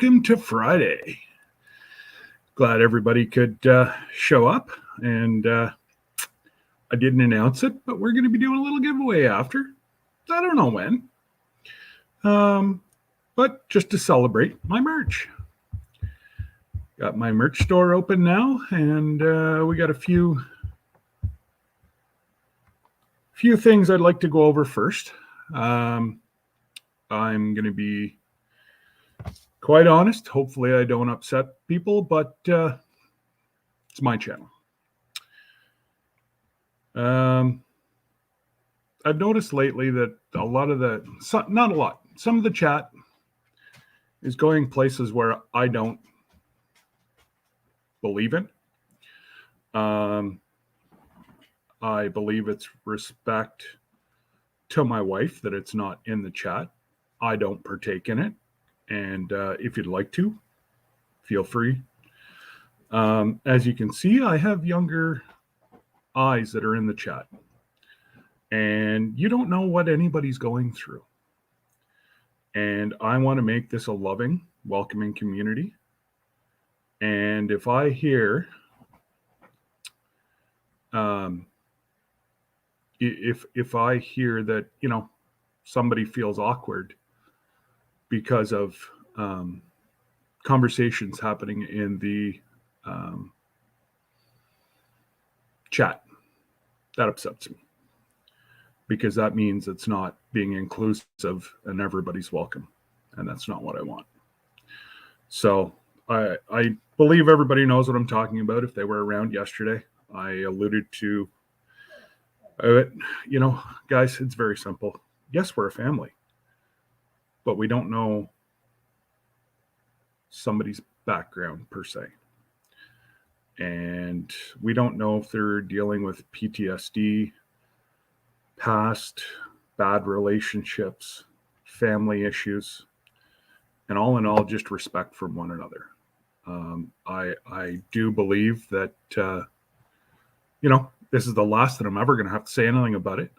welcome to Friday. Glad everybody could show up, and I didn't announce it, but we're going to be doing a little giveaway after. I don't know when, but just to celebrate my merch. Got my merch store open now, and we got a few things I'd like to go over first. I'm going to be quite honest. Hopefully I don't upset people, but it's my channel. I've noticed lately that a lot of not a lot, some of the chat is going places where I don't believe in. I believe it's respect to my wife that it's not in the chat. I don't partake in it. And if you'd like to, feel free. As you can see, I have younger eyes that are in the chat. And you don't know what anybody's going through. And I want to make this a loving, welcoming community. And if I hear, if I hear that, somebody feels awkward because of conversations happening in the chat, that upsets me, because that means it's not being inclusive and everybody's welcome, and that's not what I want. So I believe everybody knows what I'm talking about. If they were around yesterday, I alluded to guys, it's very simple. Yes, we're a family, but we don't know somebody's background per se. And we don't know if they're dealing with PTSD, past bad relationships, family issues, and all in all, just respect from one another. I do believe that, this is the last that I'm ever going to have to say anything about it.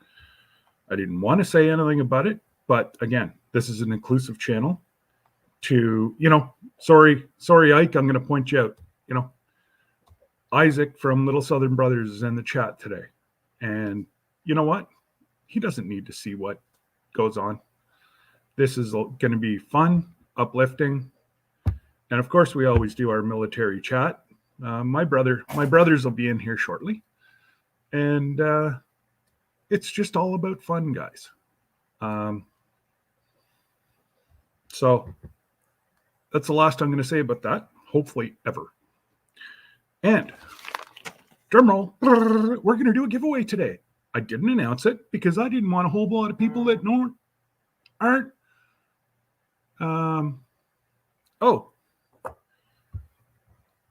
I didn't want to say anything about it, but again, this is an inclusive channel. Sorry, Ike, I'm going to point you out. Isaac from Little Southern Brothers is in the chat today. And you know what? He doesn't need to see what goes on. This is going to be fun, uplifting. And of course, we always do our military chat. My brothers will be in here shortly. And it's just all about fun, guys. So that's the last I'm going to say about that, hopefully ever. And drum roll, we're going to do a giveaway today. I didn't announce it because I didn't want a whole lot of people that aren't.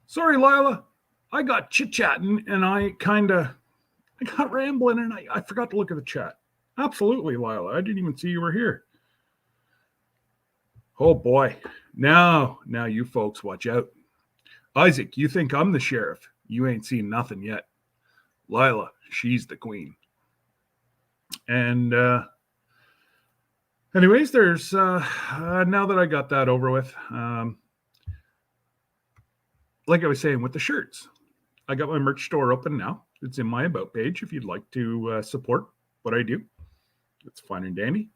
Sorry, Lila. I got chit-chatting and I got rambling and I forgot to look at the chat. Absolutely, Lila. I didn't even see you were here. Oh, boy. Now you folks watch out. Isaac, you think I'm the sheriff. You ain't seen nothing yet. Lila, she's the queen. And anyways, there's now that I got that over with, like I was saying with the shirts, I got my merch store open now. It's in my About page if you'd like to support what I do. It's fine and dandy.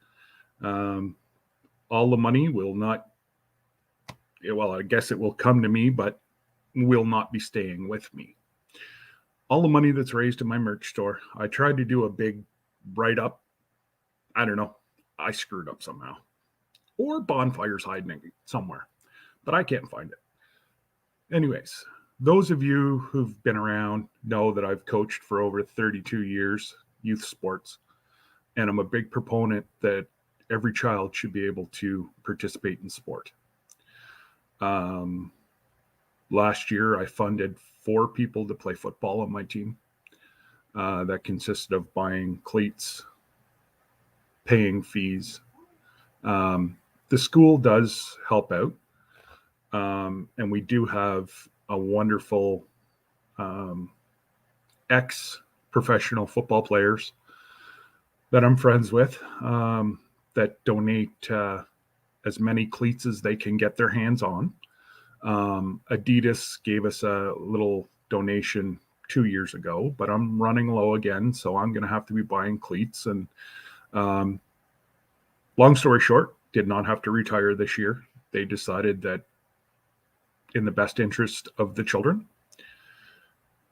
All the money will not, I guess it will come to me, but will not be staying with me. All the money that's raised in my merch store, I tried to do a big write-up. I don't know. I screwed up somehow. Or Bonfire's hiding it somewhere, but I can't find it. Anyways, those of you who've been around know that I've coached for over 32 years, youth sports, and I'm a big proponent that every child should be able to participate in sport. Last year, I funded 4 people to play football on my team. That consisted of buying cleats, paying fees. The school does help out. And we do have a wonderful ex-professional football players that I'm friends with that donate as many cleats as they can get their hands on. Adidas gave us a little donation 2 years ago, but I'm running low again, so I'm going to have to be buying cleats. And long story short, did not have to retire this year. They decided that in the best interest of the children,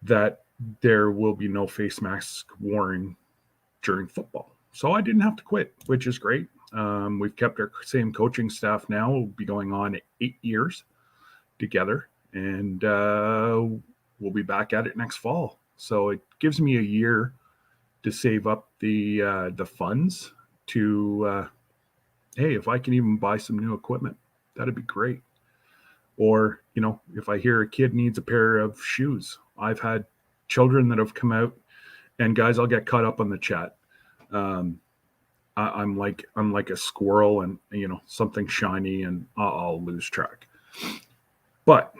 that there will be no face mask wearing during football. So I didn't have to quit, which is great. We've kept our same coaching staff now. We'll be going on 8 years together, and we'll be back at it next fall. So it gives me a year to save up the funds to, hey, if I can even buy some new equipment, that'd be great. Or, if I hear a kid needs a pair of shoes, I've had children that have come out, and guys, I'll get caught up on the chat. I'm like a squirrel, and something shiny, and I'll lose track. But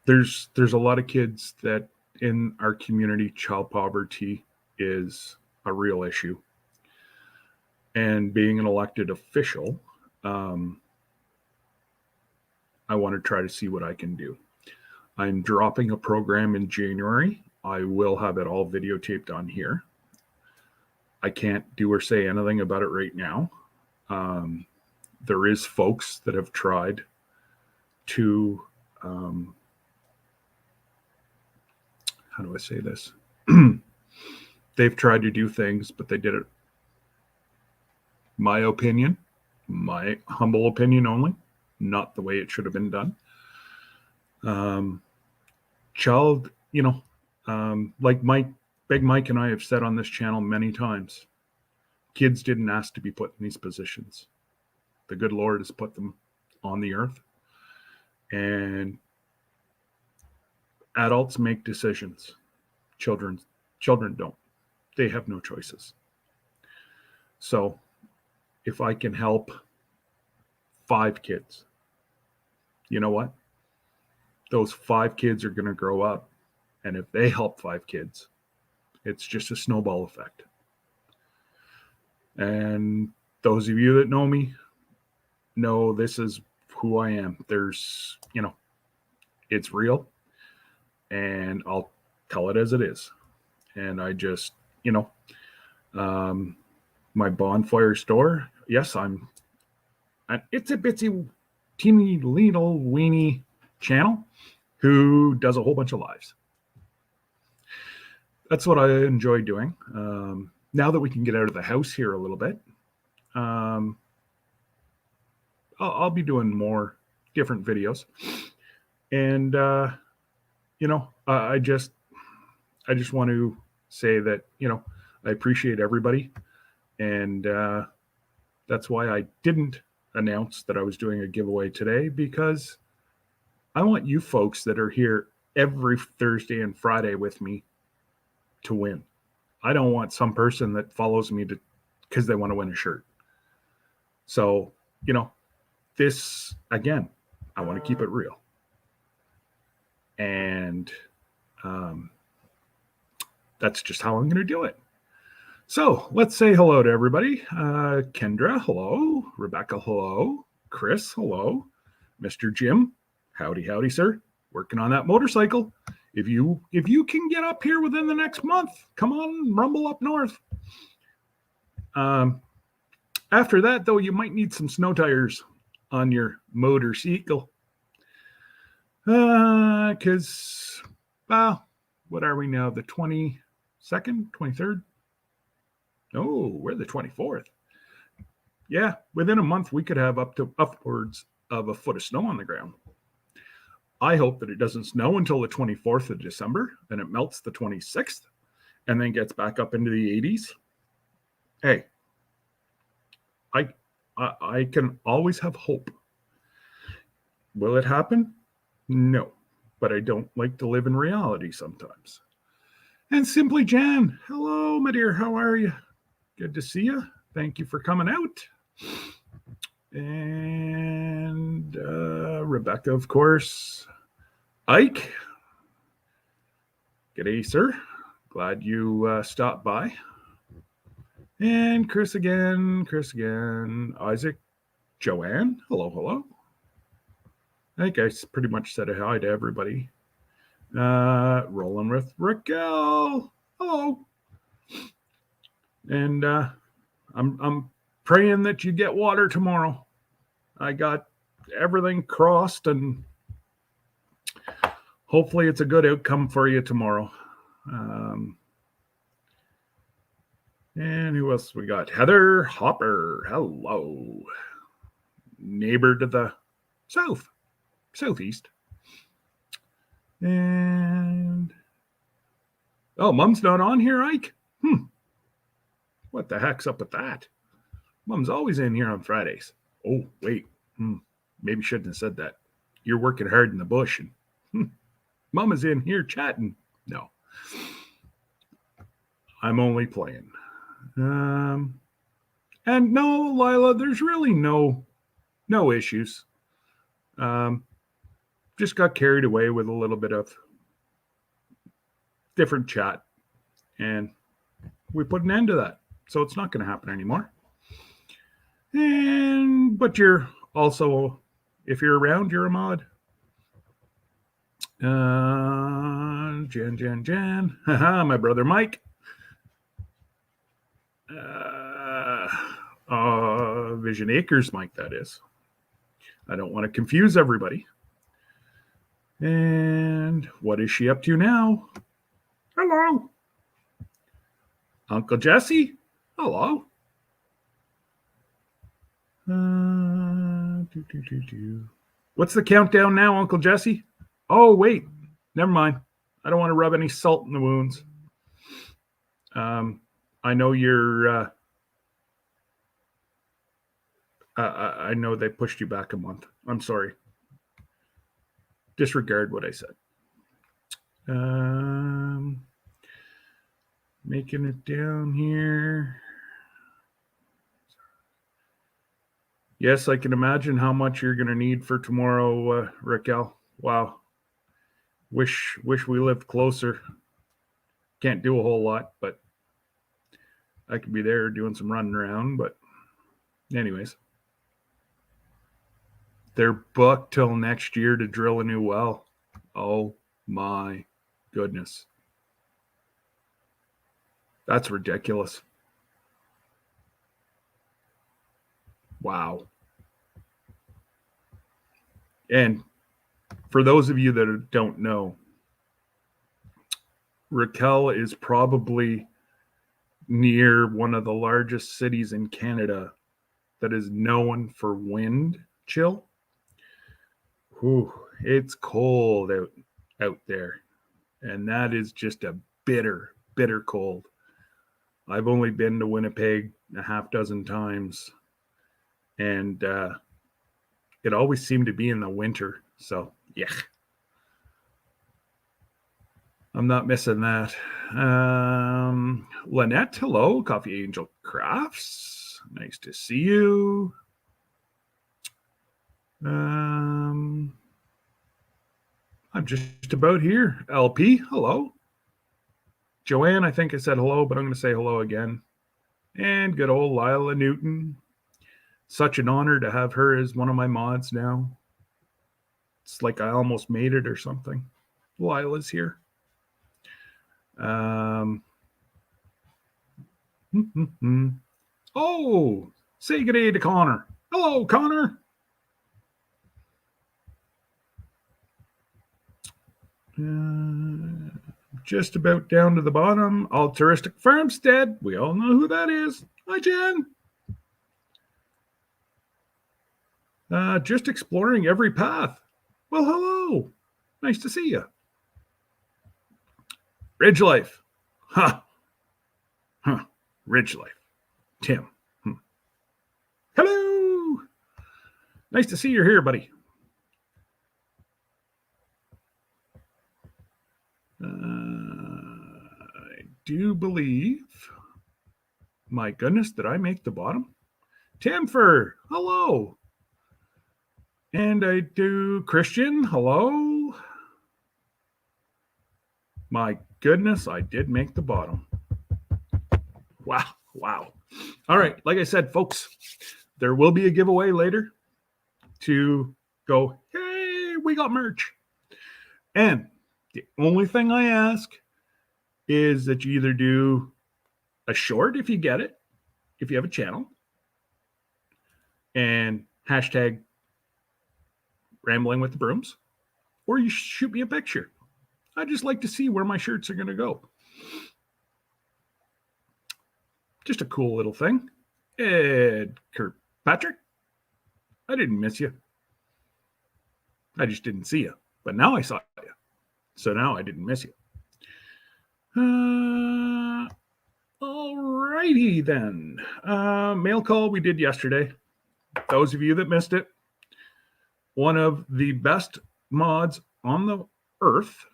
there's a lot of kids that in our community, child poverty is a real issue. And being an elected official, I want to try to see what I can do. I'm dropping a program in January. I will have it all videotaped on here. I can't do or say anything about it right now. There is folks that have tried to, how do I say this? They've tried to do things, but they did it, my opinion, my humble opinion only, not the way it should have been done. Like Big Mike and I have said on this channel many times, kids didn't ask to be put in these positions. The good Lord has put them on the earth, and adults make decisions. Children don't. They have no choices. So if I can help 5 kids, you know what? Those 5 kids are going to grow up. And if they help 5 kids, it's just a snowball effect. And those of you that know me know this is who I am. There's, it's real. And I'll tell it as it is. And I just, my bonfire store, yes, it's a bitsy, teeny, little, weeny channel who does a whole bunch of lives. That's what I enjoy doing. Now that we can get out of the house here a little bit, I'll be doing more different videos. And, I just want to say that, I appreciate everybody. And that's why I didn't announce that I was doing a giveaway today, because I want you folks that are here every Thursday and Friday with me to win. I don't want some person that follows me because they want to win a shirt. So, this, again, I want to keep it real. And that's just how I'm going to do it. So let's say hello to everybody. Kendra, hello. Rebecca, hello. Chris, hello. Mr. Jim, howdy, sir. Working on that motorcycle. If you can get up here within the next month, come on, rumble up north. After that, though, you might need some snow tires on your motorcycle. Because, what are we now? The 22nd, 23rd? Oh, we're the 24th. Yeah, within a month, we could have upwards of a foot of snow on the ground. I hope that it doesn't snow until the 24th of December, and it melts the 26th, and then gets back up into the 80s. Hey, I can always have hope. Will it happen? No, but I don't like to live in reality sometimes. And Simply Jan, hello, my dear, how are you? Good to see you. Thank you for coming out. And Rebecca, of course. Ike. G'day, sir. Glad you stopped by. And Chris again. Isaac, Joanne, hello. I think I pretty much said a hi to everybody. Rolling with Raquel, hello. And I'm praying that you get water tomorrow. I got everything crossed, and hopefully it's a good outcome for you tomorrow. And who else we got? Heather Hopper, hello. Neighbor to the southeast. And Mom's not on here, Ike. What the heck's up with that? Mom's always in here on Fridays. Oh, wait. Maybe shouldn't have said that. You're working hard in the bush, and Mom is in here chatting. No, I'm only playing. And no, Lila, there's really no issues. Just got carried away with a little bit of different chat, and we put an end to that. So it's not going to happen anymore. But you're also, if you're around, you're a mod. Jan. Haha, my brother Mike. Vision Acres Mike, that is. I don't want to confuse everybody. And what is she up to now? Hello. Uncle Jesse? Hello. What's the countdown now, Uncle Jesse? Oh, wait. Never mind. I don't want to rub any salt in the wounds. I know you're... I know they pushed you back a month. I'm sorry. Disregard what I said. Making it down here. Yes, I can imagine how much you're going to need for tomorrow, Raquel. Wow. Wish we lived closer. Can't do a whole lot, but I could be there doing some running around. But anyways, they're booked till next year to drill a new well. Oh my goodness. That's ridiculous. Wow. And for those of you that don't know, Raquel is probably near one of the largest cities in Canada that is known for wind chill. Whew, it's cold out there. And that is just a bitter cold. I've only been to Winnipeg a half dozen times, and it always seemed to be in the winter. So, yeah. I'm not missing that. Lynette, hello. Coffee Angel Crafts. Nice to see you. I'm just about here. LP, hello. Joanne, I think I said hello, but I'm going to say hello again. And good old Lila Newton. Such an honor to have her as one of my mods now. It's like I almost made it or something. Lila's here. Oh, say good day to Connor. Hello, Connor. Just about down to the bottom. Altruistic Farmstead. We all know who that is. Hi, Jen. Just exploring every path. Well, hello. Nice to see you. Ridge Life. Ridge Life. Tim. Hello. Nice to see you here, buddy. I do believe. My goodness, did I make the bottom? Timfer, hello. And I do Christian, hello. My goodness, I did make the bottom. Wow. Wow. All right. Like I said, folks, there will be a giveaway later to go, hey, we got merch. And the only thing I ask is that you either do a short if you get it, if you have a channel, and hashtag rambling with the brooms, or you shoot me a picture. I just like to see where my shirts are going to go. Just a cool little thing. Ed Kirkpatrick, I didn't miss you. I just didn't see you. But now I saw you. So now I didn't miss you. Alrighty then. Mail call we did yesterday. Those of you that missed it, one of the best mods on the earth,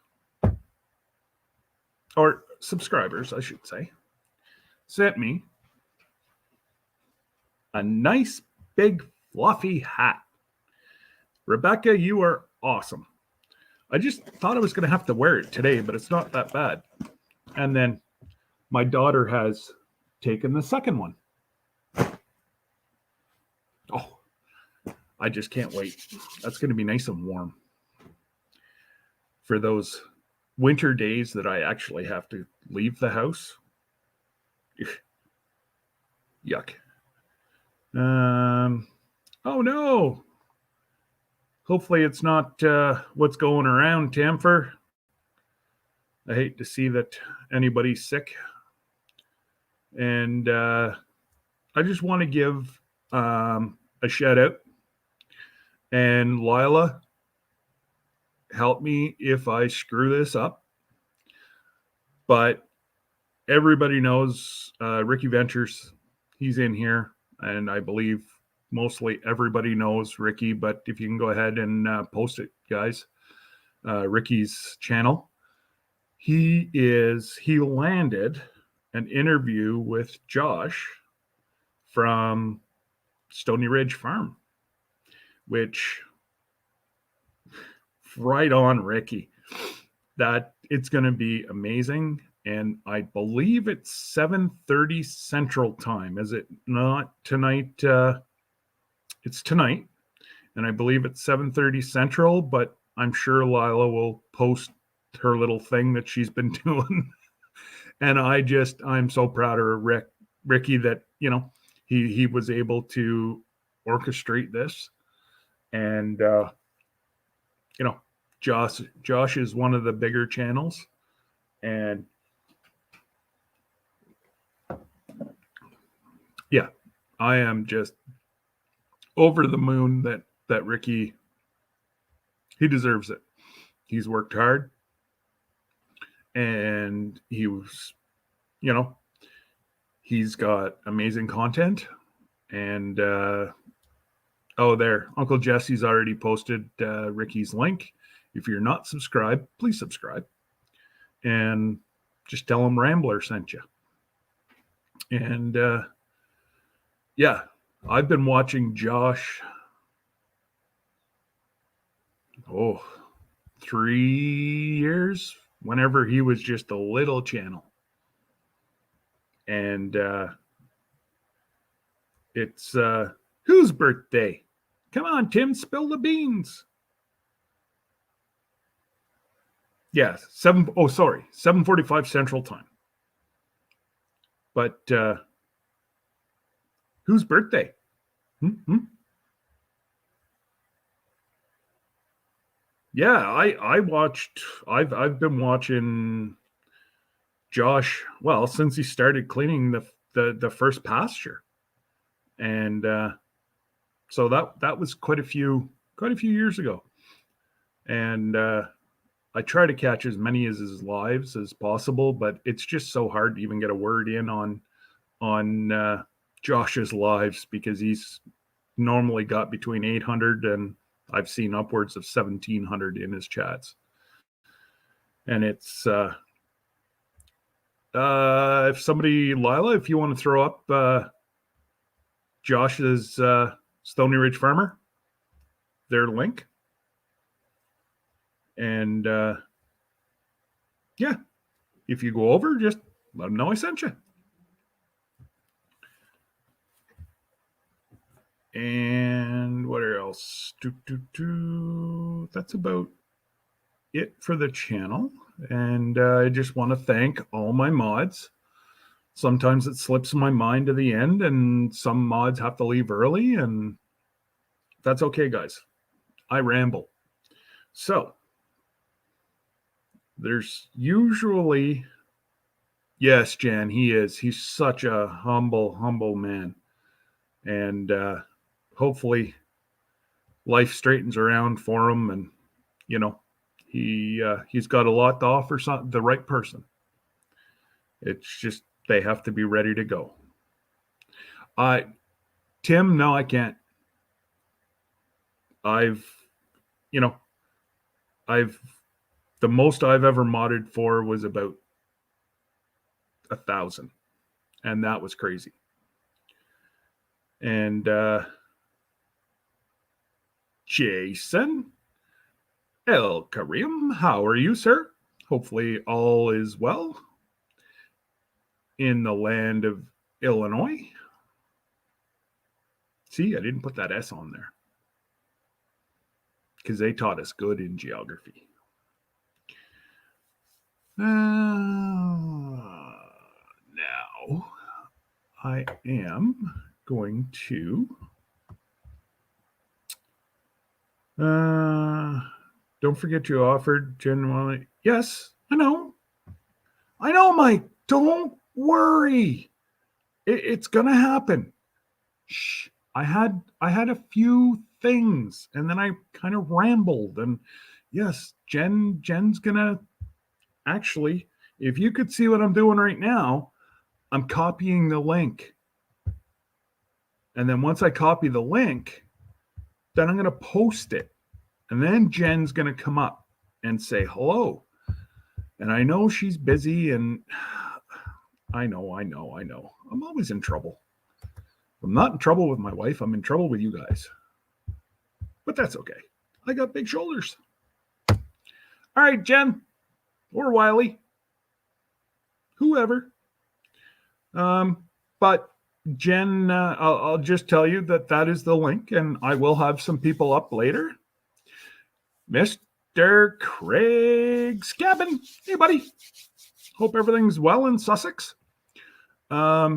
or subscribers, I should say, sent me a nice big fluffy hat. Rebecca, you are awesome. I just thought I was going to have to wear it today, but it's not that bad. And then my daughter has taken the second one. Oh, I just can't wait. That's going to be nice and warm for those winter days that I actually have to leave the house. Yuck. Oh no. Hopefully it's not what's going around, Tamfer. I hate to see that anybody's sick. And I just want to give a shout out. And Lila, help me if I screw this up. But everybody knows Ricky Ventures. He's in here. And I believe mostly everybody knows Ricky. But if you can go ahead and post it, guys. Ricky's channel. He landed an interview with Josh from Stony Ridge Farm, which right on, Ricky. That it's going to be amazing. And I believe it's 7:30 Central Time. Is it not tonight? It's tonight. And I believe it's 7:30 Central, but I'm sure Lila will post her little thing that she's been doing. And I'm so proud of Ricky that, he was able to orchestrate this. And, Josh is one of the bigger channels. And yeah, I am just over the moon that Ricky, he deserves it. He's worked hard. And he was, he's got amazing content. And there, Uncle Jesse's already posted Ricky's link. If you're not subscribed, please subscribe. And just tell him Rambler sent you. And I've been watching Josh 3 years, whenever he was just a little channel. And it's whose birthday? Come on, Tim, spill the beans. Yeah, 7:45 Central Time. But whose birthday? Yeah, I've been watching Josh, well, since he started cleaning the first pasture. And so that was quite a few years ago. And I try to catch as many of his lives as possible, but it's just so hard to even get a word in on Josh's lives, because he's normally got between 800 and I've seen upwards of 1,700 in his chats. And it's if somebody, Lila, if you want to throw up Josh's Stony Ridge Farmer, their link. And if you go over, just let them know I sent you. And what else? That's about it for the channel. And I just want to thank all my mods. Sometimes it slips my mind to the end, and some mods have to leave early, and that's okay, guys. I ramble. So, there's usually... Yes, Jan, he is. He's such a humble man. And hopefully life straightens around for him, and, you know, he's got a lot to offer the right person. It's just they have to be ready to go. Tim, no, I can't. The most I've ever modded for was about 1,000, and that was crazy. And Jason El Karim, how are you, sir? Hopefully all is well in the land of Illinois. See, I didn't put that S on there because they taught us good in geography. Now, I am going to... don't forget you offered genuinely. Yes, I know, Mike. Don't worry. It's gonna happen. Shh. I had a few things, and then I kind of rambled. And yes, Jen's gonna... Actually, if you could see what I'm doing right now, I'm copying the link. And then once I copy the link, then I'm going to post it. And then Jen's going to come up and say hello. And I know she's busy, and I know. I'm always in trouble. I'm not in trouble with my wife. I'm in trouble with you guys. But that's okay. I got big shoulders. All right, Jen. Or Wiley. Whoever. But Jen, I'll just tell you that is the link, and I will have some people up later. Mr. Craig Scabbin. Hey, buddy. Hope everything's well in Sussex. Yeah,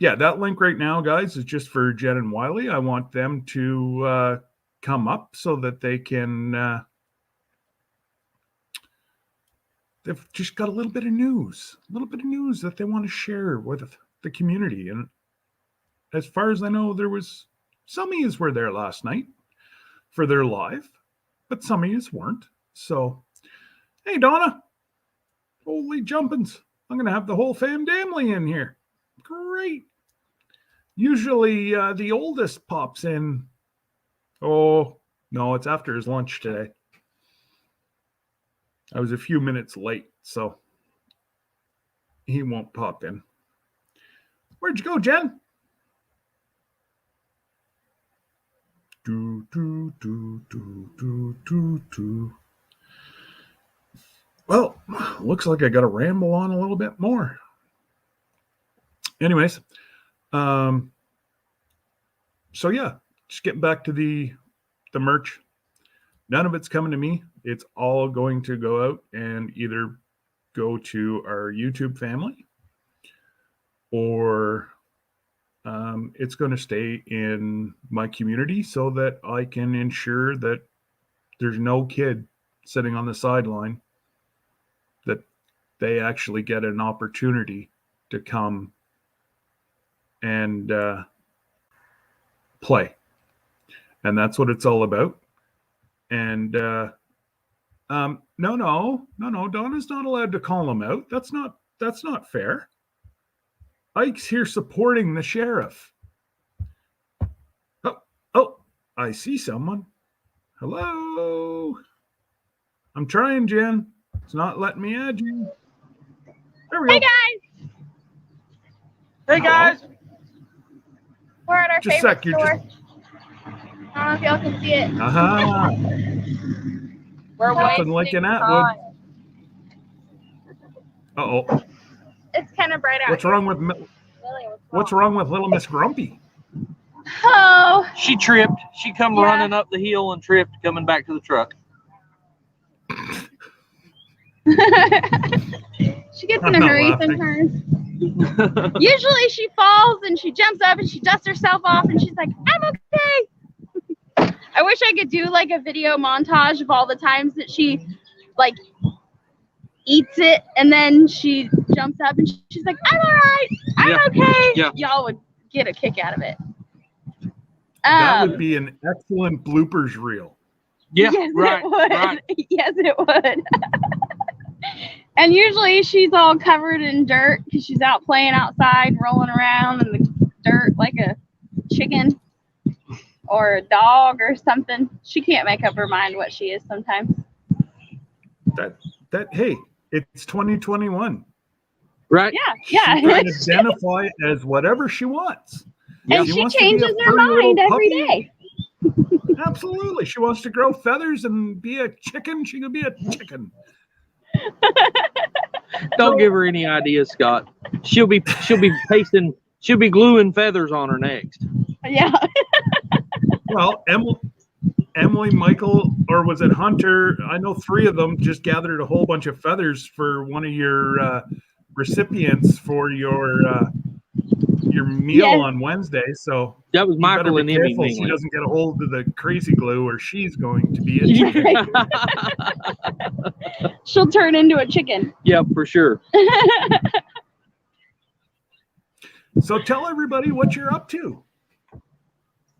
that link right now, guys, is just for Jen and Wiley. I want them to come up so that they can... they've just got a little bit of news that they want to share with the community. And as far as I know, some of yous were there last night for their live, but some of yous weren't. So, hey, Donna, holy jumpins. I'm going to have the whole family in here. Great. Usually the oldest pops in. Oh, no, it's after his lunch today. I was a few minutes late, so he won't pop in. Where'd you go, Jen? Well, looks like I got to ramble on a little bit more. Anyways, so yeah, just getting back to the merch. None of it's coming to me. It's all going to go out and either go to our YouTube family, or it's going to stay in my community so that I can ensure that there's no kid sitting on the sideline, that they actually get an opportunity to come and play. And that's what it's all about. And no, Donna's not allowed to call him out. That's not fair. Ike's here supporting the sheriff. Oh, I see someone. Hello. I'm trying, Jen. It's not letting me add you. There we go. Hey, guys. Hey, guys. We're at our Just favorite a sec, store. I don't know if y'all can see it. We're Nothing like an Atwood. Uh-oh. It's kind of bright out. What's wrong with little Miss Grumpy? Oh. She tripped. She come Yeah. running up the hill and tripped coming back to the truck. She gets I'm in a not hurry laughing. sometimes. Usually she falls and she jumps up and she dusts herself off and she's like, I'm okay. I wish I could do like a video montage of all the times that she like eats it and then she jumps up and she's like, I'm all right. I'm Yeah. okay. Yeah. Y'all would get a kick out of it. That would be an excellent bloopers reel. Yeah, yes, right, it would. right. Yes, it would. And usually she's all covered in dirt because she's out playing outside, rolling around in the dirt like a chicken or a dog or something. She can't make up her mind what she is sometimes. Hey, it's 2021. Right? Yeah, She yeah. can identify as whatever she wants. And She she wants to be a changes her furry little mind every puppy. day. Absolutely. She wants to grow feathers and be a chicken. She could be a chicken. Don't give her any ideas, Scott. She'll be gluing feathers on her next. Yeah. Well, Emily, Michael, or was it Hunter? I know 3 of them just gathered a whole bunch of feathers for one of your recipients for your meal Yes. on Wednesday. So That was you better Michael be and Emmy careful she mainly. doesn't get a hold of the crazy glue, or she's going to be a chicken. She'll turn into a chicken. Yeah, for sure. So tell everybody what you're up to.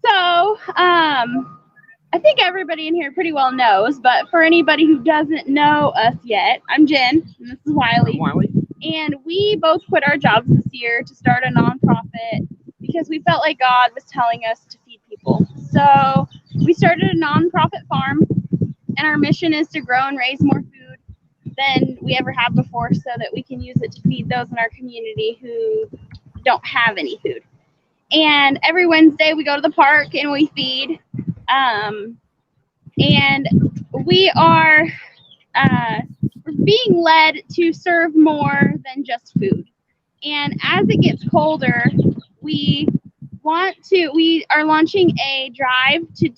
So, I think everybody in here pretty well knows, but for anybody who doesn't know us yet, I'm Jen, and this is Wiley. Wiley. And we both quit our jobs this year to start a nonprofit because we felt like God was telling us to feed people. So we started a nonprofit farm, and our mission is to grow and raise more food than we ever have before so that we can use it to feed those in our community who don't have any food. And every Wednesday we go to the park and we feed. And we are being led to serve more than just food. And as it gets colder, we are launching a drive to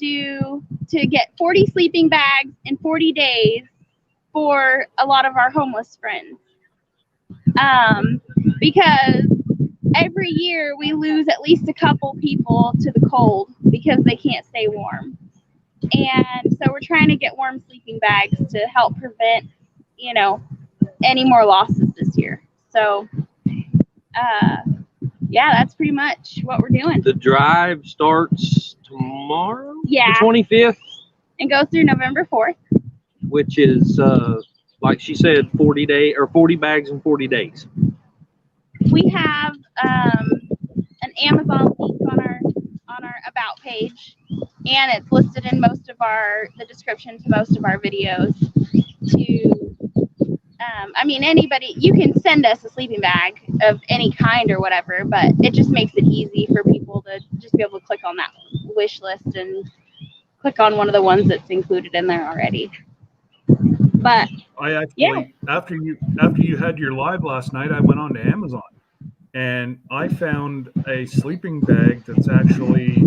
get 40 sleeping bags in 40 days for a lot of our homeless friends. Because every year we lose at least a couple people to the cold because they can't stay warm. And so we're trying to get warm sleeping bags to help prevent, any more losses this year. So, yeah, that's pretty much what we're doing. The drive starts tomorrow? Yeah. The 25th? And goes through November 4th. Which is, like she said, 40 bags in 40 days. We have an Amazon link on our about page, and it's listed in the description to most of our videos. Anybody, you can send us a sleeping bag of any kind or whatever, but it just makes it easy for people to just be able to click on that wish list and click on one of the ones that's included in there already. But I actually, after you had your live last night, I went on to Amazon and I found a sleeping bag that's actually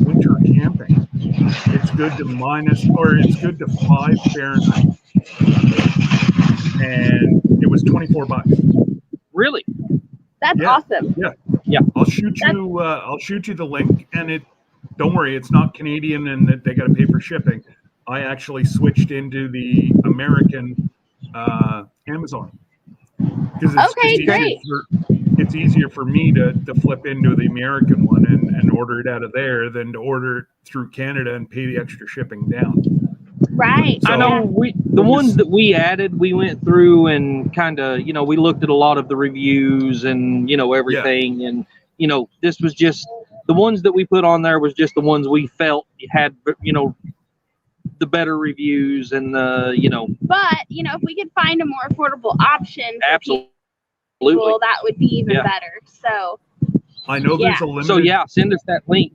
winter camping. It's good to it's good to 5 Fahrenheit. And it was $24. Really? that's awesome. Yeah. I'll shoot you the link, and don't worry, it's not Canadian and that they got to pay for shipping. I actually switched into the American Amazon because it's easier for me to flip into the American one and order it out of there than to order it through Canada and pay the extra shipping down. Right. So, I know the ones that we added, we went through and kind of, we looked at a lot of the reviews and, everything. Yeah. And, this was just the ones that we put on there was just the ones we felt had, the better reviews and the, But, if we could find a more affordable option for absolutely people, that would be even better. So, I know there's a limit. So, send us that link.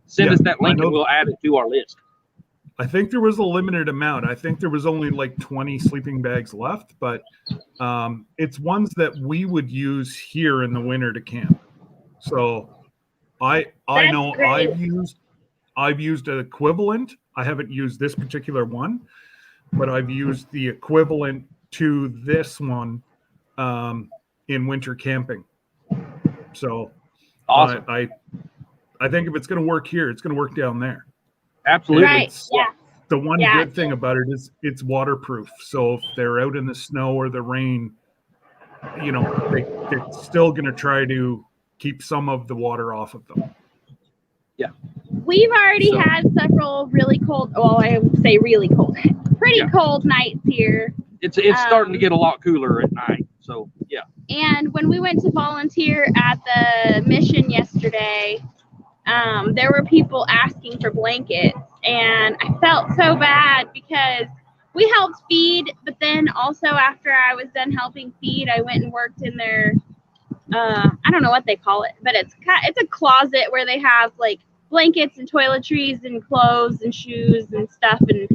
Send us that link and we'll add it to our list. I think there was a limited amount. I think there was only like 20 sleeping bags left, but it's ones that we would use here in the winter to camp. So I That's know great. I've used an equivalent. I haven't used this particular one, but I've used the equivalent to this one in winter camping. So Awesome. I think if it's going to work here, it's going to work down there. Absolutely. Right. Yeah. The one Yeah. good thing about it is it's waterproof. So if they're out in the snow or the rain, they're still going to try to keep some of the water off of them. Yeah. We've already had several really cold, well, I would say really cold, pretty cold nights here. It's starting to get a lot cooler at night. So, yeah. And when we went to volunteer at the mission yesterday, there were people asking for blankets, and I felt so bad because we helped feed, but then also after I was done helping feed, I went and worked in their, I don't know what they call it, but it's a closet where they have like blankets and toiletries and clothes and shoes and stuff, and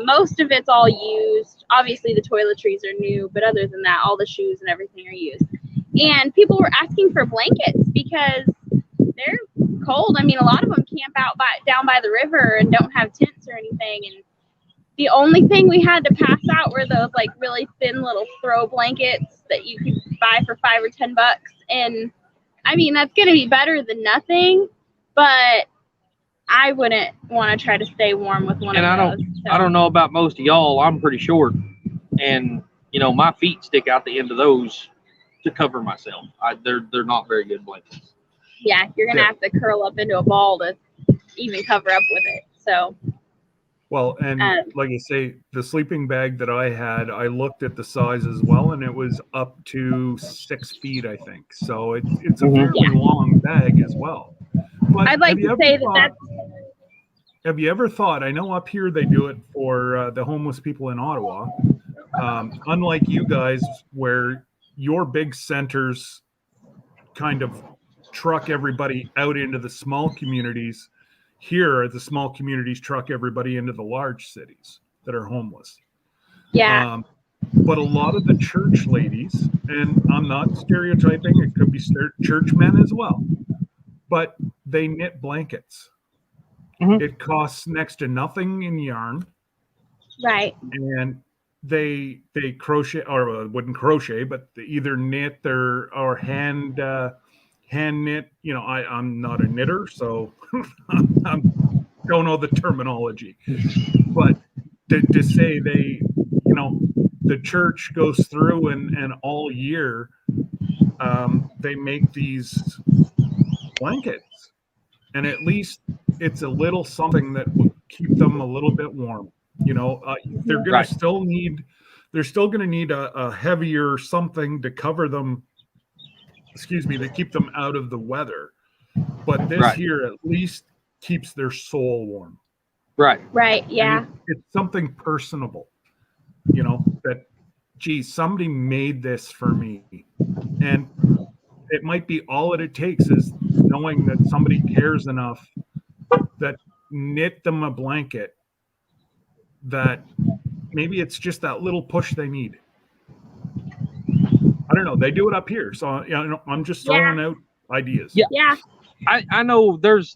most of it's all used. Obviously the toiletries are new, but other than that, all the shoes and everything are used. And people were asking for blankets because they're cold. I mean, a lot of them camp out down by the river and don't have tents or anything. And the only thing we had to pass out were those like really thin little throw blankets that you could buy for $5 or $10. And I mean, that's going to be better than nothing, but I wouldn't want to try to stay warm with one of those. I don't know about most of y'all. I'm pretty short, and my feet stick out the end of those to cover myself. They're not very good blankets. Yeah, you're gonna have to curl up into a ball to even cover up with it. So. Well, and like I say, the sleeping bag that I had, I looked at the size as well, and it was up to 6 feet, I think. So it's a fairly long bag as well. But I'd like to say that's. Have you ever thought? I know up here they do it for the homeless people in Ottawa. Unlike you guys, where your big centers kind of truck everybody out into the small communities. Here, the small communities truck everybody into the large cities that are homeless. Yeah. But a lot of the church ladies, and I'm not stereotyping, it could be church men as well, but they knit blankets. Mm-hmm. It costs next to nothing in yarn. Right. And they crochet, or wouldn't crochet, but they either knit or hand knit. I'm not a knitter, so I don't know the terminology. But to say the church goes through and all year they make these blankets, and at least it's a little something that will keep them a little bit warm. They're going to still need. They're still going to need a heavier something to cover them. Excuse me, to keep them out of the weather. But this here at least keeps their soul warm. Right. Right. Yeah. It's something personable. That, geez, somebody made this for me, and it might be all that it takes is knowing that somebody cares enough that knit them a blanket that maybe it's just that little push they need. I don't know. They do it up here. So, I'm just throwing out ideas. Yeah. I know there's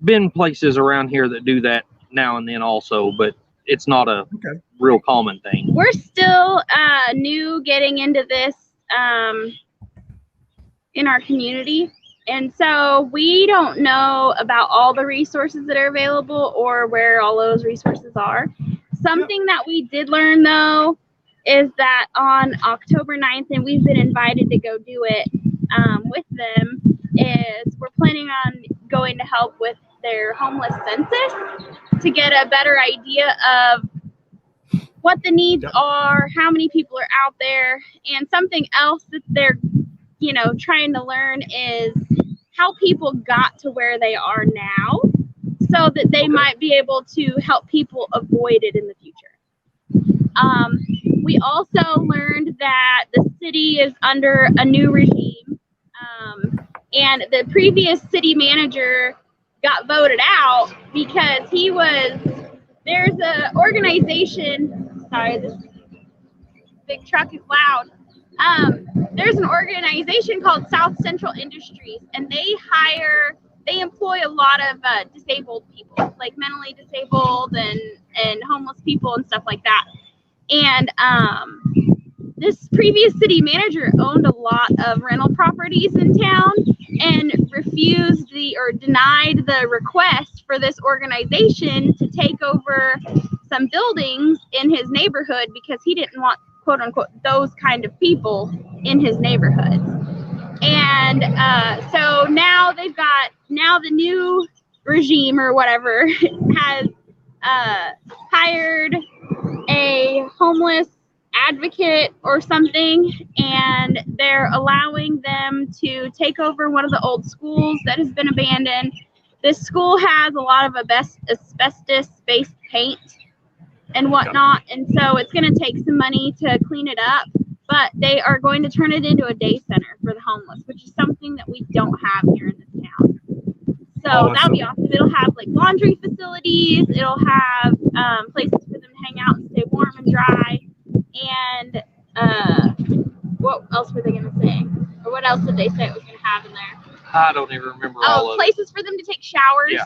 been places around here that do that now and then also, but it's not a real common thing. We're still new getting into this in our community. And so we don't know about all the resources that are available or where all those resources are. Something that we did learn, though, is that on October 9th, and we've been invited to go do it with them, is we're planning on going to help with their homeless census to get a better idea of what the needs are, how many people are out there, and something else that they're, trying to learn is how people got to where they are now so that they might be able to help people avoid it in the future. We also learned that the city is under a new regime, and the previous city manager got voted out because there's an organization, sorry, this big truck is loud. there's an organization called South Central Industries, and they employ a lot of disabled people, like mentally disabled and homeless people and stuff like that. And this previous city manager owned a lot of rental properties in town and denied the request for this organization to take over some buildings in his neighborhood because he didn't want, quote unquote, those kind of people in his neighborhood. And so now the new regime or whatever has hired a homeless advocate or something, and they're allowing them to take over one of the old schools that has been abandoned. This school has a lot of asbestos-based paint and whatnot, and so it's going to take some money to clean it up, but they are going to turn it into a day center for the homeless, which is something that we don't have here in this town. So that'll be awesome. It'll have like laundry facilities, it'll have places for them to hang out and stay warm and dry, and what else were they going to say? Or what else did they say it was going to have in there? I don't even remember all of it. Places for them to take showers. Yeah.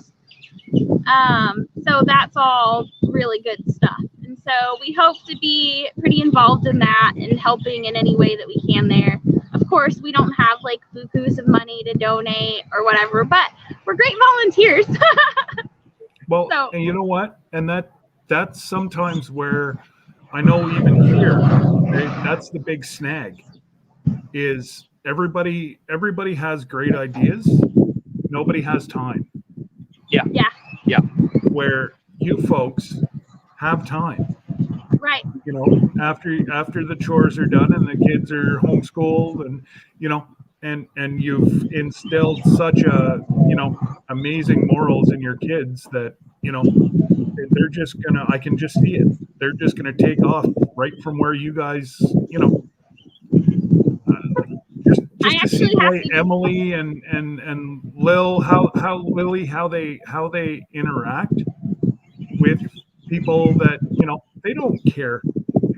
So that's all really good stuff. And so we hope to be pretty involved in that and helping in any way that we can there. Of course, we don't have like bukus of money to donate or whatever, but we're great volunteers. Well, and you know what? And that's sometimes where I know even here, that's the big snag is everybody has great ideas. Nobody has time. Yeah. Where you folks have time. Right. You know, after the chores are done and the kids are homeschooled and, you know, and you've instilled such amazing morals in your kids that, you know, they're just I can just see it. They're just gonna take off right from where you guys, you know, just to see the way Emily and Lil, how they interact with people that, you know, they don't care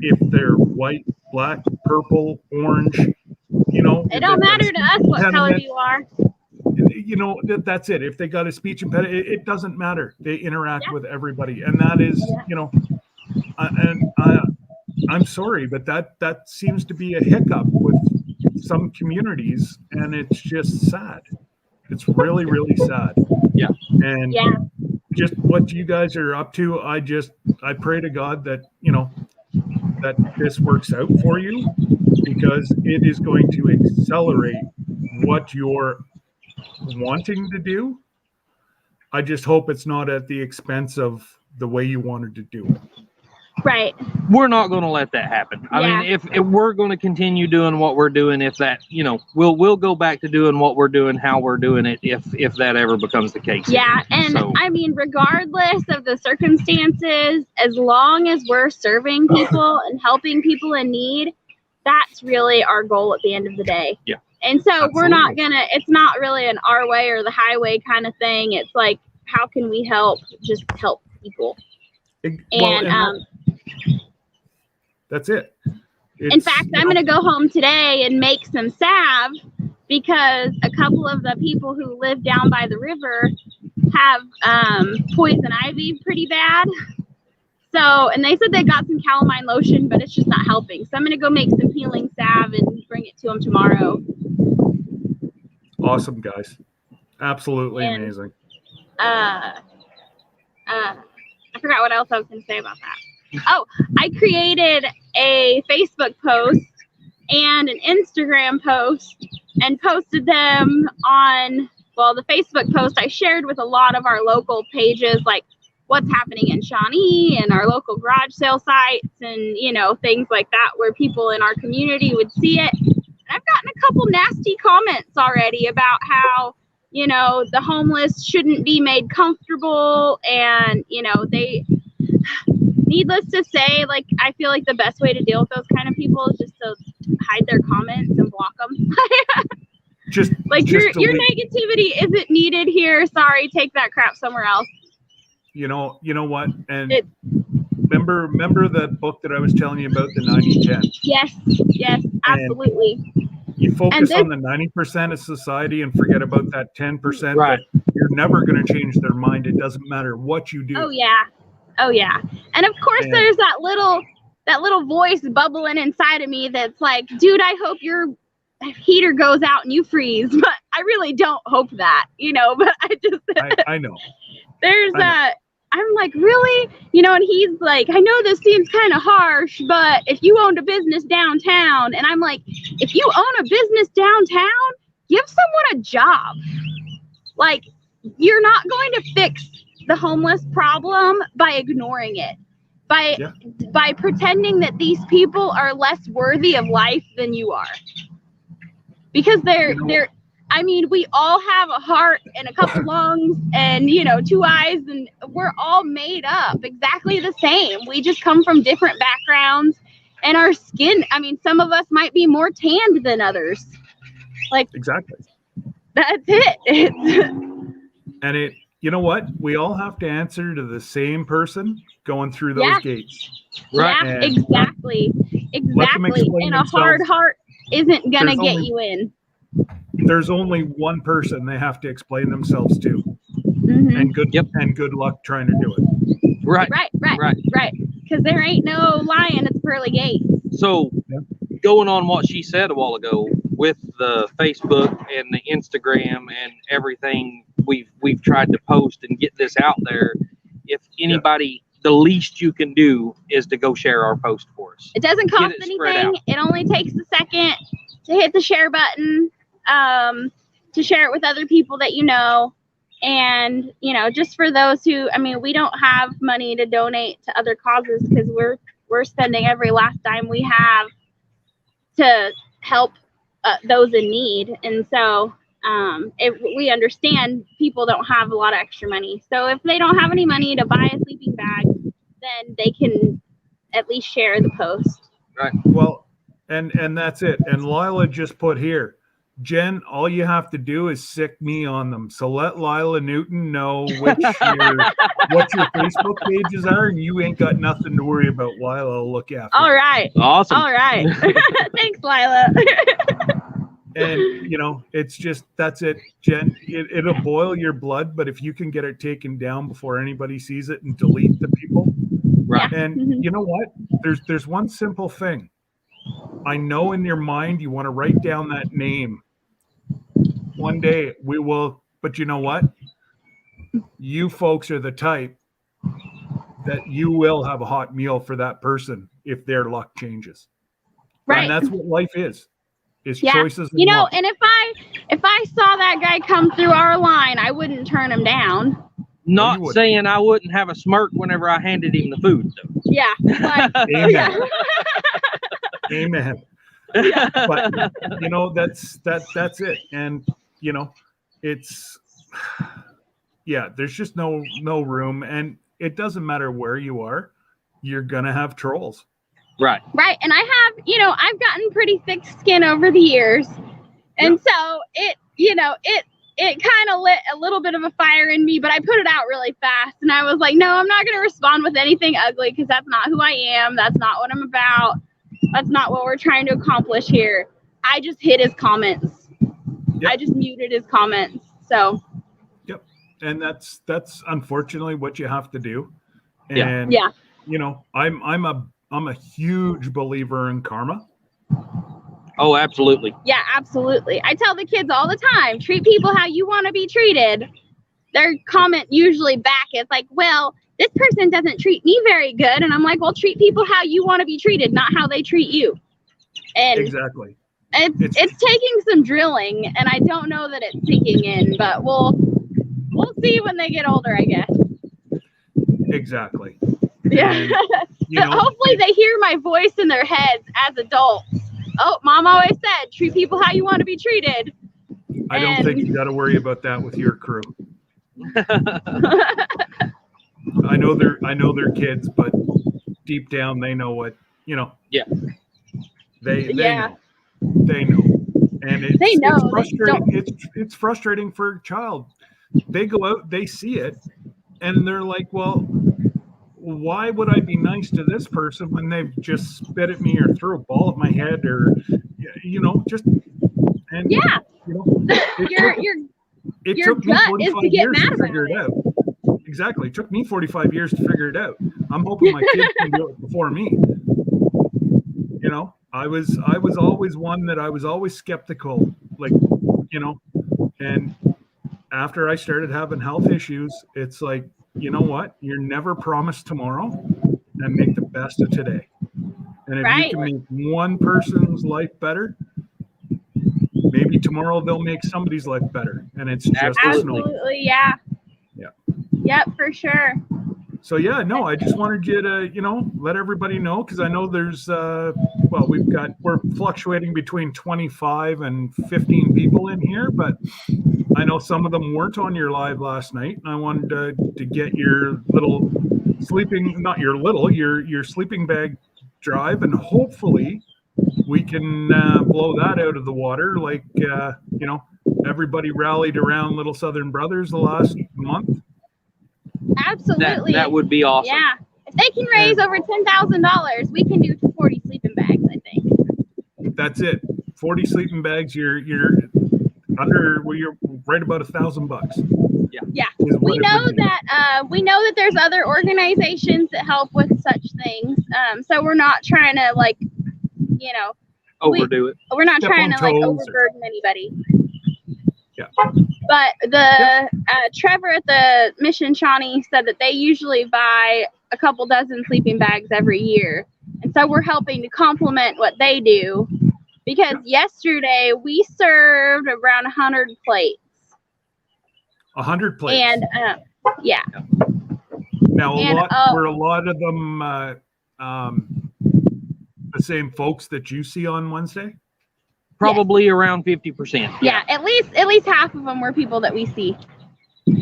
if they're white, black, purple, orange, you know. It don't matter to us what color you are. You know, that's it. If they got a speech impediment, it doesn't matter. They interact with everybody, and that is, you know, I'm sorry, but that seems to be a hiccup with some communities, and it's just sad. It's really, really sad. Yeah. And just what you guys are up to, I pray to God that, you know, that this works out for you, because it is going to accelerate what you're wanting to do. I just hope it's not at the expense of the way you wanted to do it. Right. We're not going to let that happen. I mean, if we're going to continue doing what we're doing, if that, you know, we'll go back to doing what we're doing, how we're doing it, if that ever becomes the case. Yeah, and so, I mean, regardless of the circumstances, as long as we're serving people and helping people in need, that's really our goal at the end of the day. Yeah. And so Absolutely. we're not it's not really an our way or the highway kind of thing. It's like, how can we help people? That's it. In fact, I'm going to go home today and make some salve, because a couple of the people who live down by the river have poison ivy pretty bad. So, and they said they got some calamine lotion, but it's just not helping. So I'm going to go make some healing salve and bring it to them tomorrow. Awesome, guys. Absolutely amazing. I forgot what else I was going to say about that. Oh, I created a Facebook post and an Instagram post and posted them on, the Facebook post I shared with a lot of our local pages, like what's happening in Shawnee and our local garage sale sites and, you know, things like that, where people in our community would see it. And I've gotten a couple nasty comments already about how, you know, the homeless shouldn't be made comfortable, and, you know, needless to say, like, I feel like the best way to deal with those kind of people is just to hide their comments and block them. Just your negativity isn't needed here. Sorry, take that crap somewhere else. You know what? And Remember that book that I was telling you about, the 90-10? Yes, absolutely. You focus on the 90% of society and forget about that 10% Right. that you're never going to change their mind. It doesn't matter what you do. Oh yeah. And of course, there's that little voice bubbling inside of me that's like, dude, I hope your heater goes out and you freeze. But I really don't hope that, but I know. There's that. I'm like, really? And he's like, I know this seems kind of harsh, but if you owned a business downtown, and I'm like, if you own a business downtown, give someone a job. Like, you're not going to fix the homeless problem by ignoring it, by pretending that these people are less worthy of life than you are. Because we all have a heart and a couple lungs and, 2 eyes, and we're all made up exactly the same. We just come from different backgrounds, and our skin, some of us might be more tanned than others. Like, exactly. That's it. And you know what? We all have to answer to the same person going through those gates. Right. Yeah, exactly. And a hard heart isn't going to get you in. There's only one person they have to explain themselves to. Mm-hmm. And good luck trying to do it. Right. Because there ain't no lion at the pearly gates. So, going on what she said a while ago with the Facebook and the Instagram and everything we've tried to post and get this out there, if anybody, the least you can do is to go share our post for us. It doesn't cost anything. It only takes a second to hit the share button, to share it with other people that you know. And, just for those who, we don't have money to donate to other causes because we're spending every last dime we have to help those in need. And so we understand people don't have a lot of extra money. So if they don't have any money to buy a sleeping bag, then they can at least share the post. Right. Well, and that's it. And Lila just put here, Jen, all you have to do is sick me on them. So let Lila Newton know what your Facebook pages are, and you ain't got nothing to worry about. Lila will look after. All right. Awesome. All right. Thanks, Lila. And, it's just, that's it, Jen. It'll boil your blood, but if you can get it taken down before anybody sees it and delete the people. Right. And you know what? There's one simple thing. I know in your mind you want to write down that name. One day we will, but you know what? You folks are the type that you will have a hot meal for that person if their luck changes. Right. And that's what life is choices. And and if I saw that guy come through our line, I wouldn't turn him down. Not saying I wouldn't have a smirk whenever I handed him the food, though. Yeah. Amen. Amen. Yeah. But that's it. And it's there's just no room, and it doesn't matter where you are, you're gonna have trolls. Right. And I have, I've gotten pretty thick skin over the years. And so it kind of lit a little bit of a fire in me, but I put it out really fast. And I was like, no, I'm not going to respond with anything ugly because that's not who I am. That's not what I'm about. That's not what we're trying to accomplish here. I just hid his comments. Yep. I just muted his comments. So. Yep. And that's unfortunately what you have to do. And I'm a huge believer in karma. Oh, absolutely. Yeah, absolutely. I tell the kids all the time, treat people how you want to be treated. Their comment usually back is like, well, this person doesn't treat me very good. And I'm like, well, treat people how you want to be treated, not how they treat you. And exactly. It's taking some drilling, and I don't know that it's sinking in, but we'll see when they get older, I guess. Exactly. Yeah. But hopefully they hear my voice in their heads as adults. Oh, Mom always said, treat people how you want to be treated. I don't think you got to worry about that with your crew. I know they're kids, but deep down they know what, Yeah. They know. They know. And it's frustrating. It's frustrating for a child. They go out, they see it, and they're like, well, why would I be nice to this person when they've just spit at me or threw a ball at my head or, just, and, Yeah. It Your took me gut 45 is to get years mad to figure about it out. Exactly. It took me 45 years to figure it out. I'm hoping my kids can do it before me. I was always one that I was always skeptical, and after I started having health issues, it's like, you know what? You're never promised tomorrow, and make the best of today. And if you can make one person's life better, maybe tomorrow they'll make somebody's life better. And it's just absolutely, yeah. Yep, for sure. So I just wanted you to, let everybody know, because I know there's we're fluctuating between 25 and 15 people in here, but I know some of them weren't on your live last night, and I wanted to get your little sleeping bag drive, and hopefully we can blow that out of the water. Like, everybody rallied around Little Southern Brothers the last month. Absolutely. That would be awesome. Yeah. If they can raise over $10,000, we can do 40 sleeping bags, I think. That's it. 40 sleeping bags, you're right about $1,000. Yeah. We know that there's other organizations that help with such things. So we're not trying to overdo it. We're not trying to overburden anybody. Yeah. But the Trevor at the Mission Shawnee said that they usually buy a couple dozen sleeping bags every year. And so we're helping to complement what they do, because yesterday we served around 100 plates. 100 plates. And yeah. Now were a lot of them the same folks that you see on Wednesday? Probably around 50%. Yeah, at least half of them were people that we see.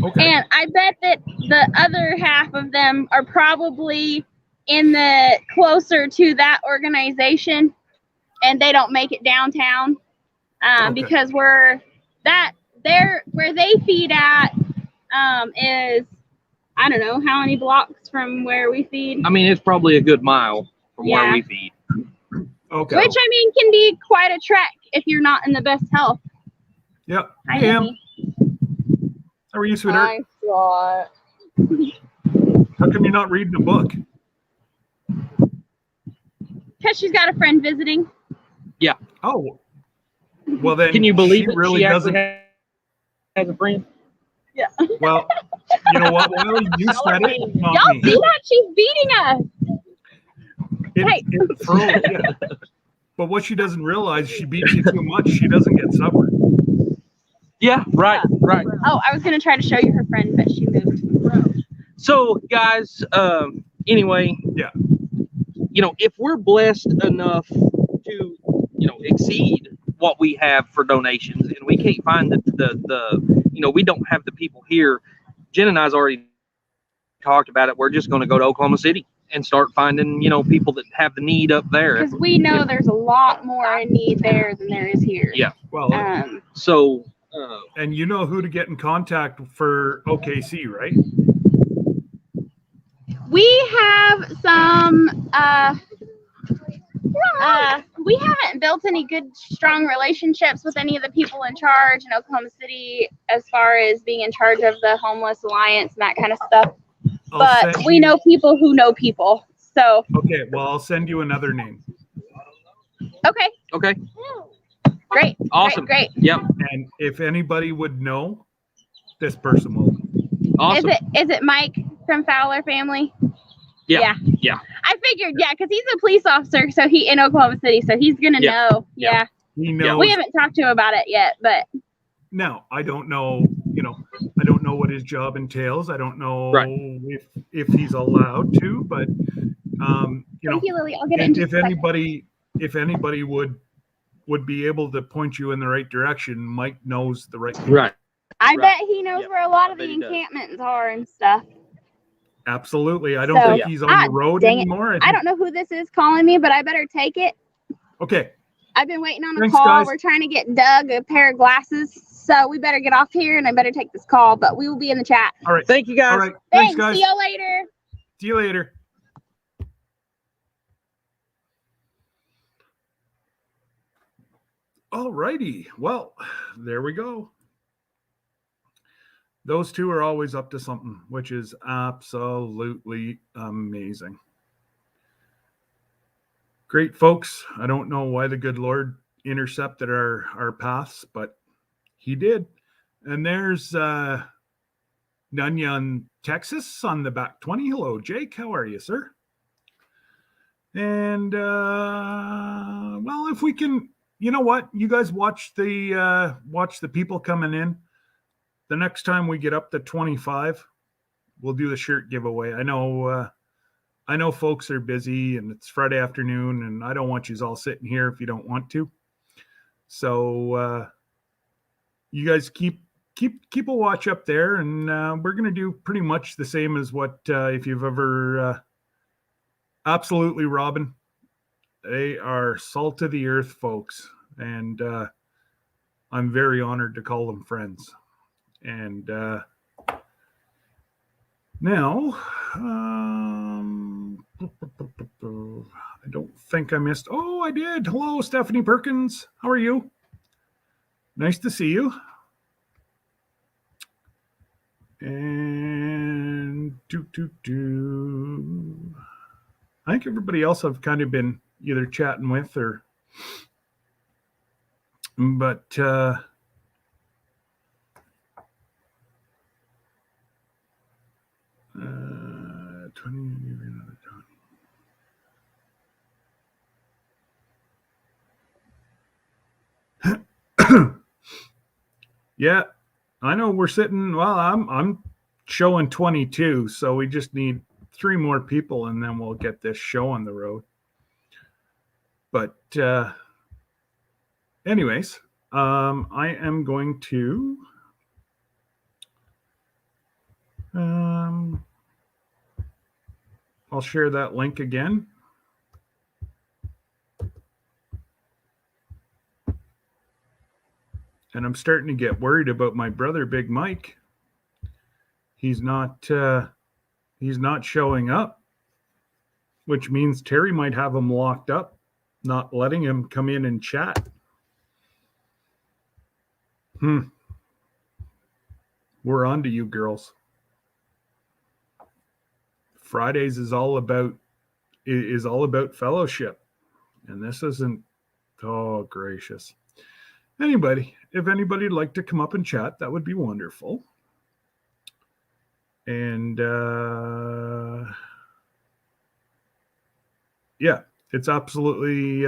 Okay. And I bet that the other half of them are probably in the closer to that organization, and they don't make it downtown, because where they feed at is, I don't know how many blocks from where we feed. I mean, it's probably a good mile from where we feed. Okay. Which, I mean, can be quite a trek if you're not in the best health. Yep. I am. How are you, sweetheart? How come you're not reading a book? Because she's got a friend visiting. Yeah. Oh. Well, then. Can you believe she it? really doesn't has a friend? Yeah. Well, you know what? Well, you said it. Not Y'all me. see that? She's beating us. But what she doesn't realize, she beats you too much, she doesn't get supper. Yeah, right. Oh, I was going to try to show you her friend, but she moved. So, guys, anyway, if we're blessed enough to, exceed what we have for donations, and we can't find the we don't have the people here. Jen and I's already talked about it. We're just going to go to Oklahoma City and start finding, people that have the need up there. Because we know there's a lot more in need there than there is here. Yeah. Well, and you know who to get in contact for OKC, right? We have some, we haven't built any good, strong relationships with any of the people in charge in Oklahoma City as far as being in charge of the Homeless Alliance and that kind of stuff. But we know people who know people. So. Okay, well, I'll send you another name. Okay. Great. Awesome. Great. Yep. And if anybody would know, this person will. Awesome. Is it Mike from Fowler family? Yeah. I figured, because he's a police officer, so he in Oklahoma City, so he's gonna know. Yeah. He knows. We haven't talked to him about it yet, but. No, I don't know. I don't know what his job entails. I don't know if he's allowed to, but Thank you, Lily. I'll get it. If anybody would be able to point you in the right direction, Mike knows the right thing. Right. I bet he knows where a lot of the encampments are and stuff. Absolutely. I don't think he's on the road anymore. I don't know who this is calling me, but I better take it. Okay. I've been waiting on a call. Guys. We're trying to get Doug a pair of glasses, so we better get off here, and I better take this call, but we will be in the chat. All right. Thank you, guys. All right. Thanks guys. See you later. See you later. All righty. Well, there we go. Those two are always up to something, which is absolutely amazing. Great folks. I don't know why the good Lord intercepted our paths, but he did. And there's Nunyan, Texas on the back 20. Hello, Jake. How are you, sir? And well, if we can, you know what? You guys watch the people coming in. The next time we get up to 25, we'll do the shirt giveaway. I know folks are busy and it's Friday afternoon, and I don't want you all sitting here if you don't want to. So you guys keep a watch up there, and we're gonna do pretty much the same as what if you've ever absolutely Robin. They are salt of the earth folks, and I'm very honored to call them friends. And now, I don't think I missed. Oh, I did. Hello, Stephanie Perkins. How are you? Nice to see you. And I think everybody else I've kind of been either chatting with or, but 20. Yeah, I know we're sitting. Well, I'm showing 22, so we just need 3 more people, and then we'll get this show on the road. But anyways, I am going to I'll share that link again. And I'm starting to get worried about my brother, Big Mike. He's not showing up, which means Terry might have him locked up, not letting him come in and chat. We're on to you, girls. Fridays is all about fellowship, and this isn't. Oh, gracious. If anybody'd like to come up and chat, that would be wonderful. And yeah, it's absolutely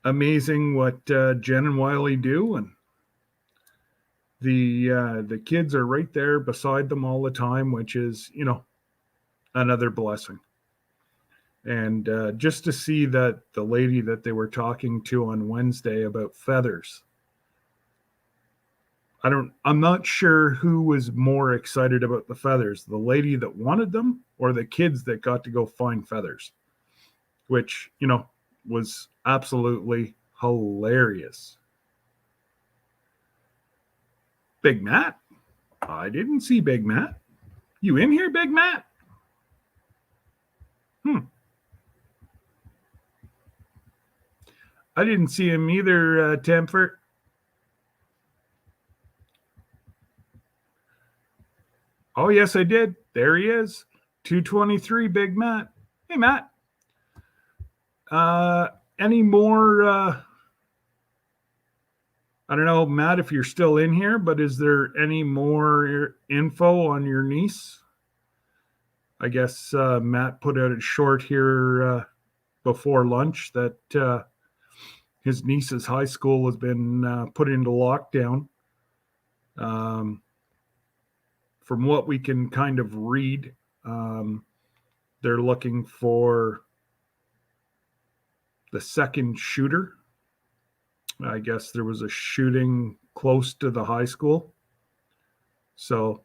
amazing what Jen and Wiley do, and the kids are right there beside them all the time, which is, another blessing. And just to see that the lady that they were talking to on Wednesday about feathers, I'm not sure who was more excited about the feathers, the lady that wanted them or the kids that got to go find feathers, which, was absolutely hilarious. Big Matt? I didn't see Big Matt. You in here, Big Matt? I didn't see him either, Temper. Oh, yes, I did. There he is. 223, Big Matt. Hey, Matt. Any more? I don't know, Matt, if you're still in here, but is there any more info on your niece? I guess Matt put out a short here before lunch that his niece's high school has been put into lockdown. From what we can kind of read, they're looking for the second shooter. I guess there was a shooting close to the high school. So,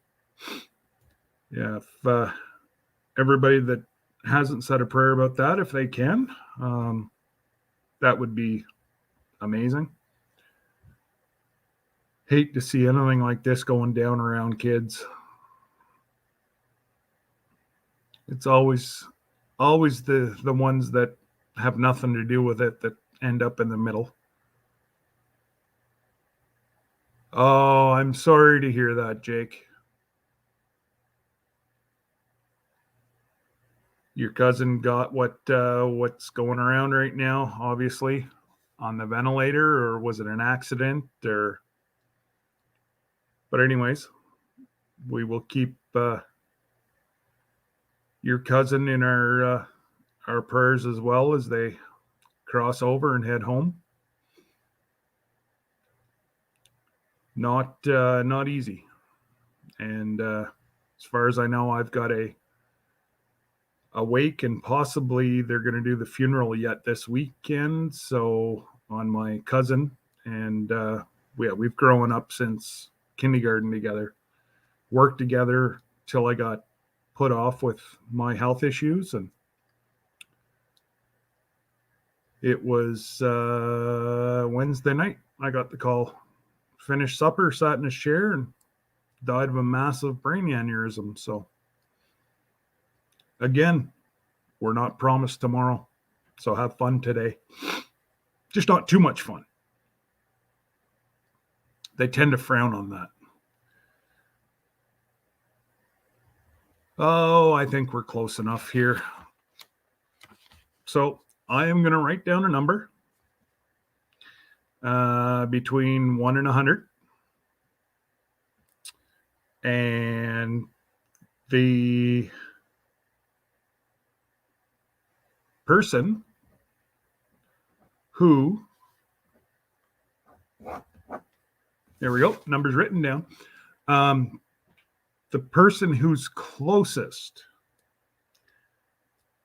yeah, if everybody that hasn't said a prayer about that, if they can, that would be amazing. Hate to see anything like this going down around kids. It's always the ones that have nothing to do with it that end up in the middle. Oh, I'm sorry to hear that, Jake. Your cousin got what's going around right now, obviously, on the ventilator, or was it an accident? But anyways, we will keep your cousin in our prayers as well as they cross over and head home. Not easy, and as far as I know, I've got a wake, and possibly they're going to do the funeral yet this weekend. So on my cousin, and we've grown up since kindergarten together, worked together till I got put off with my health issues, and it was Wednesday night I got the call. Finished supper, sat in his chair, and died of a massive brain aneurysm. So again, we're not promised tomorrow. So have fun today. Just not too much fun. They tend to frown on that. Oh, I think we're close enough here. So I am going to write down a number between 1 and 100. And the person who, there we go, numbers written down. The person who's closest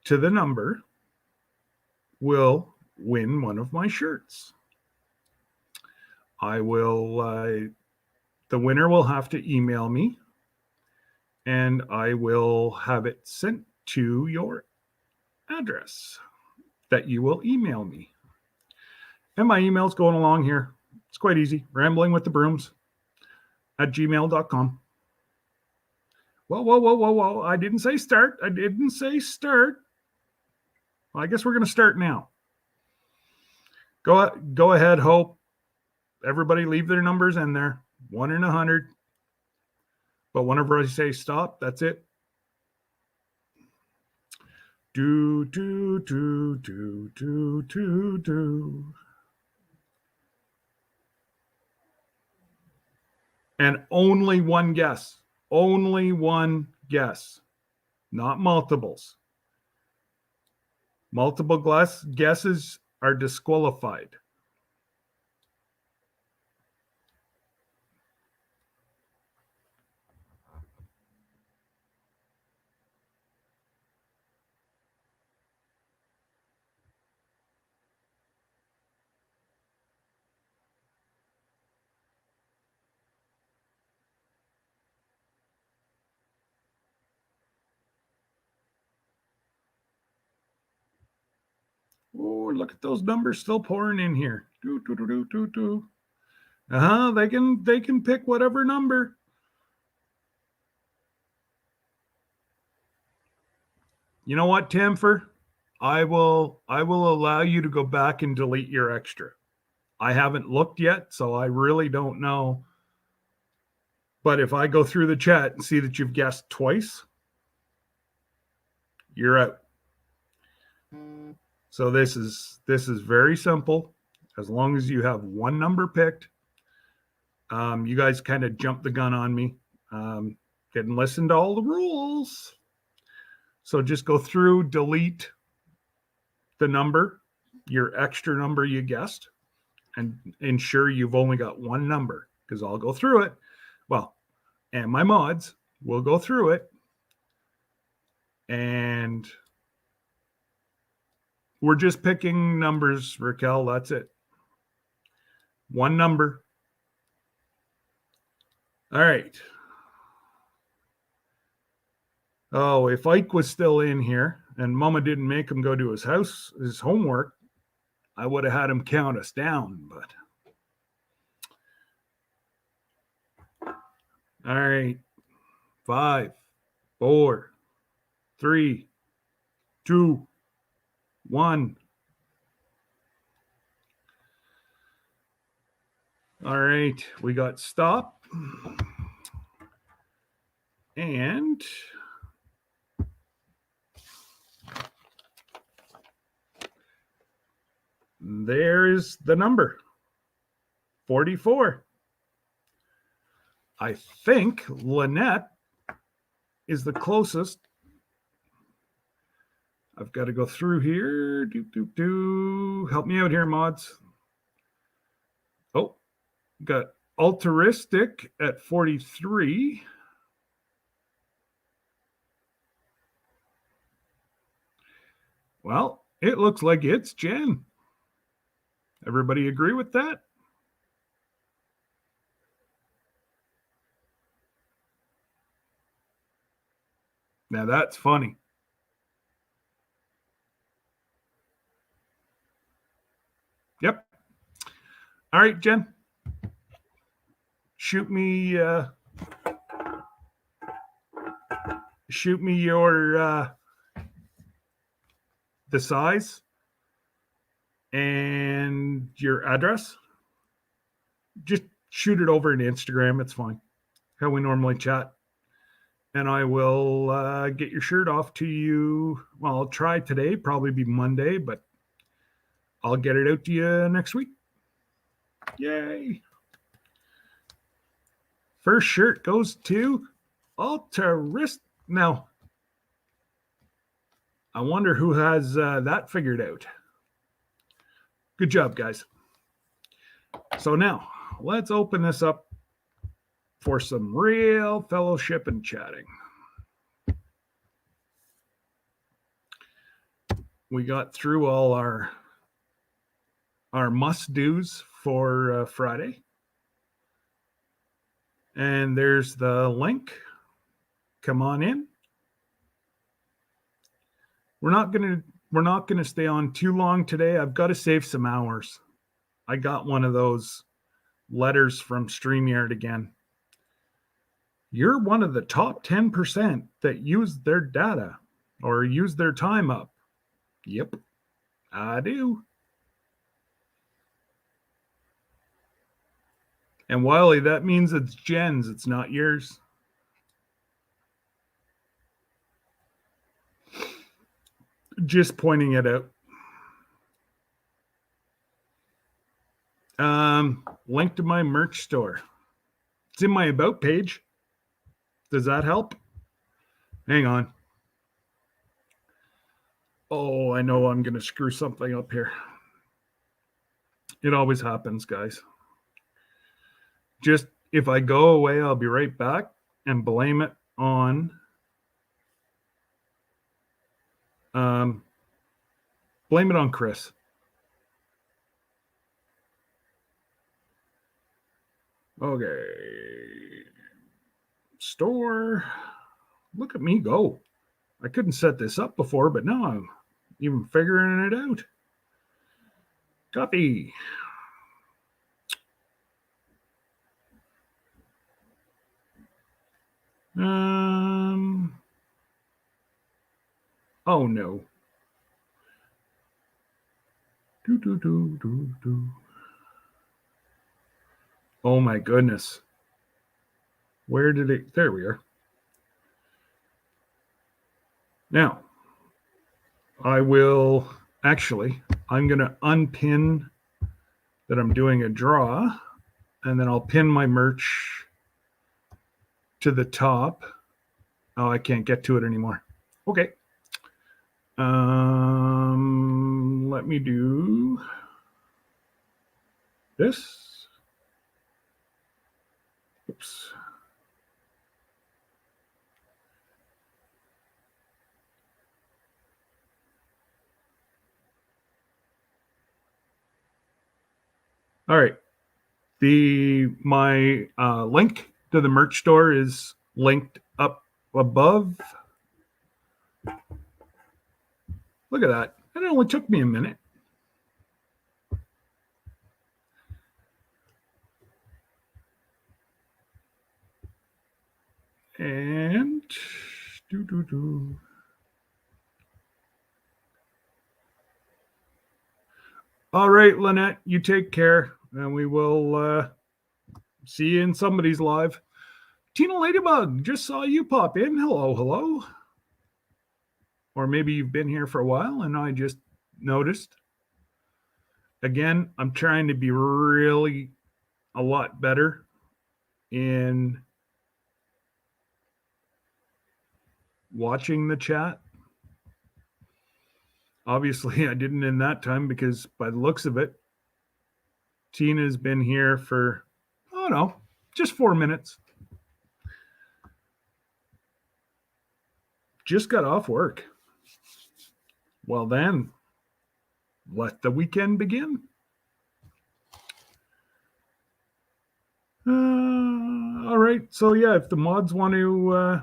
to the number will win one of my shirts. I will, the winner will have to email me, and I will have it sent to your address that you will email me. And my email's going along here. It's quite easy. ramblingwiththebrooms@gmail.com. Whoa. I didn't say start. Well, I guess we're going to start now. Go ahead, Hope. Everybody leave their numbers in there. 1 and 100. But whenever I say stop, that's it. Do. And only one guess. Only one guess. Not multiples. Multiple guesses are disqualified. Oh, look at those numbers still pouring in here. They can pick whatever number. You know what, Tamfer? I will allow you to go back and delete your extra. I haven't looked yet, so I really don't know. But if I go through the chat and see that you've guessed twice, you're out. So this is very simple. As long as you have one number picked, you guys kind of jumped the gun on me. Didn't listen to all the rules. So just go through, delete the number, your extra number you guessed, and ensure you've only got one number, because I'll go through it. Well, and my mods will go through it, and we're just picking numbers, Raquel. That's it. One number. All right. Oh, if Ike was still in here and Mama didn't make him go to his homework, I would have had him count us down, but. All right. 5, 4, 3, 2, 1. All right, we got stop. And there's the number, 44. I think Lynette is the closest. I've got to go through here. Help me out here, mods. Oh, got altruistic at 43. Well, it looks like it's Jen. Everybody agree with that? Now that's funny. Yep. All right, Jen. Shoot me your the size and your address. Just shoot it over in Instagram. It's fine. How we normally chat. And I will get your shirt off to you. Well, I'll try today, probably be Monday, but I'll get it out to you next week. Yay. First shirt goes to Altruist. Now, I wonder who has that figured out. Good job, guys. So now, let's open this up for some real fellowship and chatting. We got through all our must-dos for Friday. And there's the link. Come on in. We're not gonna stay on too long today. I've got to save some hours. I got one of those letters from StreamYard again. You're one of the top 10% that use their data or use their time up. Yep, I do. And Wiley, that means it's Jen's, it's not yours. Just pointing it out. Link to my merch store. It's in my about page. Does that help? Hang on. Oh, I know I'm going to screw something up here. It always happens, guys. Just if I go away, I'll be right back and blame it on Chris. Okay. Store. Look at me go. I couldn't set this up before, but now I'm even figuring it out. Copy. Oh no. Oh my goodness. Where did it? There we are. Now, I'm going to unpin that I'm doing a draw, and then I'll pin my merch to the top. Oh, I can't get to it anymore. Okay. Let me do this. Oops. All right. My link to the merch store is linked up above. Look at that. It only took me a minute. And All right, Lynette, you take care, and we will see you in somebody's live. Tina Ladybug, just saw you pop in. Hello, hello. Or maybe you've been here for a while and I just noticed. Again, I'm trying to be really a lot better in watching the chat. Obviously, I didn't in that time because by the looks of it, Tina's been here for, oh no, just 4 minutes. Just got off work. Well then, let the weekend begin. All right. So yeah, if the mods want to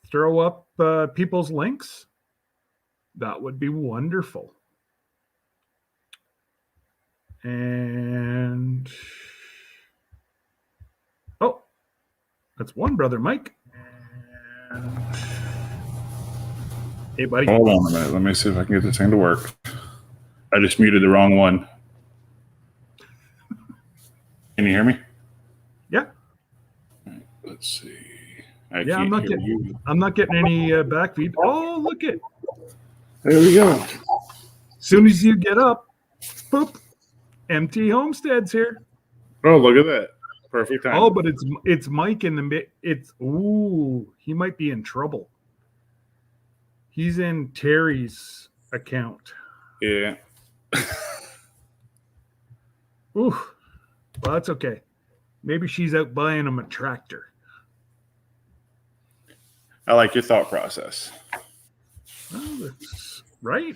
throw up people's links, that would be wonderful. And oh, that's one brother, Mike. And hey, buddy. Hold on a minute. Let me see if I can get this thing to work. I just muted the wrong one. Can you hear me? Yeah. Let's see. I'm not getting any backfeed. Oh, look it. There we go. As soon as you get up, boop, empty homesteads here. Oh, look at that. Perfect time. Oh, but it's Mike in the mid. He might be in trouble. He's in Terry's account. Yeah. Ooh. Well, that's okay. Maybe she's out buying him a tractor. I like your thought process. Oh, that's right.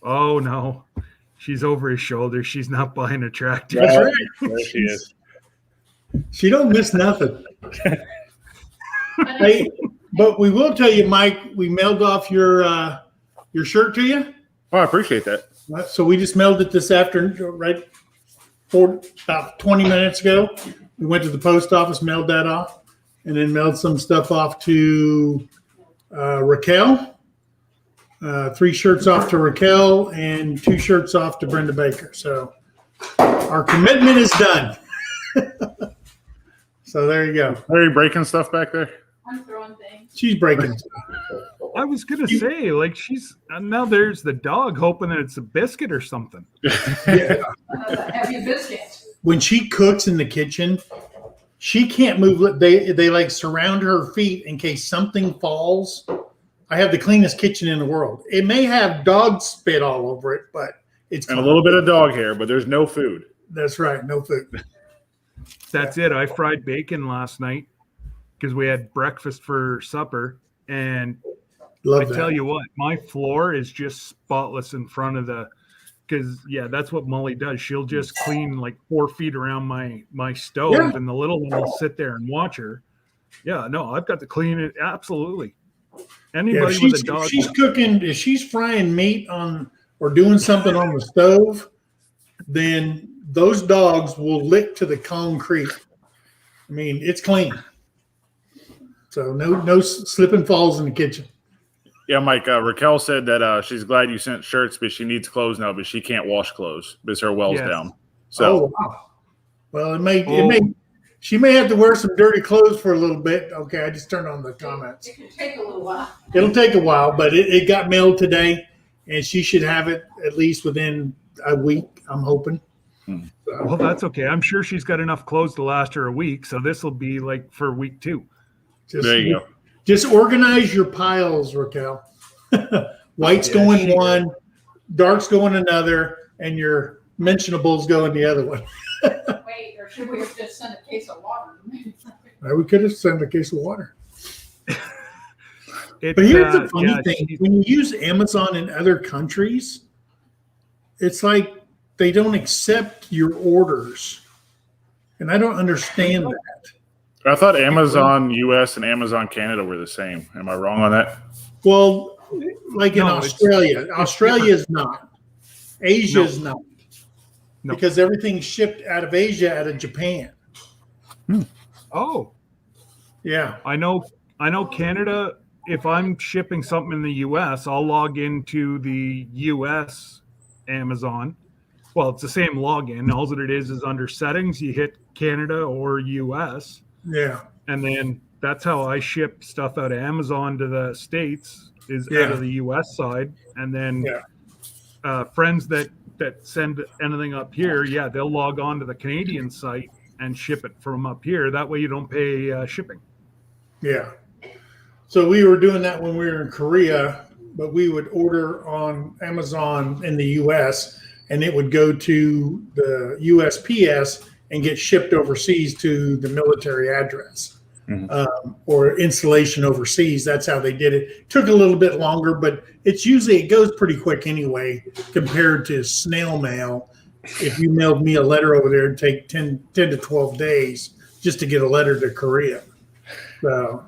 Oh, no. She's over his shoulder. She's not buying a tractor. That's right. There she is. She don't miss nothing. Hey, but we will tell you, Mike, we mailed off your shirt to you. Oh, I appreciate that. So we just mailed it this afternoon, right? About 20 minutes ago. We went to the post office, mailed that off, and then mailed some stuff off to Raquel. 3 shirts off to Raquel and 2 shirts off to Brenda Baker. So our commitment is done. So there you go. Are you breaking stuff back there? I'm throwing things. She's breaking. I was going to say, like, she's now there's the dog hoping that it's a biscuit or something. Yeah. Heavy biscuit. When she cooks in the kitchen, she can't move. They like surround her feet in case something falls. I have the cleanest kitchen in the world. It may have dog spit all over it, but it's And a little bit of dog hair, but there's no food. That's right, no food. That's it. I fried bacon last night because we had breakfast for supper, and I tell you what, my floor is just spotless in front of the. Because that's what Molly does. She'll just clean like 4 feet around my stove, and the little one will sit there and watch her. Yeah, no, I've got to clean it absolutely. Anybody with a dog, if she's cooking, if she's frying meat on or doing something on the stove, then those dogs will lick to the concrete. I mean, it's clean. So no slip and falls in the kitchen. Yeah, Mike, Raquel said that she's glad you sent shirts, but she needs clothes now, but she can't wash clothes because her well's down. So, wow. Well, she may have to wear some dirty clothes for a little bit. Okay, I just turned on the comments. It can take a little while. It'll take a while, but it got mailed today, and she should have it at least within a week, I'm hoping. Well, that's okay. I'm sure she's got enough clothes to last her a week, so this will be like for week 2. there you go. Just organize your piles, Raquel. White's going one, dark's going another, and your mentionables go in the other one. Wait, or should we have just sent a case of water? We could have sent a case of water. But here's the funny thing. When you use Amazon in other countries, it's like they don't accept your orders. And I don't understand that. I thought Amazon US and Amazon Canada were the same. Am I wrong on that? Well, like in Australia. Australia is not. Asia is not. No. Because everything's shipped out of Asia, out of Japan. Oh. Yeah. I know Canada, if I'm shipping something in the US, I'll log into the US Amazon. Well, it's the same login. All that it is under settings, you hit Canada or US. Yeah. And then that's how I ship stuff out of Amazon to the States, is out of the US side. And then friends that send anything up here, they'll log on to the Canadian site and ship it from up here. That way you don't pay shipping. Yeah. So we were doing that when we were in Korea, but we would order on Amazon in the US and it would go to the USPS and get shipped overseas to the military address. Or installation overseas. That's how they did it. Took a little bit longer, but it goes pretty quick anyway compared to snail mail. If you mailed me a letter over there, it'd take 10 to 12 days just to get a letter to Korea. So,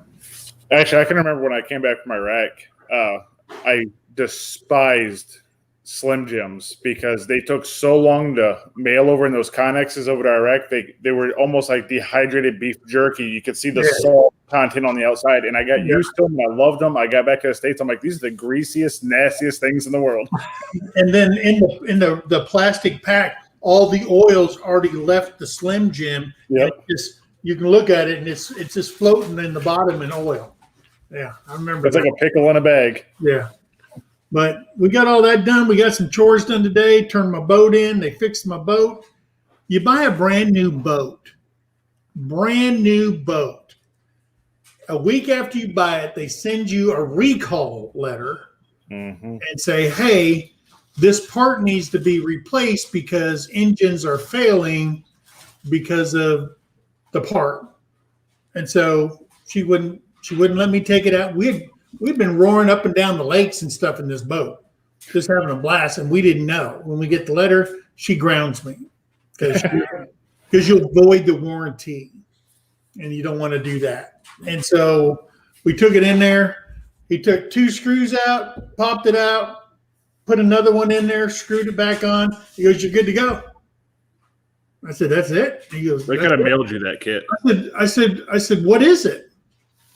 actually, I can remember when I came back from Iraq, I despised Slim Jims because they took so long to mail over in those connexes over to Iraq. They were almost like dehydrated beef jerky. You could see the salt content on the outside, and I got used to them. And I loved them. I got back to the States. I'm like, these are the greasiest, nastiest things in the world. And then in the plastic pack, all the oils already left the Slim Jim. Yep. You can look at it, and it's just floating in the bottom in oil. Yeah, I remember. It's like a pickle in a bag. Yeah. But we got all that done. We got some chores done today. Turned my boat in. They fixed my boat. You buy a brand new boat. A week after you buy it, they send you a recall letter and say, hey, this part needs to be replaced because engines are failing because of the part. And so she wouldn't let me take it out. We've been roaring up and down the lakes and stuff in this boat, just having a blast, and we didn't know. When we get the letter, she grounds me because you'll void the warranty, and you don't want to do that. And so we took it in there. He took 2 screws out, popped it out, put another one in there, screwed it back on. He goes, "You're good to go." I said, "That's it?" He goes, "They could have mailed you that kit." I said, "What is it?"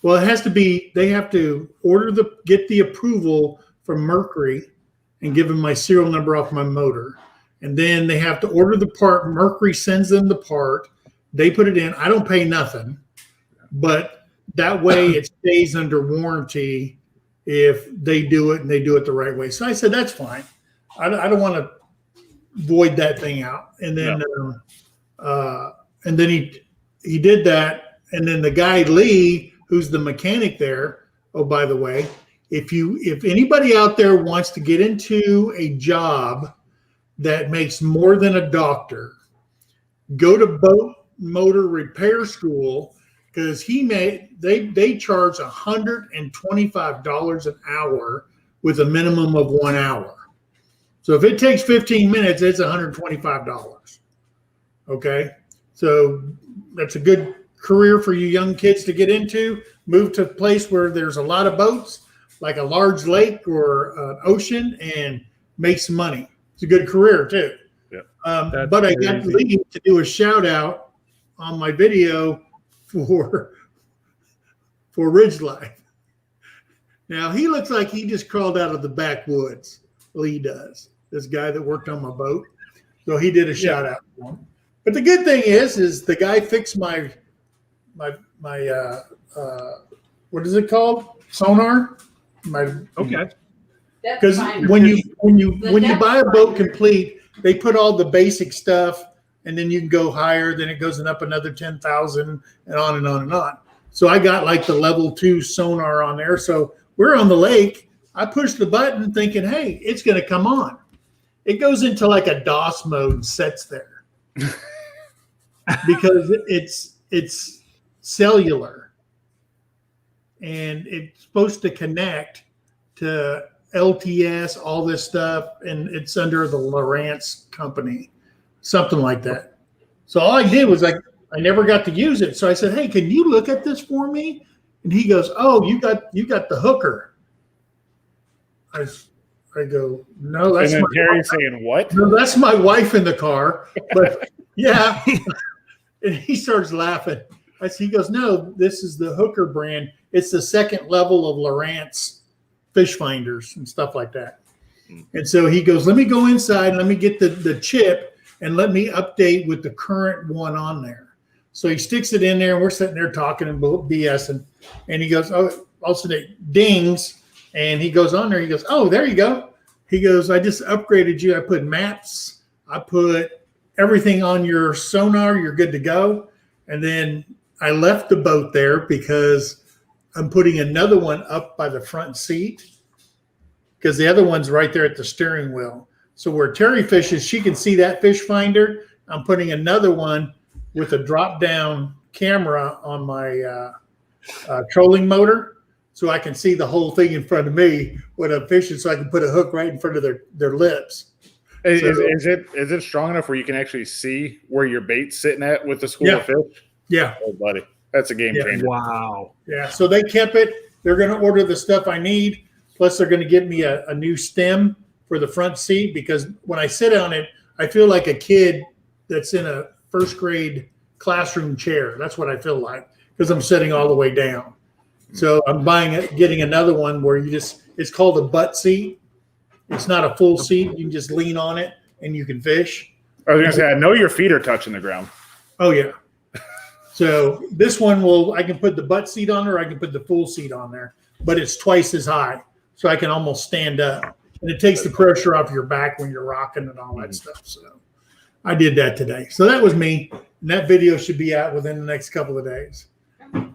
Well, it has to be, they have to get the approval from Mercury and give them my serial number off my motor. And then they have to order the part. Mercury sends them the part. They put it in. I don't pay nothing, but that way it stays under warranty if they do it and they do it the right way. So I said, that's fine. I don't want to void that thing out. And then, he did that. And then the guy, Lee, who's the mechanic there. Oh, by the way, if anybody out there wants to get into a job that makes more than a doctor, go to boat motor repair school, because they charge $125 an hour with a minimum of 1 hour. So if it takes 15 minutes, it's $125. Okay, so that's a good career for you young kids to get into. Move to a place where there's a lot of boats, like a large lake or an ocean, and make some money. It's a good career too. Yeah. But I got Lee to do a shout out on my video for Ridge Life. Now he looks like he just crawled out of the backwoods. Lee does. This guy that worked on my boat. So he did a shout out for him. But the good thing is the guy fixed my what is it called? Sonar? Okay. Because when you buy a boat complete, they put all the basic stuff, and then you can go higher. Then it goes up another 10,000, and on and on and on. So I got like the level 2 sonar on there. So we're on the lake. I push the button, thinking, "Hey, it's going to come on." It goes into like a DOS mode and sets there because it's cellular, and it's supposed to connect to LTS, all this stuff, and it's under the Lowrance company, something like that. So all I did was I never got to use it. So I said, "Hey, can you look at this for me?" And he goes, "Oh, you got the hooker." I go, "No, that's and then my Terry's saying, "What?" No, that's my wife in the car." But yeah, and he starts laughing. He goes, "No, this is the Hooker brand. It's the second level of Lowrance fish finders and stuff like that." And so he goes, let me go inside and let me get the chip and let me update with the current one on there. So he sticks it in there and we're sitting there talking and BSing. And he goes, oh, all of a sudden it dings. And he goes on there. He goes, oh, there you go. He goes, I just upgraded you. I put maps. I put everything on your sonar. You're good to go. And then I left the boat there because I'm putting another one up by the front seat because the other one's right there at the steering wheel. So where Terry fishes, she can see that fish finder. I'm putting another one with a drop down camera on my trolling motor. So I can see the whole thing in front of me when I'm fishing, so I can put a hook right in front of their lips. Is it strong enough where you can actually see where your bait's sitting at with the school of fish? Yeah. Oh, buddy, that's a game changer. Wow. Yeah. So they kept it. They're going to order the stuff I need. Plus, they're going to give me a new stem for the front seat because when I sit on it, I feel like a kid that's in a first grade classroom chair. That's what I feel like because I'm sitting all the way down. So I'm getting another one where it's called a butt seat. It's not a full seat. You can just lean on it and you can fish. I was going to say, I know your feet are touching the ground. Oh, yeah. So this one I can put the butt seat on there. I can put the full seat on there, but it's twice as high. So I can almost stand up and it takes the pressure off your back when you're rocking and all that stuff. So I did that today. So that was me. And that video should be out within the next couple of days.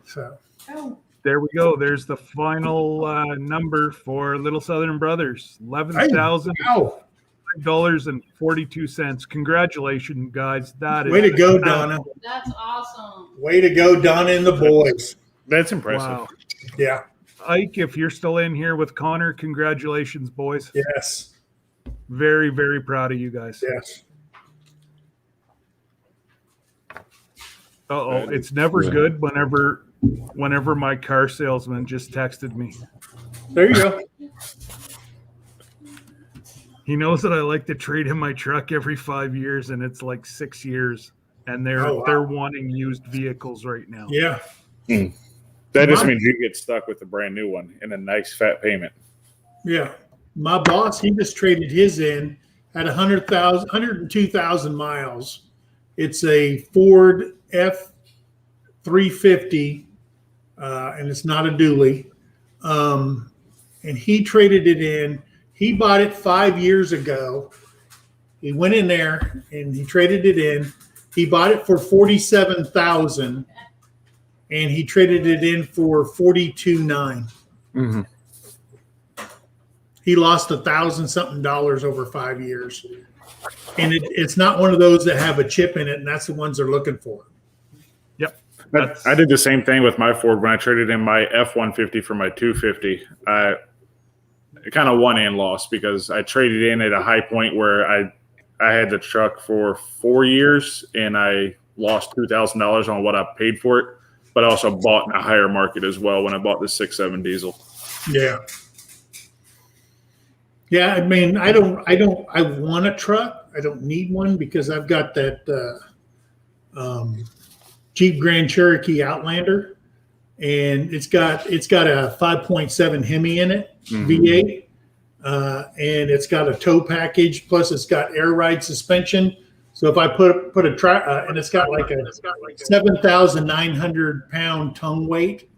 So. Oh. There we go. There's the final number for Little Southern Brothers. $11,042. Congratulations, guys. That is way to go, Donna. That's awesome. Way to go, Donna and the boys. That's impressive. Wow. Yeah. Ike, if you're still in here with Connor, congratulations, boys. Yes. Very, very proud of you guys. Yes. Uh-oh. It's never good whenever my car salesman just texted me. There you go. He knows that I like to trade in my truck every 5 years, and it's like 6 years, and they're wanting used vehicles right now. Yeah. That just means you get stuck with a brand new one in a nice fat payment. Yeah. My boss, he just traded his in at 102,000 miles. It's a Ford F-350, and it's not a dually. And he traded it in. He bought it 5 years ago. He went in there and he traded it in. He bought it for $47,000, and he traded it in for $42,900. Mm-hmm. He lost $1,000-something over 5 years, and it's not one of those that have a chip in it, and that's the ones they're looking for. Yep. I did the same thing with my Ford when I traded in my F-150 for my 250. I kind of won and lost because I traded in at a high point where I had the truck for 4 years and I lost $2,000 on what I paid for it, but I also bought in a higher market as well when I bought the 6.7 diesel. Yeah. Yeah, I mean, I want a truck. I don't need one because I've got that Jeep Grand Cherokee Outlander, and it's got a 5.7 Hemi in it, V8, and it's got a tow package. Plus, it's got air ride suspension. So if I put a truck, and it's got like a 7,900 pound tongue weight,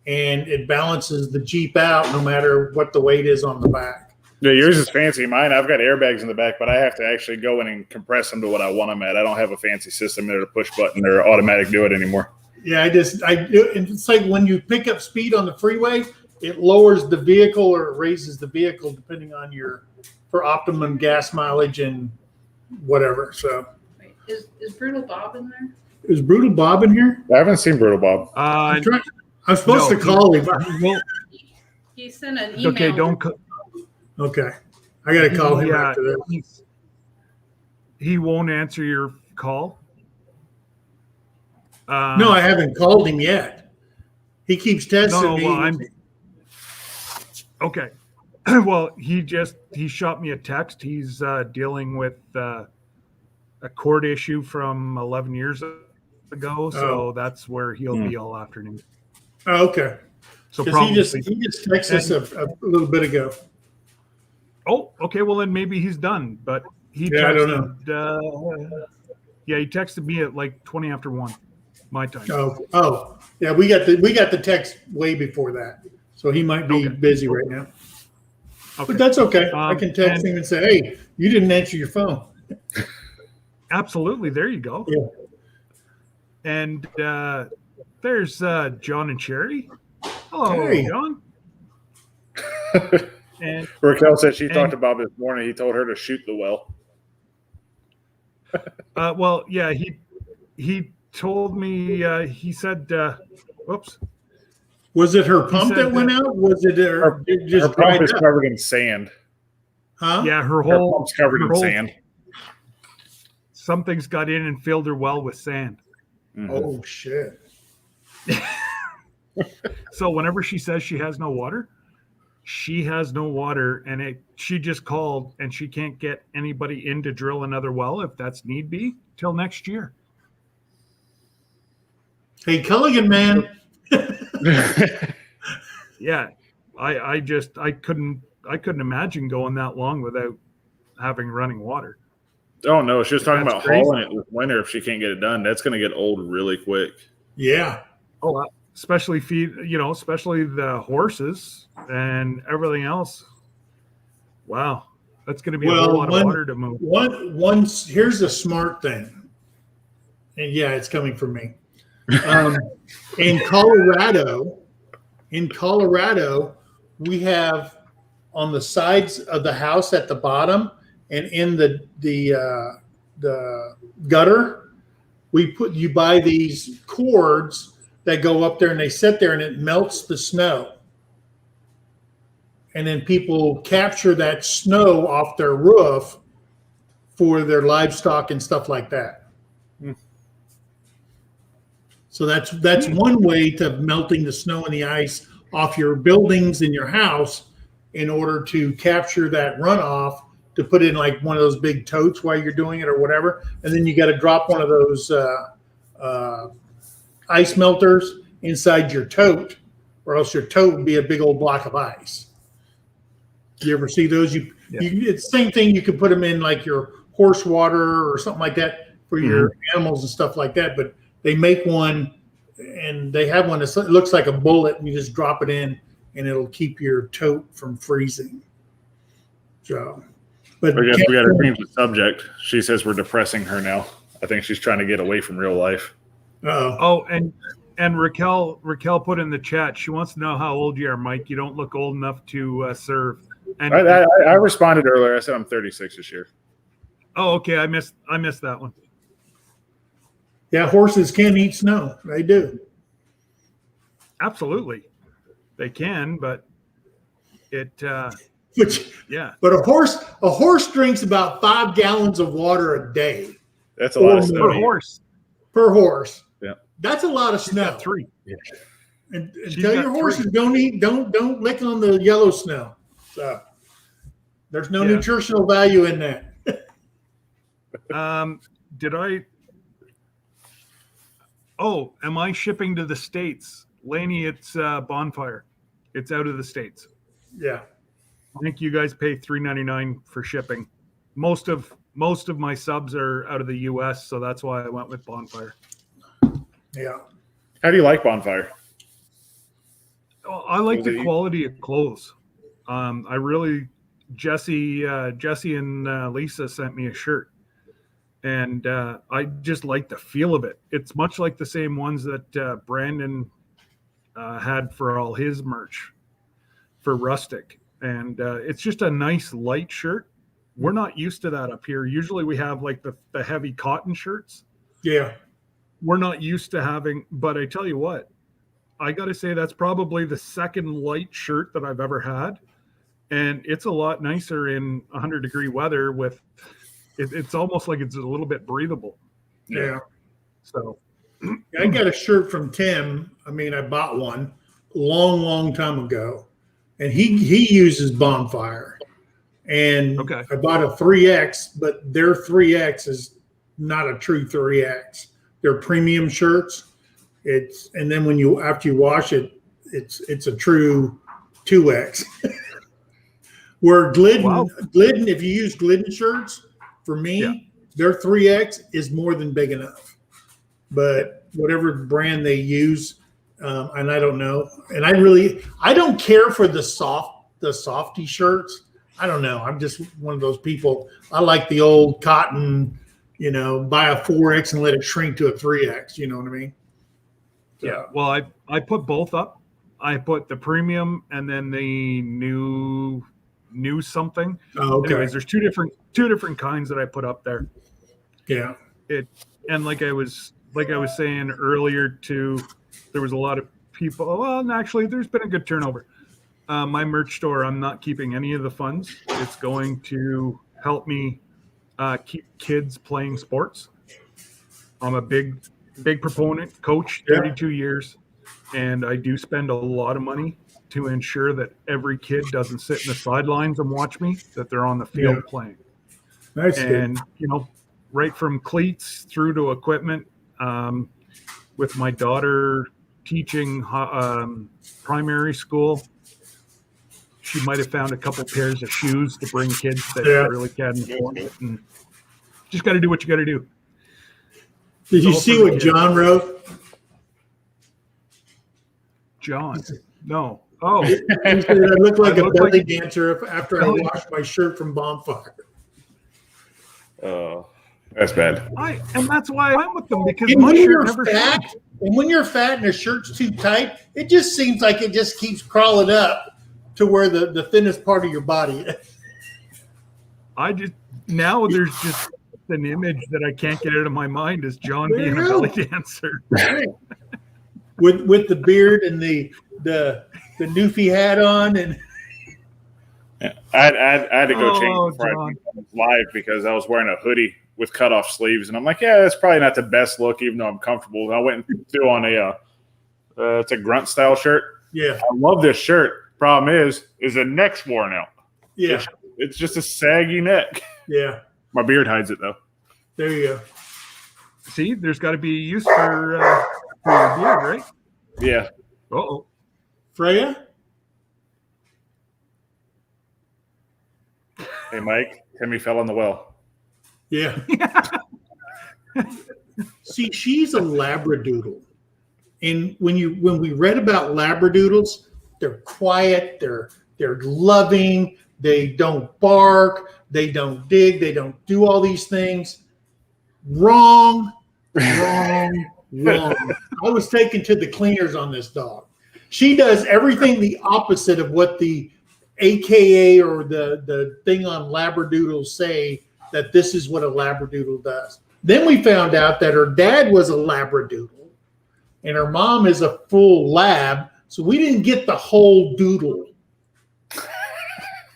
and it balances the Jeep out no matter what the weight is on the back. Yeah, yours is fancy. Mine, I've got airbags in the back, but I have to actually go in and compress them to what I want them at. I don't have a fancy system there to push button or automatic do it anymore. Yeah, it's like when you pick up speed on the freeway, it lowers the vehicle or it raises the vehicle depending on for optimum gas mileage and whatever. So, Wait, is Brutal Bob in there? is Brutal Bob in here? I haven't seen Brutal Bob. I'm supposed to call him. He sent an email. Okay, don't. Okay, I got to call him after this. He won't answer your call. No, I haven't called him yet. He keeps testing me. Okay. Well, he shot me a text. He's dealing with a court issue from 11 years ago, so that's where he'll be all afternoon. Oh, okay. So he just texted us a little bit ago. Oh, okay. Well, then maybe he's done. But he Yeah, I don't texted, yeah, he texted me at like 20 after 1 my time. Oh, yeah. We got the text way before that, so he might be Okay. busy right now. Okay. But that's okay. I can text and- him and say, "Hey, you didn't answer your phone." Absolutely. There you go. Yeah. And there's John and Sherry. Hello, Hey. John. And Raquel said she talked to Bob this morning. He told her to shoot the well. well, yeah, he told me. He said, "Whoops." Was it her pump said that went out? Was it Her just pump dried is up? covered in sand. Huh? Yeah, her Her whole pump's covered her in whole- sand. Something's got in and filled her well with sand. Mhm. Oh shit! So whenever she says she has no water, she has no water, and she just called, and she can't get anybody in to drill another well if that's need be till next year. Hey, Culligan, man. Yeah, I couldn't imagine going that long without having running water. Oh no, she was talking That's about crazy. hauling it with winter if she can't get it done. That's going to get old really quick. Yeah. Oh, especially especially the horses and everything else. Wow, that's going to be a whole lot of water to move. Here's a smart thing, and yeah, it's coming from me. In Colorado, we have on the sides of the house at the bottom and in the gutter, you buy these cords that go up there and they sit there and it melts the snow. And then people capture that snow off their roof for their livestock and stuff like that. So that's one way to melting the snow and the ice off your buildings in your house in order to capture that runoff to put in like one of those big totes while you're doing it or whatever. And then you got to drop one of those ice melters inside your tote, or else your tote would be a big old block of ice. You ever see those? It's the same thing. You could put them in like your horse water or something like that for your animals and stuff like that. But they make one, and they have one that looks like a bullet, and you just drop it in, and it'll keep your tote from freezing. So, but I guess we got to change the subject. She says we're depressing her now. I think she's trying to get away from real life. Oh, and Raquel put in the chat. She wants to know how old you are, Mike. You don't look old enough to serve. And I responded earlier. I said I'm 36 this year. Oh, okay. I missed that one. Yeah, horses can eat snow. They do. Absolutely, they can, but it. Yeah. But a horse drinks about 5 gallons of water a day. That's a lot of Per snow. horse. Per horse. Yeah. That's a lot of She's snow. got 3. And She's tell got your horses 3. don't lick on the yellow snow. So there's no Yeah. nutritional value in that. Did I? Oh, am I shipping to the States, Laney? It's Bonfire. It's out of the States. Yeah. I think you guys pay $3.99 for shipping. Most of my subs are out of the U.S., so that's why I went with Bonfire. Yeah. How do you like Bonfire? Oh, I like the quality of clothes. I really Jesse and Lisa sent me a shirt, and I just like the feel of it. It's much like the same ones that Brandon had for all his merch for Rustic. And it's just a nice light shirt. We're not used to that up here. Usually we have like the heavy cotton shirts. Yeah. We're not used to having, but I tell you what, I got to say that's probably the second light shirt that I've ever had. And it's a lot nicer in 100-degree weather with, it's almost like it's a little bit breathable. Yeah. So I got a shirt from Tim. I mean, I bought one long time ago, and he uses Bonfire. And Okay. I bought a 3X, but their 3X is not a true 3X. They're premium shirts. And then after you wash it, it's a true 2X. Where Glidden, Wow. Glidden, if you use Glidden shirts, for me, Yeah. their 3X is more than big enough. But whatever brand they use, and I don't know. And I don't care for the softy shirts. I don't know. I'm just one of those people. I like the old cotton, buy a 4X and let it shrink to a 3X. You know what I mean? Yeah. Well, I put both up. I put the premium and then the new something. Oh, okay. Anyways, there's two different kinds that I put up there. Yeah. And like I was saying earlier too, there was a lot of people. Well, actually, there's been a good turnover. My merch store, I'm not keeping any of the funds. It's going to help me keep kids playing sports. I'm a big proponent, coach, 32 years, and I do spend a lot of money to ensure that every kid doesn't sit in the sidelines and watch me, that they're on the field playing. Nice. And, right from cleats through to equipment, with my daughter teaching primary school, she might have found a couple pairs of shoes to bring kids that really can't afford it. And just got to do what you got to do. Did you see what John wrote? John? No. Oh. He said I look like a belly dancer after I washed my shirt from Bonfire. Oh, that's bad. And that's why I went with them, because And my when shirt you're never fat, shrinks. and when you're fat and the shirt's too tight, it just seems like it just keeps crawling up to where the thinnest part of your body is. Now there's just an image that I can't get out of my mind as John being a belly dancer. with the beard and the newfie hat on, and I had to go change before John. I went live because I was wearing a hoodie with cutoff sleeves, and I'm like, yeah, that's probably not the best look, even though I'm comfortable. And I went and threw on it's a grunt style shirt. yeah, I love this shirt. Problem is the neck's worn out. yeah, It's just a saggy neck. yeah. My beard hides it though. There you go. See, there's got to be a use for your beard, right? Yeah. Uh-oh. Freya? Hey, Mike, Timmy fell in the well. Yeah. See, she's a Labradoodle. And when we read about Labradoodles, they're quiet, they're loving, they don't bark, they don't dig, they don't do all these things. Wrong. I was taken to the cleaners on this dog. She does everything the opposite of what the AKA or the thing on Labradoodles say that this is what a Labradoodle does. Then we found out that her dad was a Labradoodle and her mom is a full lab. So we didn't get the whole doodle.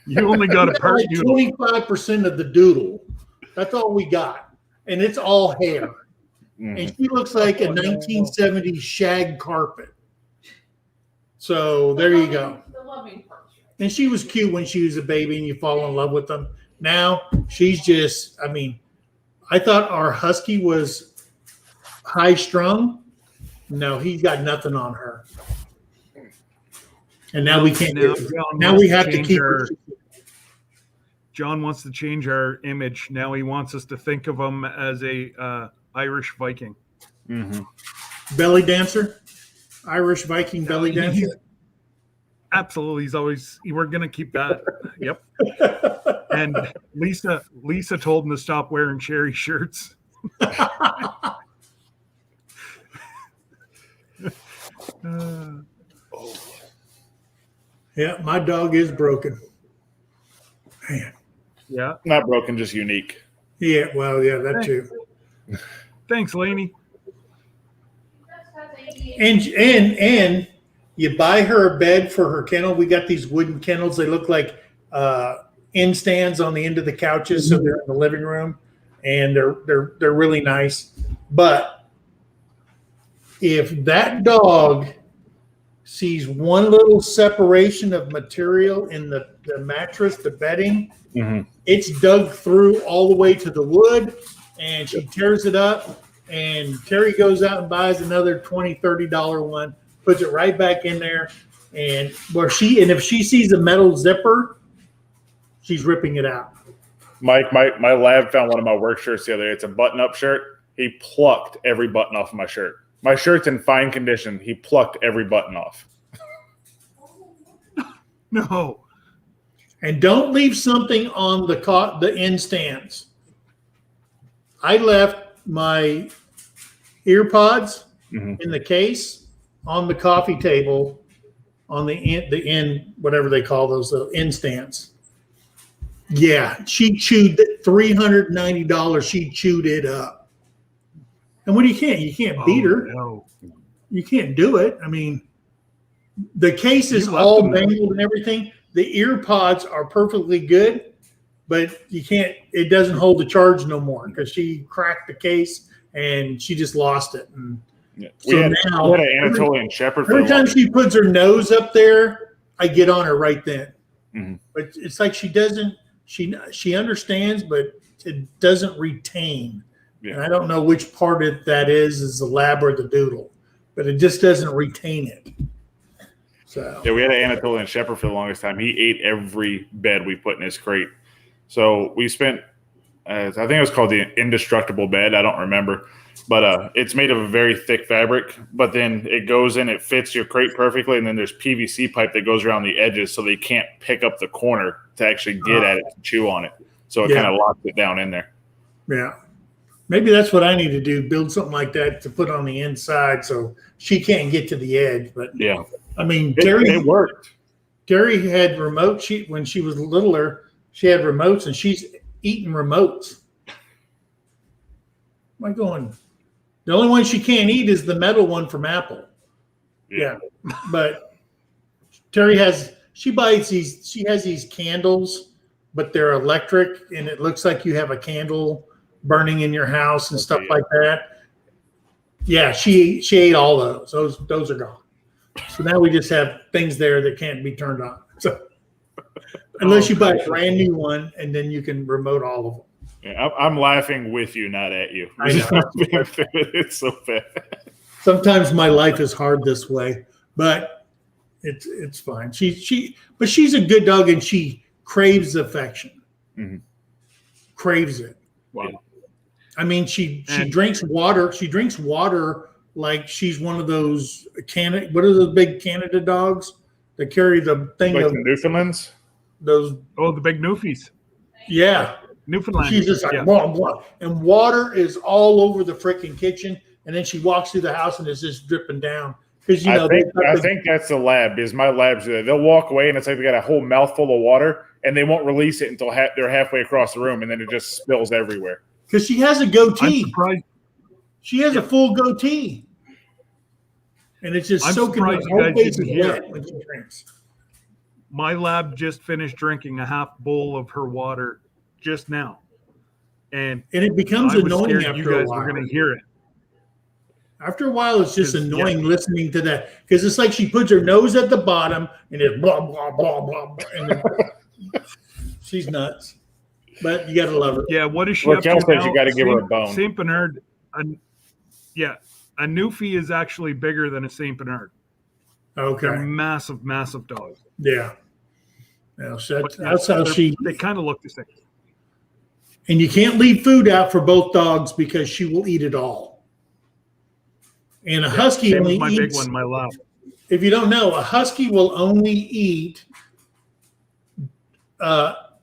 You only got a part like doodle. 25% of the doodle. That's all we got. And it's all hair. And she looks like a 1970s shag carpet. So there you go. The loving part. And she was cute when she was a baby and you fall in love with them. Now she's just, I thought our husky was high strung. No, he's got nothing on her. And now we can't. Now we have to keep her. John wants to change our image. Now he wants us to think of him as a Irish Viking. Mm-hmm. Belly dancer, Irish Viking belly dancer. Absolutely, we're gonna keep that. Yep. And Lisa told him to stop wearing cherry shirts. Yeah, my dog is broken. Man. Yeah. Not broken, just unique. Yeah, well, yeah, that too. Thanks, Lainey. And you buy her a bed for her kennel. We got these wooden kennels. They look like end stands on the end of the couches, so they're in the living room, and they're really nice. But if that dog sees one little separation of material in the mattress, the bedding, it's dug through all the way to the wood, and she tears it up, and Terry goes out and buys another $20, $30 one, puts it right back in there, and if she sees a metal zipper, she's ripping it out. Mike, my lab found one of my work shirts the other day. It's a button-up shirt. He plucked every button off of my shirt. My shirt's in fine condition. He plucked every button off. No. And don't leave something on the end stands. I left my ear pods in the case on the coffee table on the end, whatever they call those, the end stands. Yeah, she chewed $390. She chewed it up. And what you can't beat her. No. You can't do it. I mean, the case is You left all them there. bangled and everything. The ear pods are perfectly good, but you can't. It doesn't hold the charge no more because she cracked the case and she just lost it. And Yeah. so We had now, an Anatolian Shepherd. every time she puts her nose up there, I get on her right then. Mhm. But it's like she doesn't. She understands, but it doesn't retain. Yeah. And I don't know which part of that is the lab or the doodle, but it just doesn't retain it. So Yeah, we had an Anatolian Shepherd for the longest time. He ate every bed we put in his crate. So we spent, I think it was called the Indestructible Bed. I don't remember. But it's made of a very thick fabric. But then it goes in, it fits your crate perfectly. And then there's PVC pipe that goes around the edges so they can't pick up the corner to actually get at it, to chew on it. So it Yeah. kind of locks it down in there. yeah, maybe that's what I need to do. Build something like that to put on the inside so she can't get to the edge. But Yeah. I mean, It worked. Terry had remote. When she was littler, she had remotes, and she's eating remotes. Am I going? The only one she can't eat is the metal one from Apple. Yeah, but Terry she has these candles, but they're electric, and it looks like you have a candle burning in your house and stuff like that. Yeah, she ate all those. Those are gone. So now we just have things there that can't be turned on. So unless you buy a brand new one, and then you can remote all of them. Yeah, I'm laughing with you, not at you. I know. It's so bad. Sometimes my life is hard this way, but it's fine. But she's a good dog, and she craves affection. Mhm. Craves it. Wow. I mean, she drinks water. She drinks water like she's one of those what are those big Canada dogs that carry the thing Like of the Newfoundlands? those? Oh, the big Newfies. Yeah. Newfoundland. She's just like, Yeah. blah, blah. And water is all over the freaking kitchen. And then she walks through the house and it's just dripping down. Because, I think that's the lab. Is my labs there? They'll walk away and it's like they got a whole mouthful of water and they won't release it until they're halfway across the room, and then it just spills everywhere. because she has a I'm goatee. surprised. She has a full goatee. And it's just I'm soaking her surprised you whole guys face is didn't hear wet it. when she drinks. My lab just finished drinking a half bowl of her water just now, and And it becomes I was annoying scared you after a guys were while. going to hear it. After a while, it's just 'Cause, annoying listening to that because it's like she puts her nose at the bottom and it's blah blah blah blah, blah and then she's nuts. But you gotta love her. Yeah, what is she Well, up to Kel says now? you gotta give her a bone. Saint Bernard, a Newfie is actually bigger than a Saint Bernard. They're Okay. massive, massive dogs. Yeah. Yeah, so But that's how they kind of look the same. and you can't leave food out for both dogs because she will eat it all. And a husky Same only with my big eats, one, my lab. if you don't know, a husky will only eat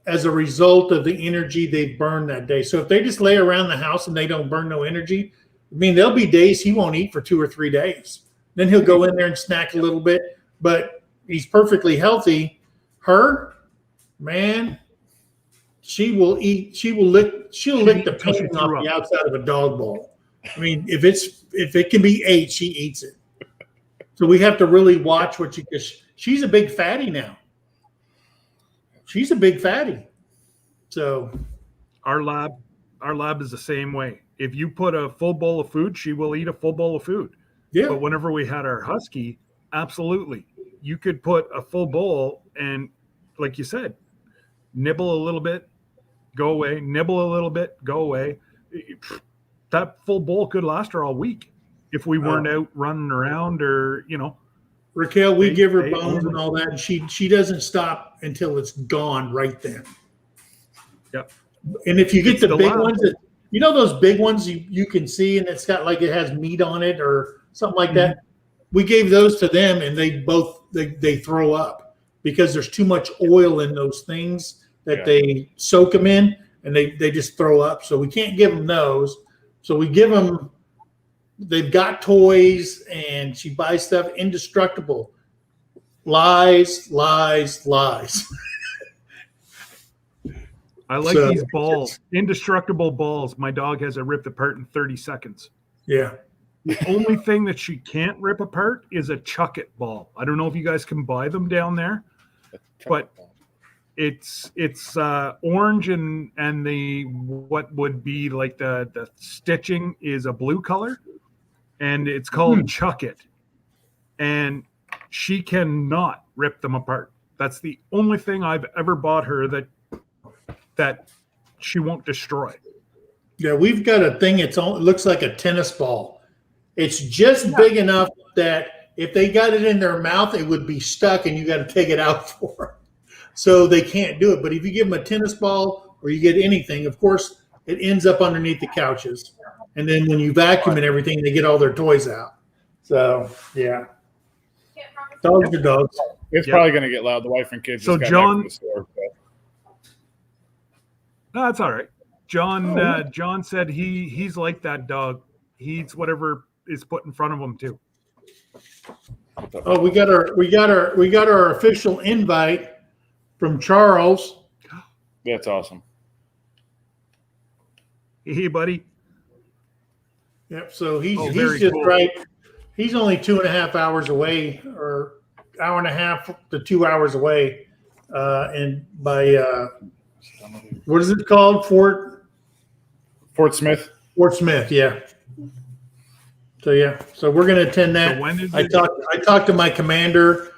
as a result of the energy they burn that day. So if they just lay around the house and they don't burn no energy, I mean, there'll be days he won't eat for 2 or 3 days. Then he'll go in there and snack a little bit, but he's perfectly healthy. Her, man, she will eat. She'll lick the She paint threw off up. the outside of a dog bowl. I mean, if it can be ate, she eats it. So we have to really watch what she's a big fatty now. She's a big fatty. So Our lab is the same way. If you put a full bowl of food, she will eat a full bowl of food. yeah, But whenever we had our husky, absolutely, you could put a full bowl and, like you said, nibble a little bit, go away. Nibble a little bit, go away. That full bowl could last her all week if we weren't out running around or Raquel, we give her they bones own and all that, and she doesn't stop until it's gone right then. Yep. And if you get It's the the big lab. ones, those big ones you can see, and it's got like it has meat on it or something like that. We gave those to them, and they throw up because there's too much oil in those things that they soak them in, and they just throw up. So we can't give them those. So we give them. They've got toys, and she buys stuff. Indestructible. Lies, lies, lies. I like these balls. Indestructible balls. My dog has it ripped apart in 30 seconds. Yeah. The only thing that she can't rip apart is a chuck it ball. I don't know if you guys can buy them down there, but it's orange and the what would be like the stitching is a blue color, and it's called chuck it. And she cannot rip them apart. That's the only thing I've ever bought her that she won't destroy. Yeah, we've got a thing. It looks like a tennis ball. It's just big enough that if they got it in their mouth, it would be stuck, and you got to take it out for them. So they can't do it. But if you give them a tennis ball or you get anything, of course, it ends up underneath the couches. And then when you vacuum and everything, they get all their toys out. So yeah, dogs are dogs. It's probably going to get loud. The wife and kids. So just got John, back from the store, no, that's all right. John said he's like that dog. He eats whatever is put in front of him too. Oh, we got our official invite from Charles. That's awesome. Hey, buddy. Yep. So he's very just cool. right. He's only 2.5 hours away, or hour and a half to 2 hours away, and by what is it called? Fort Smith. Fort Smith. Yeah. So yeah. So we're going to attend that. So when is I talked to my commander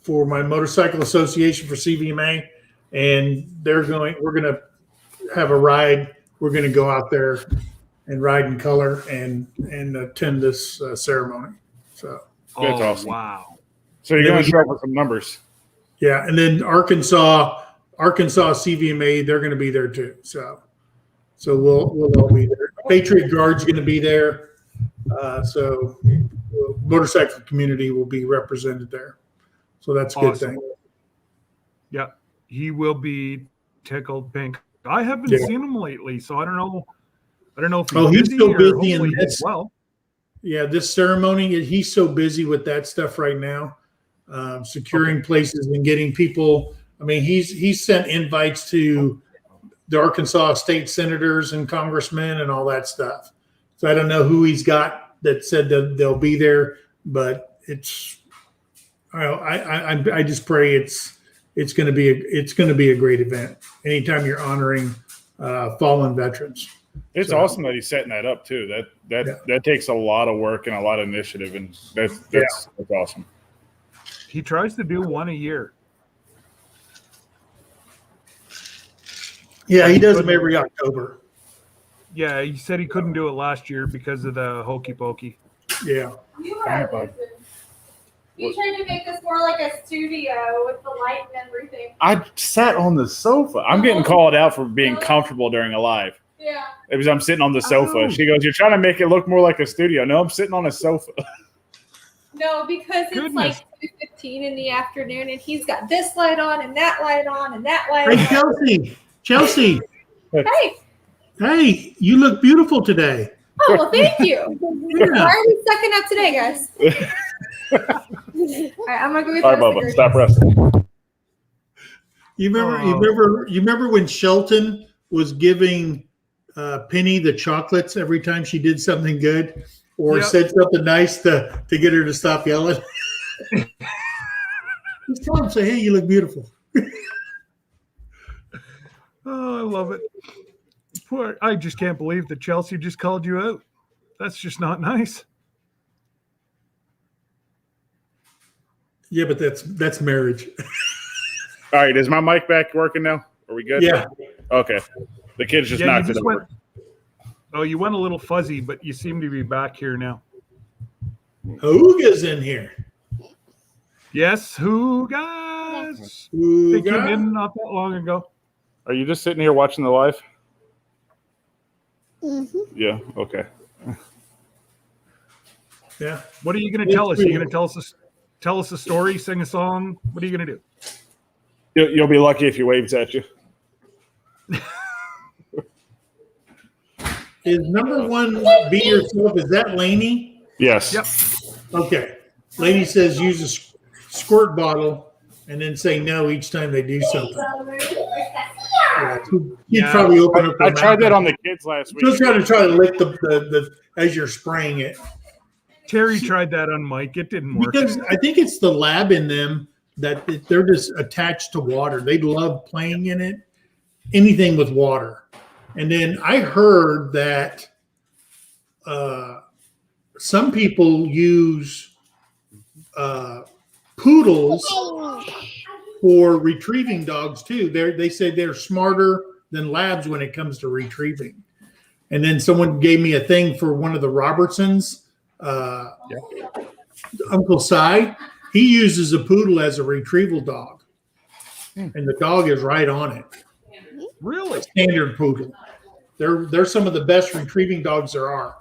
for my motorcycle association for CVMA, and we're going to have a ride. We're going to go out there and ride in color and attend this ceremony. So That's awesome. Wow. So you're going to show up with some numbers. yeah, and then Arkansas CVMA, they're going to be there too. So we'll all be there. Patriot Guard's going to be there. So motorcycle community will be represented there. So that's a good Awesome. thing. Yeah, he will be tickled pink. I haven't seen him lately, so I don't know if He's so busy in hopefully this. he's well. Yeah, this ceremony, he's so busy with that stuff right now, securing places and getting people. I mean, he's sent invites to the Arkansas state senators and congressmen and all that stuff. So I don't know who he's got that said that they'll be there, but I just pray it's going to be a great event. Anytime you're honoring fallen veterans. It's awesome that he's setting that up too. That takes a lot of work and a lot of initiative, and that's awesome. He tries to do one a year. Yeah, he does them every October. Yeah, he said he couldn't do it last year because of the hokey pokey. Yeah. You tried to make this more like a studio with the light and everything. I sat on the sofa. I'm getting called out for being comfortable during a live. Yeah. It was I'm sitting on the sofa. Oh. She goes, "You're trying to make it look more like a studio." No, I'm sitting on a sofa. No, because it's Goodness. like 2:15 in the afternoon, and he's got this light on and that light on and that light Hey, on. Chelsea, Hey. you look beautiful today. Oh, well, thank you. Yeah. Why are we sucking up today, guys? All right, I'm gonna go get All right, Bubba, stop wrestling. You remember when Shelton was giving Penny the chocolates every time she did something good or said something nice to get her to stop yelling? Just tell him, say, "Hey, you look beautiful." Oh, I love it. I just can't believe that Chelsea just called you out. That's just not nice. Yeah, but that's marriage. All right, is my mic back working now? Are we good? Yeah. Okay. The kids just knocked it over. You went a little fuzzy, but you seem to be back here now. Hooga's in here. Yes, who guys? Hooga. They came in not that long ago. Are you just sitting here watching the live? Mm-hmm. Yeah. Okay. Yeah. What are you going to tell us? Are you going to tell us a story, sing a song? What are you going to do? You'll be lucky if he waves at you. Is number one be yourself? Is that Laney? Yes. Yep. Okay. Laney says use a squirt bottle and then say no each time they do something. Yeah, you'd probably open up. I tried that on the kids last week. Just try to lick the as you're spraying it. Terry tried that on Mike. It didn't work. Because I think it's the lab in them that they're just attached to water. They love playing in it, anything with water. And then I heard that some people use poodles for retrieving dogs too. They say they're smarter than labs when it comes to retrieving. And then someone gave me a thing for one of the Robertsons. Uncle Si, he uses a poodle as a retrieval dog, and the dog is right on it. Really? Standard poodle. They're some of the best retrieving dogs there are.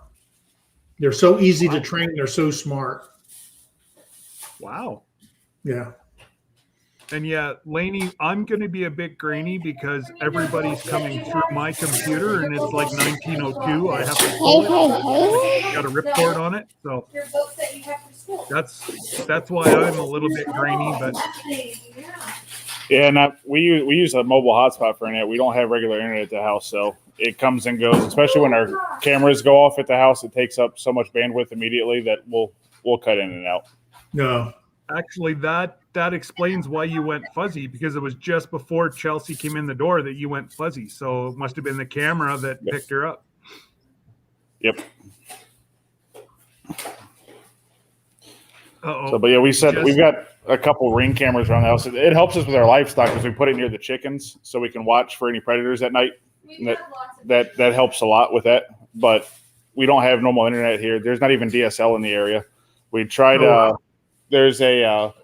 They're so easy to train. They're so smart. Wow. Yeah. And yeah, Laney, I'm going to be a bit grainy because everybody's coming through my computer and it's like 1902. I have to pull it. Got a ripcord on it. So that's why I'm a little bit grainy. But yeah, we use a mobile hotspot for internet. We don't have regular internet at the house, so it comes and goes. Especially when our cameras go off at the house, it takes up so much bandwidth immediately that we'll cut in and out. No. Actually, that explains why you went fuzzy, because it was just before Chelsea came in the door that you went fuzzy. So it must have been the camera that picked her up. Yep. Uh-oh. So, but yeah, we've got a couple ring cameras around the house. It helps us with our livestock because we put it near the chickens so we can watch for any predators at night. That helps a lot with that. But we don't have normal internet here. There's not even DSL in the area. We tried. There's a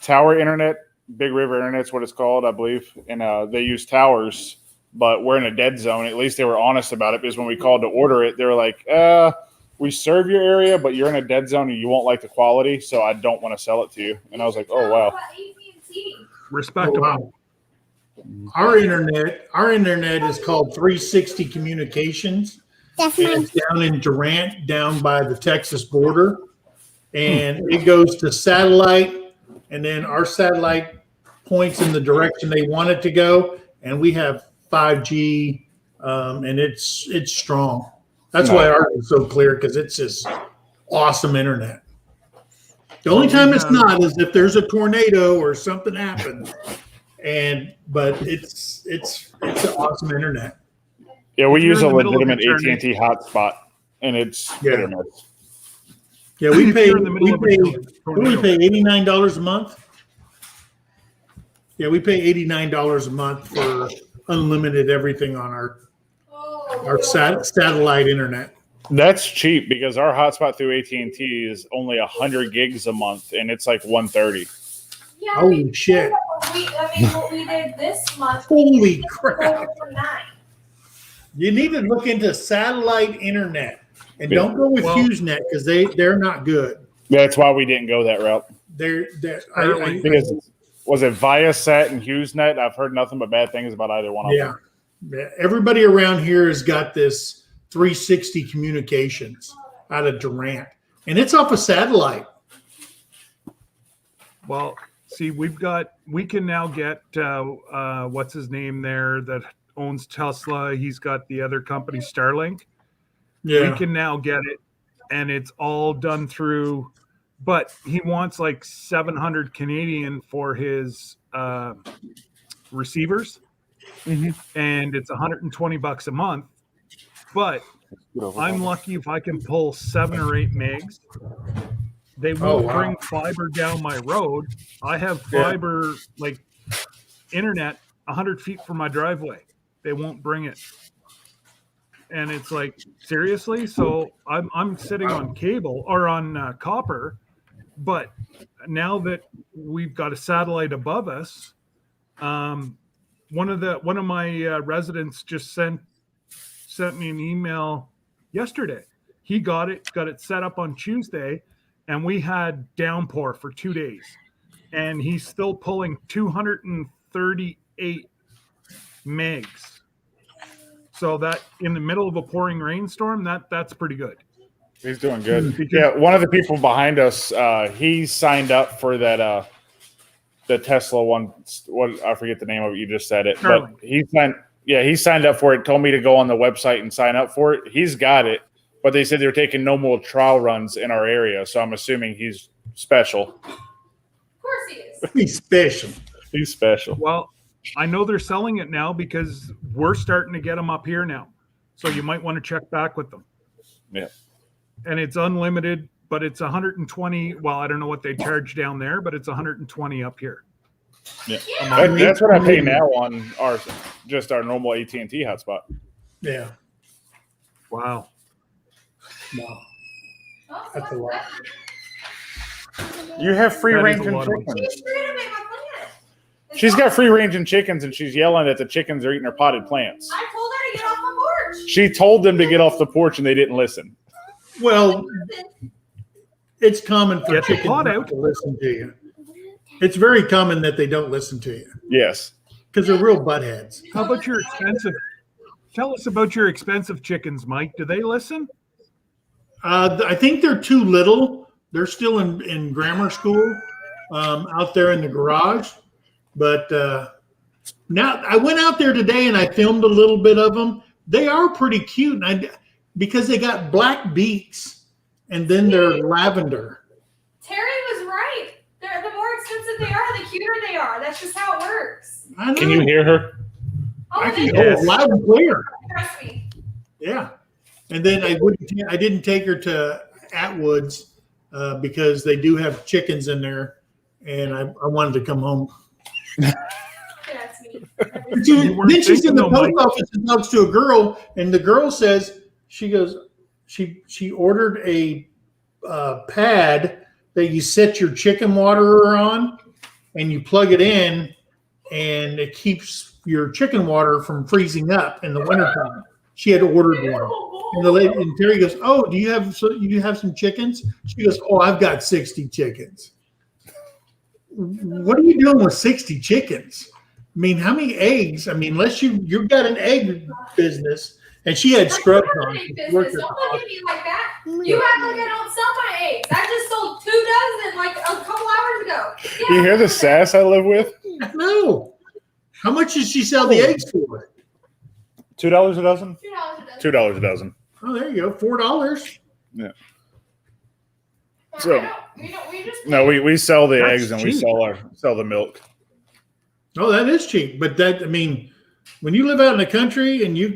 tower internet, Big River Internet's what it's called, I believe, and they use towers, but we're in a dead zone. At least they were honest about it, because when we called to order it, they were like, we serve your area, but you're in a dead zone and you won't like the quality, so I don't want to sell it to you. And I was like, oh, wow. Respectable. Oh, wow. Our internet is called 360 Communications. And it's down in Durant, down by the Texas border. And it goes to satellite, and then our satellite points in the direction they want it to go. And we have 5G, and it's strong. That's why ours is so clear, because it's just awesome internet. The only time it's not is if there's a tornado or something happens. But it's an awesome internet. Yeah, we use a legitimate AT&T hotspot, and it's internet. Yeah, we pay $89 a month. Yeah, we pay $89 a month for unlimited everything on our satellite internet. That's cheap, because our hotspot through AT&T is only 100 gigs a month, and it's like 130. Yeah, holy shit! What we did this month. Holy crap! You need to look into satellite internet. And don't go with HughesNet, because they're not good. That's why we didn't go that route. Was it Viasat and HughesNet? I've heard nothing but bad things about either one of them. Yeah, everybody around here has got this 360 communications out of Durant, and it's off a satellite. Well, see, we can now get what's his name there that owns Tesla. He's got the other company, Starlink. Yeah. We can now get it, and it's all done through, but he wants like 700 Canadian for his receivers, and it's $120 a month. But I'm lucky if I can pull 7 or 8 megs. They won't bring fiber down my road. I have fiber, like internet, 100 feet from my driveway. They won't bring it. And it's like, seriously? So I'm sitting on cable or on copper, but now that we've got a satellite above us, one of my residents just sent me an email yesterday. He got it set up on Tuesday, and we had downpour for 2 days, and he's still pulling 238 megs. So that in the middle of a pouring rainstorm, that's pretty good. He's doing good. Yeah, one of the people behind us, he signed up for that the Tesla one. What, I forget the name of it. You just said it, Starlink. but he signed up for it. Told me to go on the website and sign up for it. He's got it, but they said they're taking no more trial runs in our area. So I'm assuming he's special. Of course he is. He's special. He's special. Well, I know they're selling it now because we're starting to get them up here now. So you might want to check back with them. Yeah. And it's unlimited, but it's 120. Well, I don't know what they charge down there, but it's 120 up here. Yeah. That's what I pay now on our normal AT&T hotspot. Yeah. Wow. Wow. Oh, That's a lot. You have free That is range a and lot of money. chickens. She's trying to make my plant. She's got free range and chickens, and she's yelling that the chickens are eating her potted plants. I told her to get off my porch. She told them to get off the porch, and they didn't listen. Well, it's common for Get the chickens pot not out. to listen to you. It's very common that they don't listen to you Yes. because they're real buttheads. How about your expensive? Tell us about your expensive chickens, Mike. Do they listen? I think they're too little. They're still in grammar school out there in the garage. But now I went out there today and I filmed a little bit of them. They are pretty cute, and because they got black beaks and then they're lavender. Terry was right. The more expensive they are, the cuter they are. That's just how it works. I know. Can you hear her? Oh, I can they hear Yes. it loud and clear. trust me. Yeah. And then I didn't take her to Atwood's because they do have chickens in there, and I wanted to come home. That's me. Then she's in the thinking, though, post Mike. office and talks to a girl, and the girl says she ordered a pad that you set your chicken waterer on, and you plug it in, and it keeps your chicken water from freezing up in the wintertime. She had ordered one, and the lady and Terry goes, "Oh, do you have some chickens?" She goes, "Oh, I've got 60 chickens." What are you doing with 60 chickens? I mean, how many eggs? I mean, unless you've got an egg business, and she had scrubs on. She worked Don't at look at me like that. You act like I don't sell my eggs. I just sold 2 dozen like a couple hours ago. You hear the sass I live with? No. How much did she sell the eggs for? $2 a dozen? $2 a dozen. $2 a dozen. Oh, there you go. $4. So- we just No, we sell the That's eggs and we cheap. sell the milk. Oh, that is cheap. But when you live out in the country and you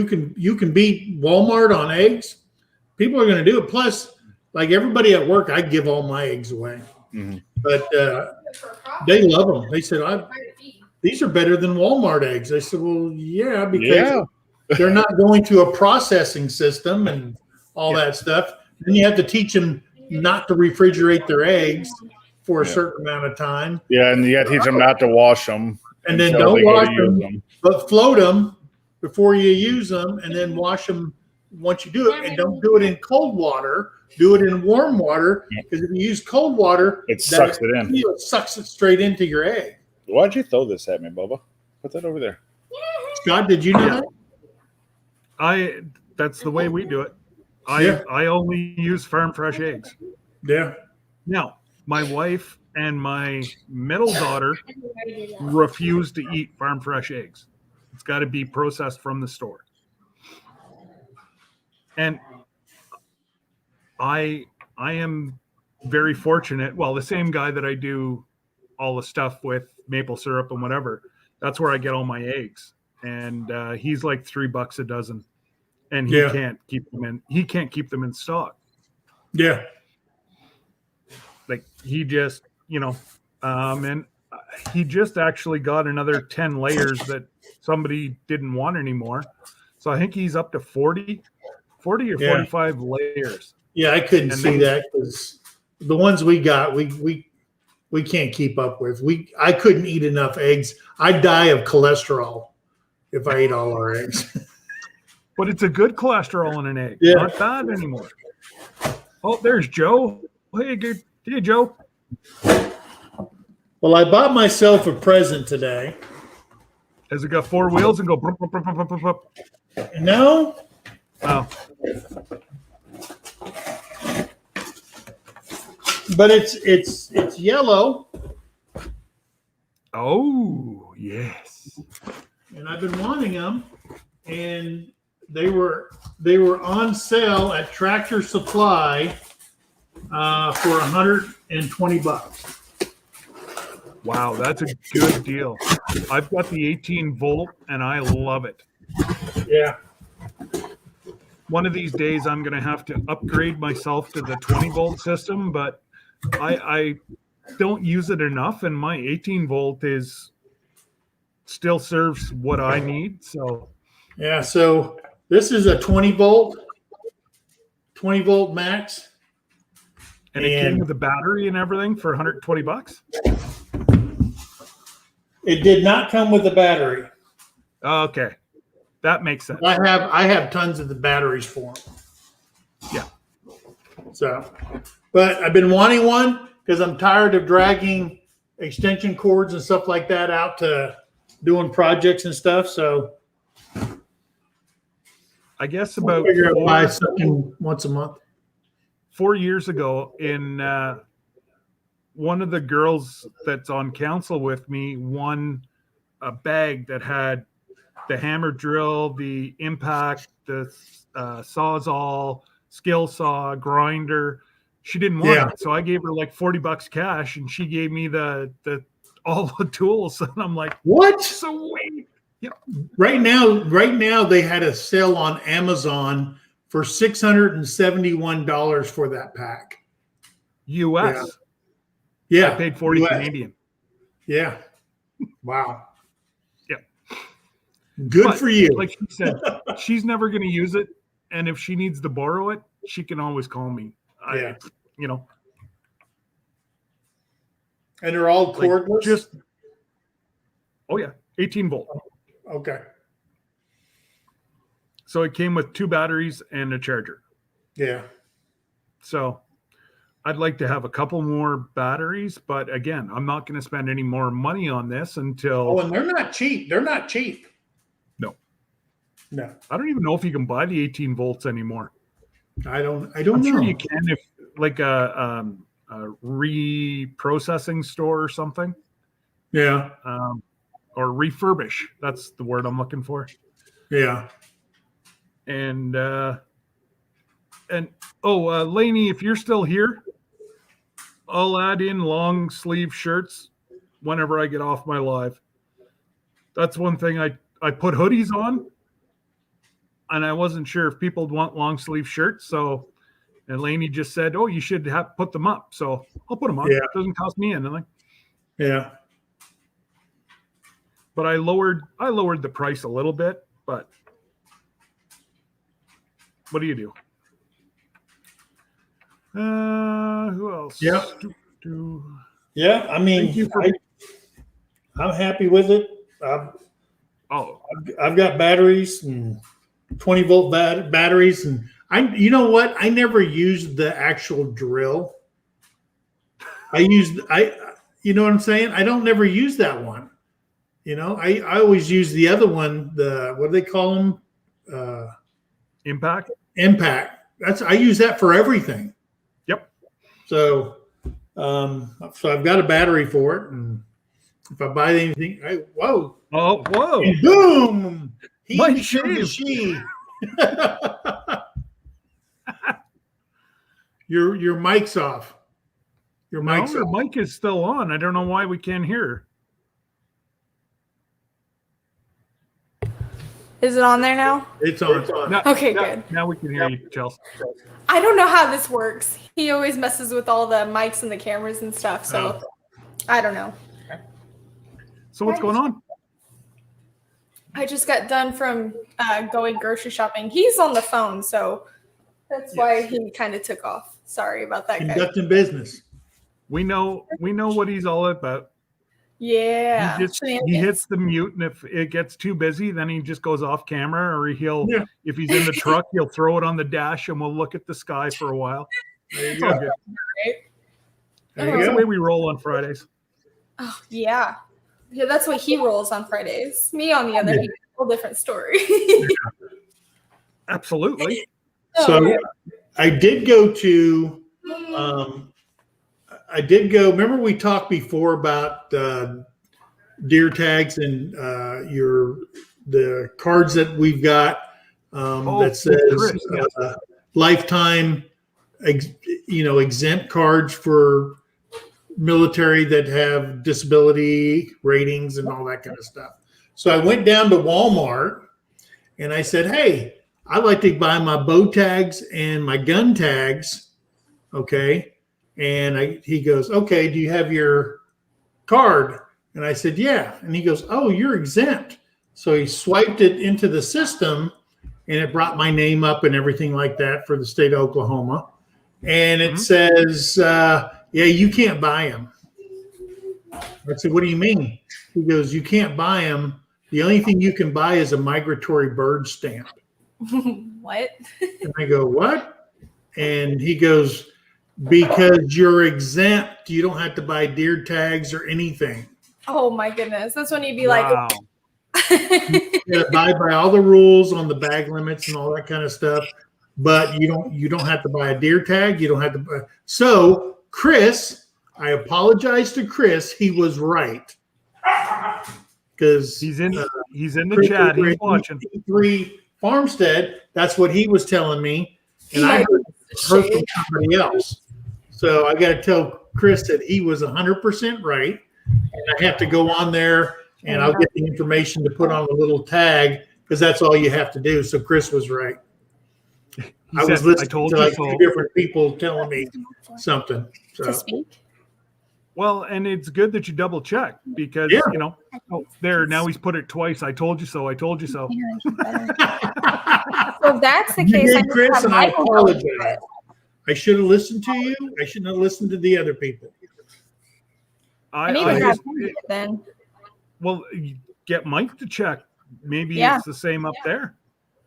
can beat Walmart on eggs, people are going to do it. Plus, like everybody at work, I give all my eggs away. Mhm. But for a profit. they love them. They said, Hard to feed. these are better than Walmart eggs. I said, well, yeah, because Yeah. they're not going to a processing system and all that stuff. Then you have to teach them not to refrigerate their eggs for a certain amount of time, Yeah, and you got to teach them not to wash them. and then until don't they go wash to use them, but float them before you use them, and then wash them once you do it. And don't do it in cold water. Do it in warm water, because if you use cold water, It sucks it in. It sucks it straight into your egg. Why'd you throw this at me, Bubba? Put that over there. Scott, did you know that? That's the way we do it. Yeah. I only use farm fresh eggs. Yeah. Now, my wife and my middle daughter refuse to eat farm fresh eggs. It's got to be processed from the store. And I am very fortunate. Well, the same guy that I do all the stuff with maple syrup and whatever, that's where I get all my eggs. And he's like $3 a dozen, and he Yeah. can't keep them in. He can't keep them in stock. Yeah. Like he just, and he just actually got another 10 layers that somebody didn't want anymore. So I think he's up to 40 or Yeah. 45 layers. Yeah, I couldn't And see then- that because the ones we got, we we can't keep up with. I couldn't eat enough eggs. I'd die of cholesterol if I ate all our eggs. But it's a good cholesterol in an egg. Yeah. Not bad anymore. Oh, there's Joe. Hey, good. Hey, Joe. Well, I bought myself a present today. Has it got 4 wheels and go? Brup, brup, brup, brup, brup, brup? No, Oh, but it's yellow, oh, yes. and I've been wanting them, and they were on sale at Tractor Supply for $120. Wow, that's a good deal. I've got the 18 volt and I love it. Yeah. One of these days I'm going to have to upgrade myself to the 20 volt system, but I don't use it enough, and my 18 volt still serves what I need. So Yeah, so this is a 20 volt max. and it came with a battery and everything for $120. It did not come with a battery. Okay, that makes sense. I have tons of the batteries for them. Yeah. So, but I've been wanting one because I'm tired of dragging extension cords and stuff like that out to doing projects and stuff. So I guess I about figure I'll buy something once a month. 4 years ago, in one of the girls that's on council with me won a bag that had the hammer drill, the impact, the sawzall, skill saw, grinder. She didn't want it, so I gave her like $40 cash, and she gave me the all the tools. And I'm like, What? so wait, Right now they had a sale on Amazon for $671 for that pack. US. Yeah. I paid 40 US. Canadian. Yeah. Wow. Yeah. Good But, for you. like she said, she's never going to use it, and if she needs to borrow it, she can always call me. Yeah. And they're all Like, cordless? Oh yeah, 18 volt. Okay. So it came with 2 batteries and a charger. Yeah. So I'd like to have a couple more batteries, but again, I'm not going to spend any more money on this until. Oh, and they're not cheap. They're not cheap. No. No. I don't even know if you can buy the 18 volts anymore. I don't I'm know. sure you can if like a reprocessing store or something. Yeah. Or refurbish. That's the word I'm looking for. Yeah. And Lainey, if you're still here, I'll add in long sleeve shirts whenever I get off my live. That's one thing I put hoodies on, and I wasn't sure if people want long sleeve shirts. So, and Lainey just said, "Oh, you should put them up." So I'll put them on. Yeah. It doesn't cost me anything. Yeah. But I lowered the price a little bit. But what do you do? Who else? Yeah. Yeah. I Thank mean, you for- I'm happy with it. I've got batteries and 20 volt batteries, and you know what? I never used the actual drill. You know what I'm saying? I don't never use that one. You know, I always use the other one. What do they call them? Impact. I use that for everything. Yep. So I've got a battery for it, and if I buy anything, whoa. Oh, whoa. And boom! Mike He showed the she. Your mic's off. Your mic's Your off. mic is still on. I don't know why we can't hear her. Is it on there now? It's on. Now, Okay, good. now we can hear you, Chelsea. I don't know how this works. He always messes with all the mics and the cameras and stuff, so I don't know. So what's going on? I just got done from going grocery shopping. He's on the phone, so that's why he kind of took off. Sorry about that, guys. Conducting business. We know what he's all about. Yeah. He hits the mute, and if it gets too busy, then he just goes off camera, or if he's in the truck, he'll throw it on the dash, and we'll look at the sky for a while. It's all good. That's the way we roll on Fridays. Oh, yeah. Yeah, that's what he rolls on Fridays. Me, on the other hand, whole different story. Absolutely. So I did go to, remember we talked before about deer tags and the cards that we've got that says lifetime, exempt cards for military that have disability ratings and all that kind of stuff. So I went down to Walmart and I said, hey, I'd like to buy my bow tags and my gun tags. Okay. And he goes, okay, do you have your card? And I said, yeah. And he goes, oh, you're exempt. So he swiped it into the system and it brought my name up and everything like that for the state of Oklahoma. And it says, yeah, you can't buy them. I said, what do you mean? He goes, you can't buy them. The only thing you can buy is a migratory bird stamp. What? And I go, what? And he goes, because you're exempt, you don't have to buy deer tags or anything. Oh my goodness. That's when you'd be Wow. You gotta abide by all the rules on the bag limits and all that kind of stuff. But you don't have to buy a deer tag. You don't have to buy. So Chris, I apologize to Chris. He was right. Because he's in the chat. He's watching. E3 Farmstead, that's what he was telling me. And I heard from somebody else. So I got to tell Chris that he was 100% right. And I have to go on there and I'll get the information to put on a little tag because that's all you have to do. So Chris was right. I was listening to like two different people telling me something. To speak. Well, and it's good that you double check because, now he's put it twice. I told you so. I told you so. So if that's the case, did, Chris, and I apologize. I should have listened to you. I shouldn't have listened to the other people. Then. Well, you get Mike to check. Maybe it's the same up there.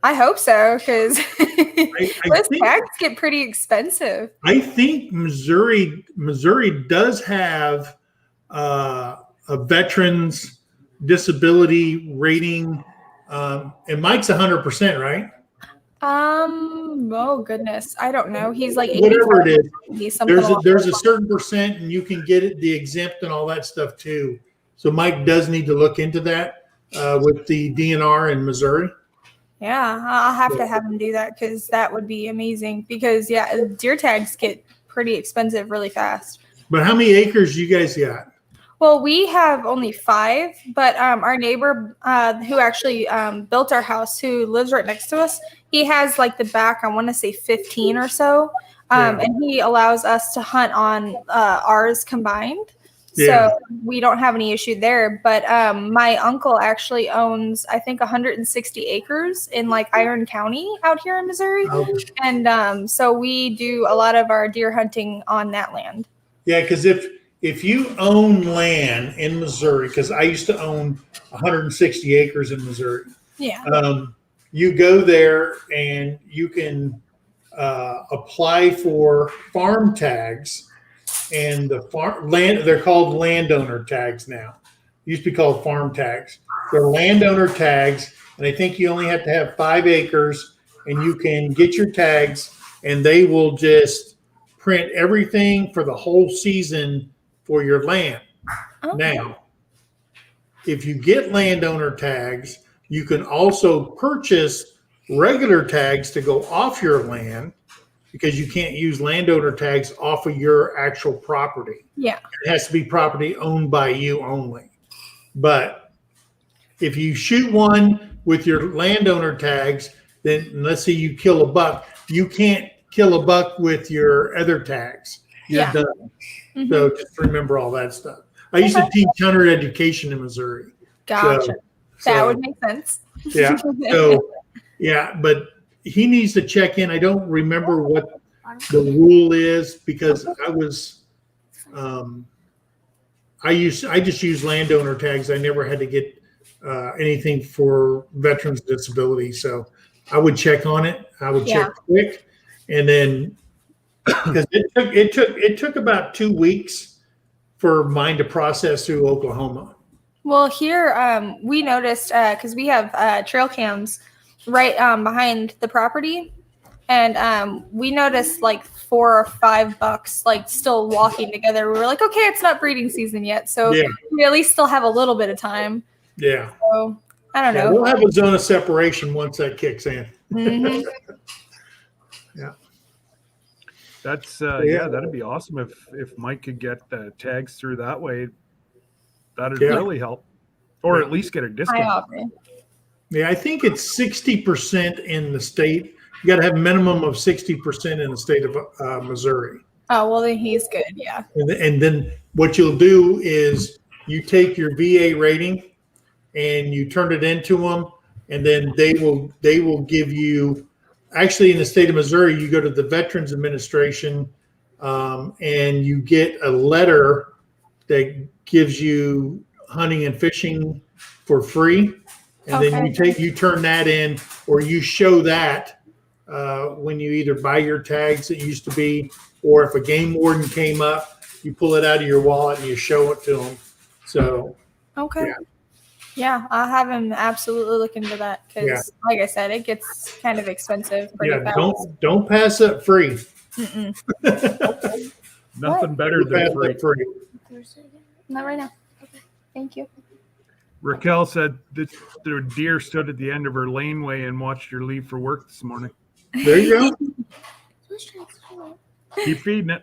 I hope so, because those tags get pretty expensive. I think Missouri does have a veterans disability rating, and Mike's 100%, right? Oh goodness, I don't know. He's like whatever it is. There's a like certain percent, and you can get it the exempt and all that stuff too. So Mike does need to look into that with the DNR in Missouri. Yeah, I'll have to have him do that because that would be amazing. Because deer tags get pretty expensive really fast. But how many acres you guys got? Well, we have only 5, but our neighbor who actually built our house, who lives right next to us, he has like the back, I want to say 15 or so, and he allows us to hunt on ours combined. Yeah. So we don't have any issue there. But my uncle actually owns, I think, 160 acres in like Iron County out here in Missouri. And so we do a lot of our deer hunting on that land. Yeah, because if you own land in Missouri, because I used to own 160 acres in Missouri. Yeah. You go there and you can apply for farm tags. And the they're called landowner tags now. Used to be called farm tags. They're landowner tags, and I think you only have to have 5 acres, and you can get your tags, and they will just print everything for the whole season for your land. Okay. Now, if you get landowner tags, you can also purchase regular tags to go off your land, because you can't use landowner tags off of your actual property. Yeah. It has to be property owned by you only. But if you shoot one with your landowner tags, then let's say you kill a buck, you can't kill a buck with your other tags. You're done. Mm-hmm. So just remember all that stuff. I used to teach hunter education in Missouri. Gotcha. That would make sense. Yeah. So, but he needs to check in. I don't remember what the rule is because I just use landowner tags. I never had to get anything for veterans disability. So I would check on it. I would check quick, and then because it took about 2 weeks for mine to process through Oklahoma. Well, here we noticed because we have trail cams right behind the property, and we noticed like 4 or 5 bucks like still walking together. We were like, okay, it's not breeding season yet, so we at least still have a little bit of time. Yeah. So I don't know. We'll have a zone of separation once that kicks in. Mm-hmm. Yeah. That's that'd be awesome if Mike could get the tags through that way. That'd really help, or at least get a discount. Yeah, I think it's 60% in the state. You got to have a minimum of 60% in the state of Missouri. Oh, well, then he's good. Yeah. And then what you'll do is you take your VA rating and you turn it into them, and then they will give you. Actually, in the state of Missouri, you go to the Veterans Administration, and you get a letter that gives you hunting and fishing for free, and then you turn that in, or you show that when you either buy your tags. It used to be, or if a game warden came up, you pull it out of your wallet and you show it to them. So yeah, I'll have him absolutely look into that because, like I said, it gets kind of expensive. Fast. Don't pass up free. Nothing better than free. Not right now. Okay, thank you. Raquel said that the deer stood at the end of her laneway and watched her leave for work this morning. There you go. Keep feeding it.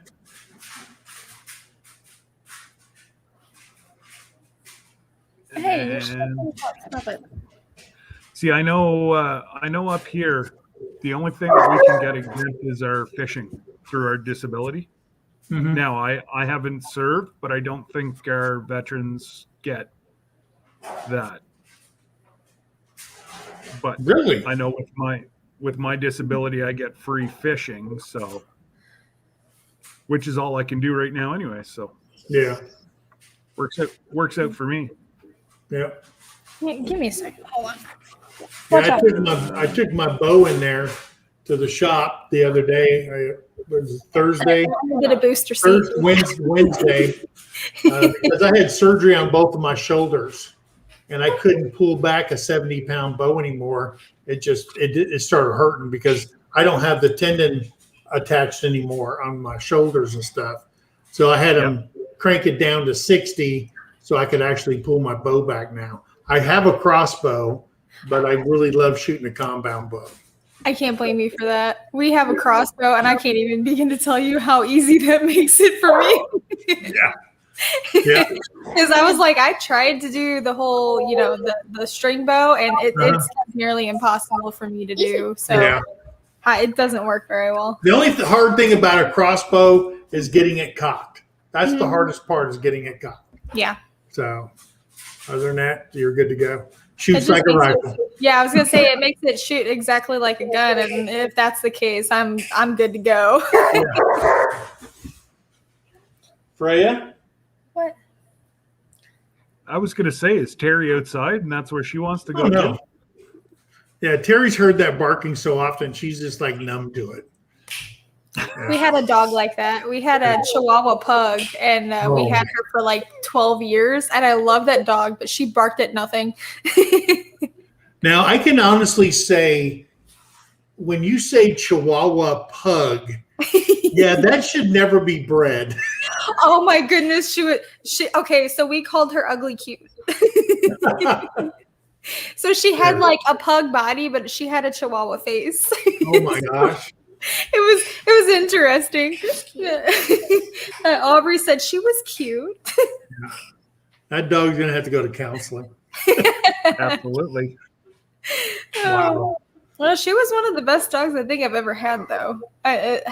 Hey, see, I know up here, the only thing that we can get exempt is our fishing through our disability. Mm-hmm. Now, I haven't served, but I don't think our veterans get that. But really, I know with my disability, I get free fishing, so which is all I can do right now anyway. So yeah, works out for me. Yeah. Give me a second. Hold on. Yeah, I took my bow in there to the shop the other day. It was Thursday. Get a booster seat. Wednesday, because I had surgery on both of my shoulders, and I couldn't pull back a 70-pound bow anymore. It started hurting because I don't have the tendon attached anymore on my shoulders and stuff. So I had them crank it down to 60 so I could actually pull my bow back now. I have a crossbow, but I really love shooting a compound bow. I can't blame you for that. We have a crossbow, and I can't even begin to tell you how easy that makes it for me. Yeah. Because I was like, I tried to do the whole, the string bow, and it's nearly impossible for me to do. So it doesn't work very well. The only hard thing about a crossbow is getting it cocked. That's the hardest part, is getting it cocked. Yeah. So other than that, you're good to go. Shoots like a rifle. I was gonna say it makes it shoot exactly like a gun, and if that's the case, I'm good to go. Freya? What? I was gonna say, is Terry outside, and that's where she wants to go? No. Yeah, Terry's heard that barking so often, she's just like numb to it. Yeah. We had a dog like that. We had a Chihuahua pug, and we had her for like 12 years. And I love that dog, but she barked at nothing. Now, I can honestly say, when you say Chihuahua pug, that should never be bred. Oh my goodness, okay, so we called her Ugly Cute. So she had like a pug body, but she had a Chihuahua face. Oh my gosh. It was interesting. Aubrey said she was cute. That dog's gonna have to go to counseling. Absolutely. Wow. Well, she was one of the best dogs I think I've ever had, though. It's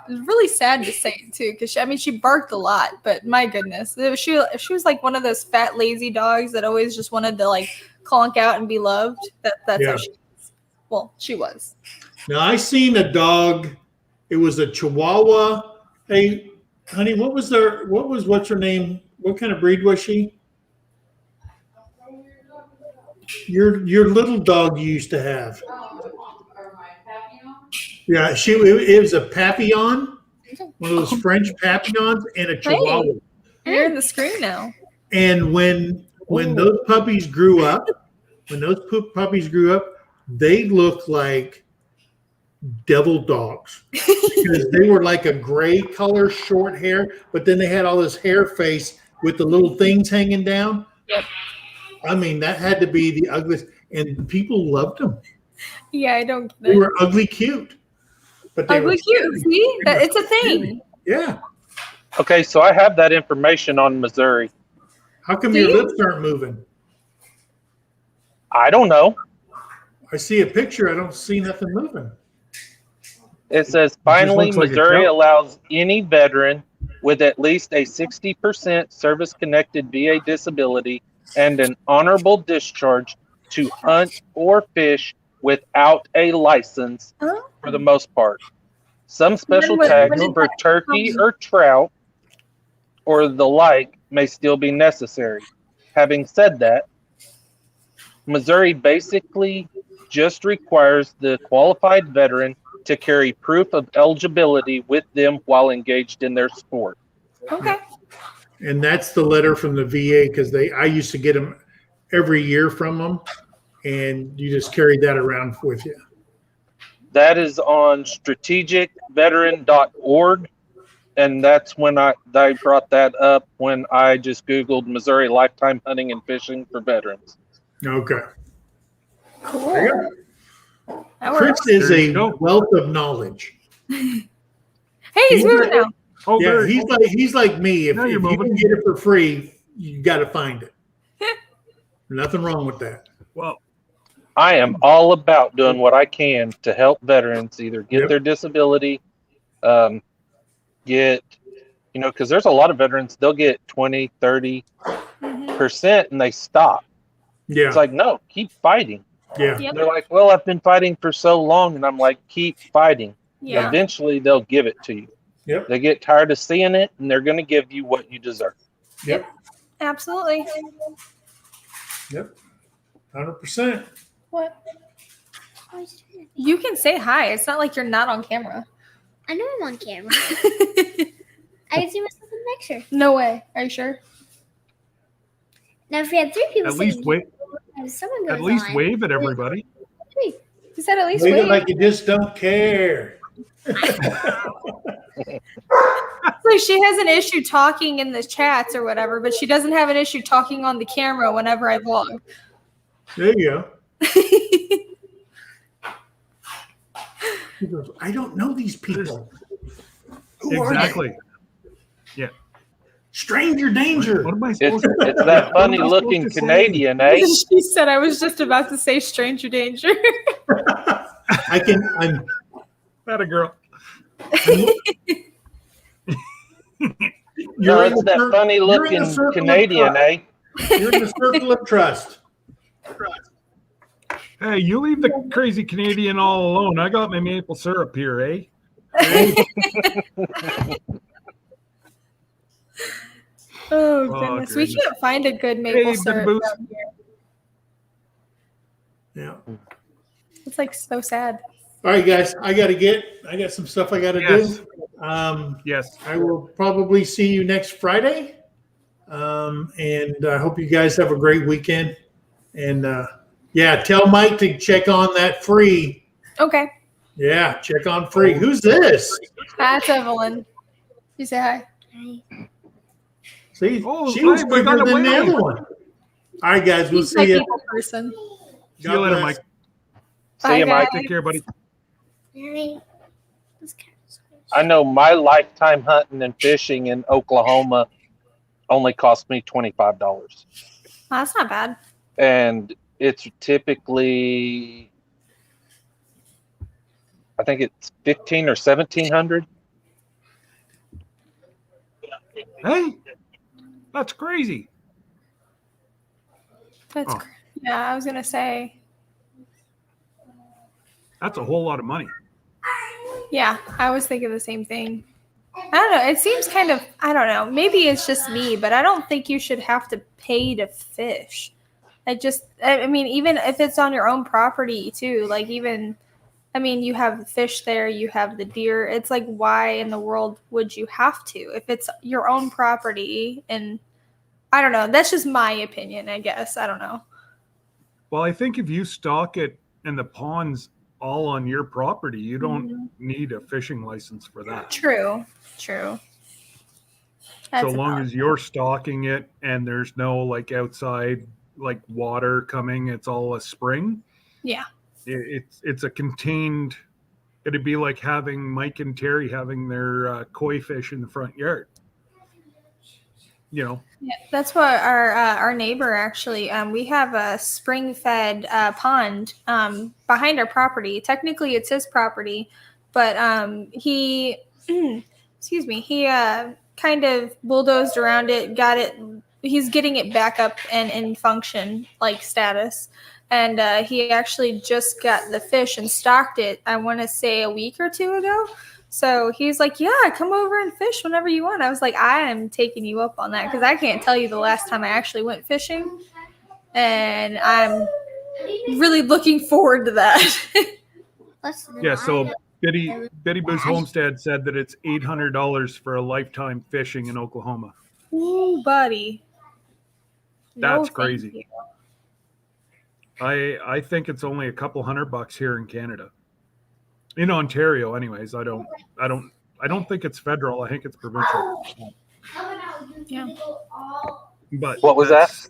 really sad to say too, because she barked a lot. But my goodness, she was like one of those fat, lazy dogs that always just wanted to like clonk out and be loved. That's how she was. Well, she was. Now, I seen a dog. It was a Chihuahua. Hey, Honey, what's her name? What kind of breed was she? Your little dog you used to have. Or my papillon. Yeah, it was a Papillon, one of those French Papillons, and a Chihuahua. You're in the screen now. And when those puppies grew up, they looked like devil dogs because they were like a gray color, short hair, but then they had all this hair face with the little things hanging down. Yep. I mean, that had to be the ugliest, and people loved them. Yeah, I don't get They it. were ugly cute. But they Ugly cute. See? It's a thing. Yeah. Okay, so I have that information on Missouri. How come Do your you? lips aren't moving? I don't know. I see a picture. I don't see nothing moving. It says finally, looks like a Missouri joke. allows any veteran with at least a 60% service-connected VA disability and an honorable discharge to hunt or fish without a license Oh. for the most part. Some special when tags did for that turkey come? or trout or the like may still be necessary. Having said that, Missouri basically just requires the qualified veteran to carry proof of eligibility with them while engaged in their sport. Okay. And that's the letter from the VA because I used to get them every year from them, and you just carried that around with you. That is on strategicveteran.org, and that's when I brought that up when I just Googled Missouri lifetime hunting and fishing for veterans. Okay. Cool. There you go. That Chris works. is There a you go. wealth of knowledge. Hey, he's moving now. Oh, Yeah, there. he's like me. If Now you're you moving. can get it for free, you got to find it. Nothing wrong with that. Well, I am all about doing what I can to help veterans either get Yep. their disability, because there's a lot of veterans, they'll get 20, 30% and they stop. Yeah. It's like, no, keep fighting. Yeah. Yep. They're like, well, I've been fighting for so long. And I'm like, keep fighting. Yeah. Eventually, they'll give it to you. Yep. They get tired of seeing it, and they're going to give you what you deserve. Yep. Absolutely. Yep. 100%. What? You can say hi. It's not like you're not on camera. I know I'm on camera. I can see myself in the picture. No way. Are you sure? Now, if we had 3 people at least sitting wave. here, if someone goes At least on, wave at everybody. He said at least Leave wait. it like you just don't care. So she has an issue talking in the chats or whatever, but she doesn't have an issue talking on the camera whenever I vlog. There you go. He goes, I don't know these people. Who are they? Exactly. Yeah. Stranger danger. What am I It's supposed to it's that funny looking Canadian, eh? She said I was just about to say stranger danger. I'm That a girl. No, in it's the that cir- funny you're in the looking circle of Canadian, trust. eh? You're in the circle of trust. Hey, you leave the crazy Canadian all alone. I got my maple syrup here, eh? Oh goodness, we goodness. can't find a good maple Hey, syrup Boots. down here. Yeah. It's like so sad. All right, guys. I got some stuff I got to Yes. do. Yes. I will probably see you next Friday. And I hope you guys have a great weekend. And tell Mike to check on that free. Okay. Yeah, check on free. Who's this? That's Evelyn. You say hi. See, Oh, she was hi, we quicker got a than the winner. other one. All right, guys. We'll He's my see you. people person. See you later, bless. Mike. See you, Bye, Mike. guys. Take care, buddy. Alright. Let's go. I know my lifetime hunting and fishing in Oklahoma only cost me $25. Oh, that's not bad. And it's typically, I think it's 15 or 1700. Hey, that's crazy. That's Oh. yeah. I was gonna say That's a whole lot of money. yeah. I was thinking the same thing. I don't know. It seems kind of, I don't know. Maybe it's just me, but I don't think you should have to pay to fish. I mean, even if it's on your own property too, like even, I mean, you have the fish there, you have the deer. It's like, why in the world would you have to if it's your own property? And I don't know. That's just my opinion, I guess. I don't know. Well, I think if you stock it and the pond's all on your property, you don't need a fishing license for that. True. So long as you're stocking it and there's no like outside like water coming, it's all a spring. Yeah. It's a contained. It'd be like having Mike and Terry having their koi fish in the front yard. You know. Yeah, that's what our neighbor actually. We have a spring-fed pond behind our property. Technically, it's his property, but he, excuse me, he kind of bulldozed around it, got it. He's getting it back up and in function like status, and he actually just got the fish and stocked it. I want to say a week or two ago. So he's like, yeah, come over and fish whenever you want. I was like, I am taking you up on that because I can't tell you the last time I actually went fishing. And I'm really looking forward to that. Yeah, so Betty Boo's Homestead said that it's $800 for a lifetime fishing in Oklahoma. Ooh, buddy. That's crazy. I think it's only a couple $100 here in Canada. In Ontario, anyways. I don't think it's federal. I think it's provincial. Yeah. But What was that? That's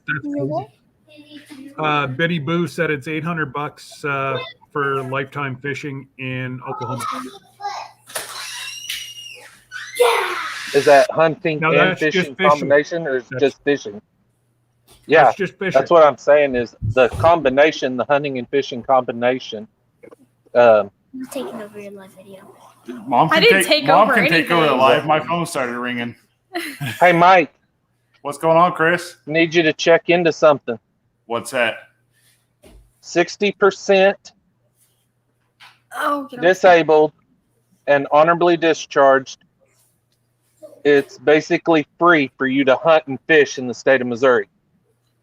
crazy. Betty Boo said it's $800 for lifetime fishing in Oklahoma. Is that hunting No, and that's just fishing fishing. combination, or is it just fishing? Yeah, That's just fishing. that's what I'm saying. Is the combination, the hunting and fishing combination? I'm taking over your live video. Mom I can didn't take take Mom over can take over the anything. live. My phone started ringing. Hey, Mike, What's going on, Chris? need you to check into something. What's that? 60% Oh, get off. disabled and honorably discharged. It's basically free for you to hunt and fish in the state of Missouri.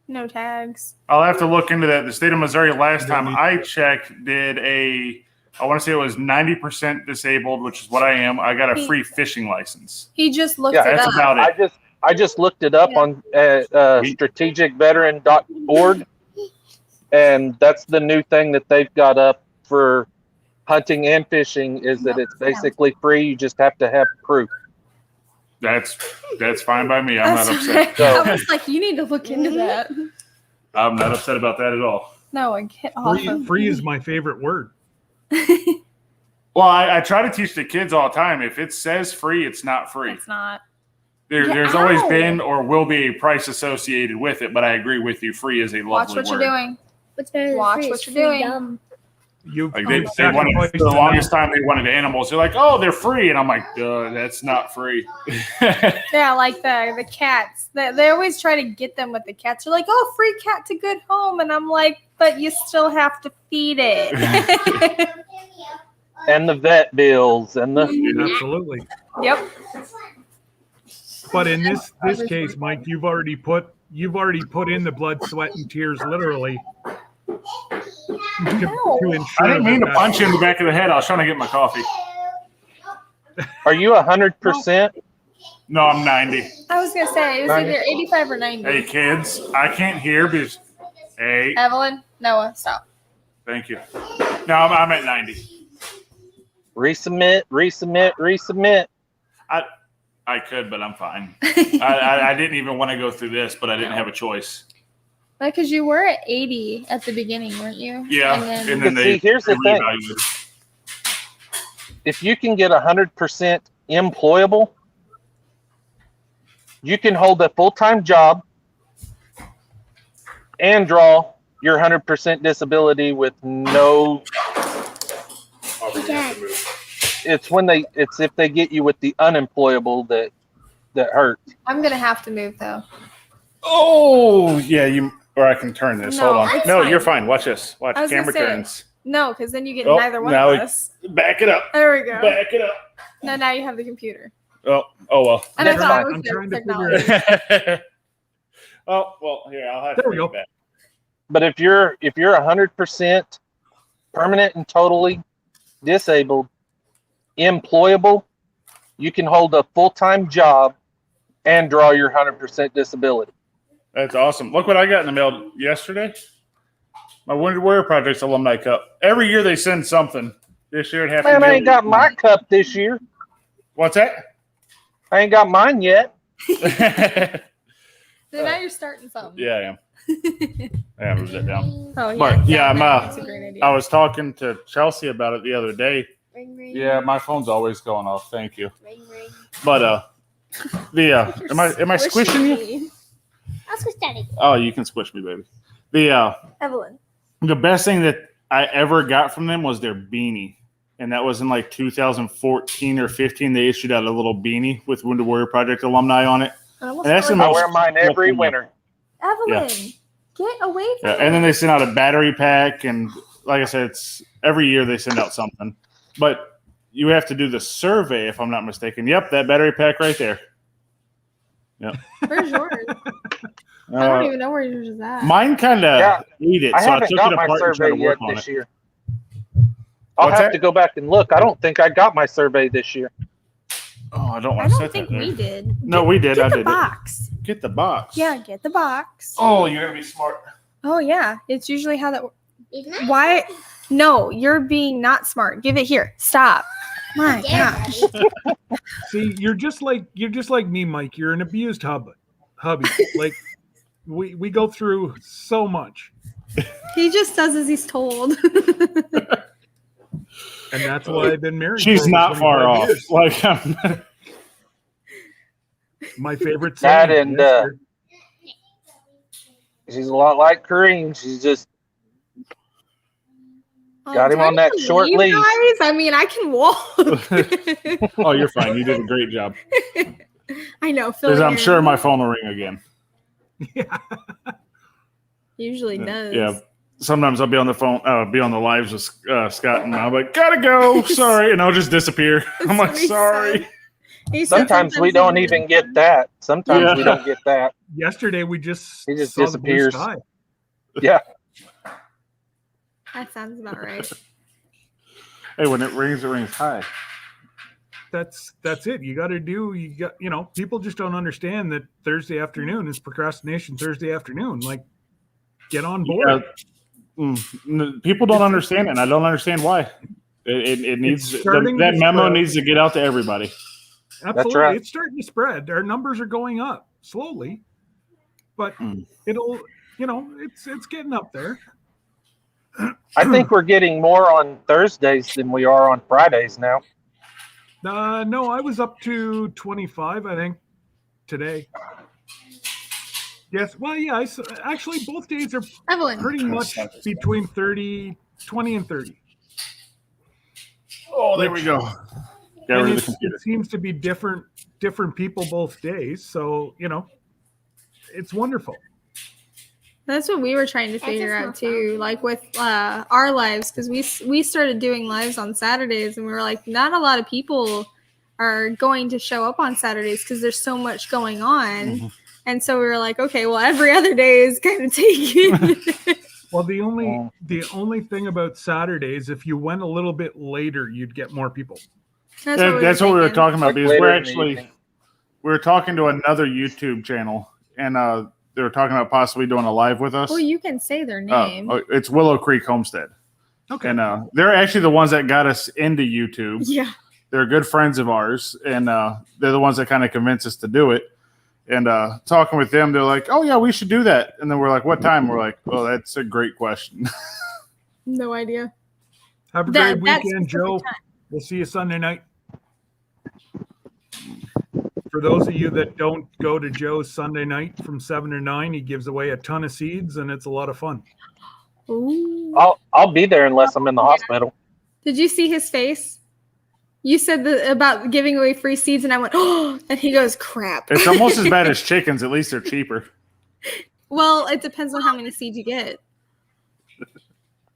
No tags. I'll have to look into that. The state of Missouri last time I checked I want to say it was 90% disabled, which is what I am. I got a free fishing license. He just looked Yeah, it That's up. about it. I just looked it up on strategicveteran.org, and that's the new thing that they've got up for hunting and fishing is that it's basically free. You just have to have proof. That's fine by me. I'm not That's upset. right. I was like, you need to look into that. I'm not upset about that at all. No, and get off of Free is my favorite word. Well, I try to teach the kids all the time. If it says free, it's not free. It's not. There's always been or will be a price associated with it, but I agree with you. Free is a lovely Watch what word. you're doing. What's better than Watch free? what It's you're doing. freedom. You've Like they wanted, for the longest time they wanted animals. They're like, oh, they're free, and I'm like, duh, that's not free. Yeah, like the cats. They always try to get them with the cats. They're like, oh, free cat to good home. And I'm like, but you still have to feed it. And the vet bills and the Absolutely. Yep. But in this case, Mike, you've already put in the blood, sweat, and tears, literally. To ensure I didn't mean to that punch you in the back of the head. I was trying to get my coffee. Are you 100%? No, I'm 90. I was going to say, it was either 85 or 90. Hey, kids, I can't hear because. Hey, Evelyn, Noah, stop. thank you. No, I'm at 90. Resubmit. I could, but I'm fine. I didn't even want to go through this, but I didn't have a choice. Because you were at 80 at the beginning, weren't you? Yeah, And then, But see, here's the thing. reevaluated. If you can get 100% employable, you can hold a full-time job and draw your 100% disability with no. It's if they get you with the unemployable that hurts. I'm going to have to move, though. Oh, yeah, or I can turn this. No, Hold on. it's No, fine. you're fine. Watch this. Watch. I was gonna Camera say, turns. No, because then you get Oh, neither one now of it- us. Back it up. There we go. Back it up. No, now you have the computer. Oh well. And I Never thought mind. it was I'm good trying to figure technology. Oh well, here I'll have There to we take go. it back. But if you're 100% permanent and totally disabled, employable, you can hold a full-time job and draw your 100% disability. That's awesome. Look what I got in the mail yesterday. My Wounded Warrior Project's alumni cup. Every year they send something. This year it happened. Man, I ain't got my cup this year. What's that? I ain't got mine yet. So now you're starting something. Yeah, I am. I moved that down. Oh yeah. But yeah, that's a great idea. I was talking to Chelsea about it the other day. Ring, ring. Yeah, my phone's always going off. Thank you. Ring, ring. But am I squishing you? I'll squish daddy. Oh, you can squish me, baby. Evelyn. The best thing that I ever got from them was their beanie. And that was in like 2014 or 15. They issued out a little beanie with Wounded Warrior Project alumni on it. And that's the I most wear mine every winter. Evelyn, get away from Yeah, and then they send out a battery pack, and like I said, it's every year they send out something. But you have to do the survey, if I'm not mistaken. Yep, that battery pack right there. Yep. Where's yours? I don't even know where yours is at. Mine kind of need it, I so I haven't took got it my apart and tried survey to yet work on this it. year. I'll What's have that? to go back and look. I don't think I got my survey this year. Oh, I don't I want to don't set think that there. we did. No, we did. Get I the did box. it. Get the box. Yeah, get the box. Oh, you're gonna be smart. Oh yeah, it's usually how that. Isn't Why? No, you're being not smart. Give it here. Stop. My Yeah, gosh. See, you're just like me, Mike. You're an abused hubby. Like we go through so much, He just does as he's told. and that's why I've been married. She's for over not far 25 off. years. Like, My favorite That saying. and, Yes, sir. She's a lot like Kareem. She's just got him do I on that need to short leave, leash. Guys? I mean, I can walk. oh, you're fine. You did a great job. I know. Because I'm in. sure my phone will ring again. Usually does. Yeah. Sometimes I'll be on the phone, be on the lives with Scott, and I'm like, gotta go, sorry, and I'll just disappear. I'm like, what he sorry. said. He said Sometimes we don't he even get that. Sometimes Yeah. we don't get that. Yesterday we just He just saw the blue disappears. sky. Yeah. That sounds about right. Hey, when it rings high. That's it. You got, people just don't understand that Thursday afternoon is procrastination Thursday afternoon. Like, get on board. People don't understand it, and I don't understand why. It needs starting that to memo spread. needs to get out to everybody. Absolutely. right. It's starting to spread. Our numbers are going up slowly, but it'll, it's getting up there. I think we're getting more on Thursdays than we are on Fridays now. No, I was up to 25, I think, today. Yes. Well, yeah, actually both days are Evelyn. pretty much between 20 and 30. Oh, there we go. And Rid of the computer. it seems to be different people both days. So, it's wonderful. That's what we were trying to figure out too, like with our lives, because we started doing lives on Saturdays, and we were like, not a lot of people are going to show up on Saturdays because there's so much going on, and so we were like, okay, well, every other day is kind of taken. Well, the only thing about Saturdays, if you went a little bit later, you'd get more people. That's what we were talking about, because Later we're in the actually evening. we were talking to another YouTube channel, and they were talking about possibly doing a live with us. Well, you can say their name. It's Willow Creek Homestead. Okay. And they're actually the ones that got us into YouTube. Yeah. They're good friends of ours, and they're the ones that kind of convinced us to do it. And talking with them, they're like, oh, yeah, we should do that. And then we're like, what time? We're like, oh, that's a great question. No idea. Have a That- great that's weekend, specific Joe. time. We'll see you Sunday night. For those of you that don't go to Joe's Sunday night from 7 to 9, he gives away a ton of seeds, and it's a lot of fun. Ooh. I'll be there unless I'm in the hospital. Did you see his face? You said about giving away free seeds, and I went, oh, and he goes, crap. It's almost as bad as chickens. At least they're cheaper. Well, it depends on how many seeds you get.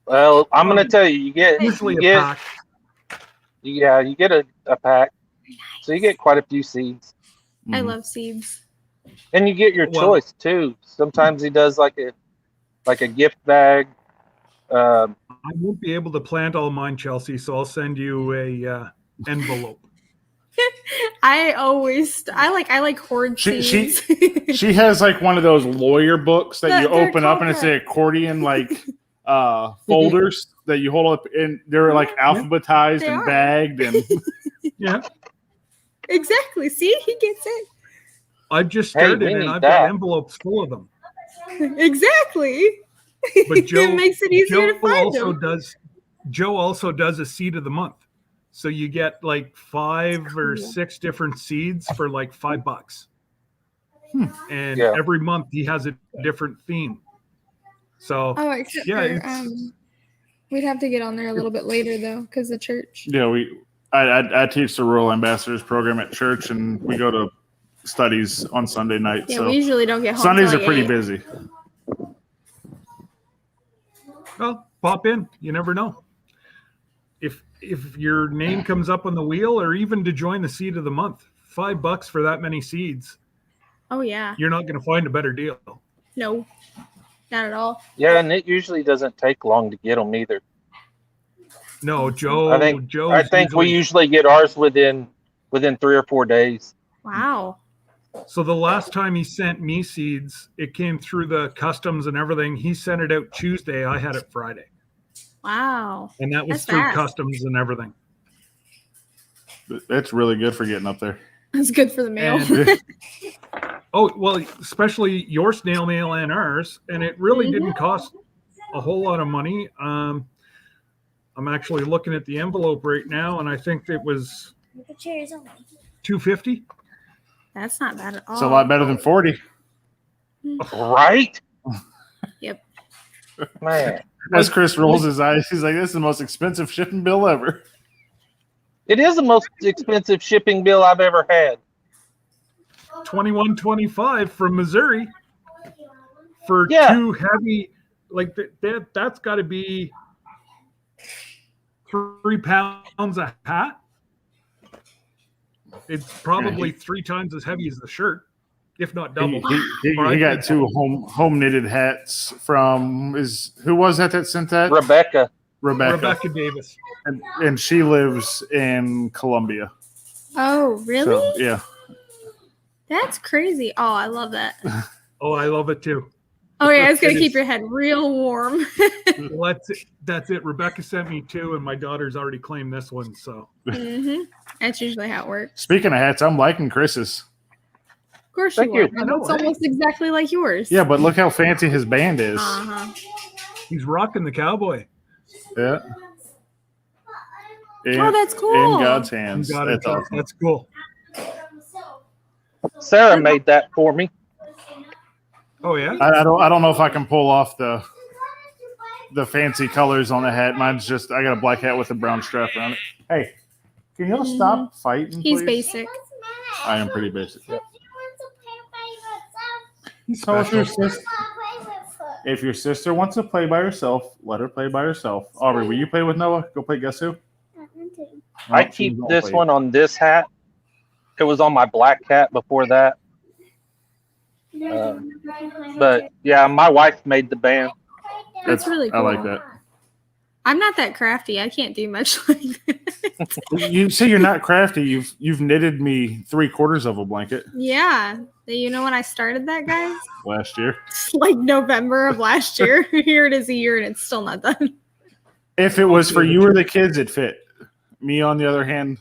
Well, I'm gonna tell you, you get Usually you a get pack. yeah, you get a pack. So you get quite a few seeds. I love seeds. And you get your choice too. Sometimes he does like a gift bag. I won't be able to plant all mine, Chelsea, so I'll send you a envelope. I like hoard seeds. She has like one of those lawyer books that you They're open up and it's called an accordion like folders that you hold up, and they're like alphabetized They and are. bagged and Yeah. Exactly. See, he gets it. I've just Hey, started we and need I've that. got envelopes full of them. Exactly. But Joe it makes it easier to find also them. Joe also does a seed of the month. So you get like 5 or cool. 6 different seeds for like $5. And Yeah. every month he has a different theme. So Oh, except yeah, for we'd have to get on there a little bit later though, because the church. yeah, I teach the Rural Ambassadors program at church, and we go to studies on Sunday night. Yeah, so we usually don't get home. Sundays till are pretty like 8. busy. well, pop in. You never know. If your name comes up on the wheel, or even to join the seed of the month, $5 for that many seeds, Oh yeah. you're not going to find a better deal. No, not at all. Yeah, and it usually doesn't take long to get them either. No, Joe. I think Joe's we usually get ours within 3 or 4 days. Wow. So the last time he sent me seeds, it came through the customs and everything. He sent it out Tuesday. I had it Friday, Wow. and that was That's through fast. customs and everything. That's really good for getting up there. That's good for the mail. And- oh well, especially your snail mail and ours, and it really didn't cost a whole lot of money. I'm actually looking at the envelope right now, and I think it was The chair is on. $2.50. That's not bad at all. It's a lot better than 40. Right? Yep. Man. As Chris rolls his eyes, he's like, "This is the most expensive shipping bill ever." It is the most expensive shipping bill I've ever had. $21.25 from Missouri for Yeah. 2 heavy, like that's got to be 3 pounds a hat. It's probably 3 times as heavy as the shirt, if not double. He got 2 home knitted hats from who was that sent that? Rebecca. Rebecca Davis. And she lives in Columbia. Oh, really? So, yeah. That's crazy. Oh, I love that. Oh, I love it too. Oh yeah, it's gonna It keep is- your head real warm. Well, that's it. Rebecca sent me 2, and my daughter's already claimed this one. So That's usually how it works. Speaking of hats, I'm liking Chris's. Of course Thank you are. you. I know, It's right? almost exactly like yours. Yeah, but look how fancy his band is. Uh-huh. he's rocking the cowboy. Yeah. Oh, that's cool. In God's hands. Got That's it. awesome. That's cool. Sarah made that for me. Oh yeah. I don't know if I can pull off the fancy colors on the hat. Mine's just I got a black hat with a brown strap around it. Hey, can you all stop fighting? He's please? basic. I am pretty basic. So If your sister wants to play by herself, let her play by herself. Aubrey, will you play with Noah? Go play Guess Who? I No, keep she won't this play. one on this hat. It was on my black hat before that. But yeah, my wife made the band. That's really I like cool. that. I'm not that crafty. I can't do much like that. You say you're not crafty. You've knitted me 3/4 of a blanket Yeah. You know when I started that, guys? last year. Like November of last year. Here it is a year and it's still not done. If it was for you or the kids, it fit. Me, on the other hand,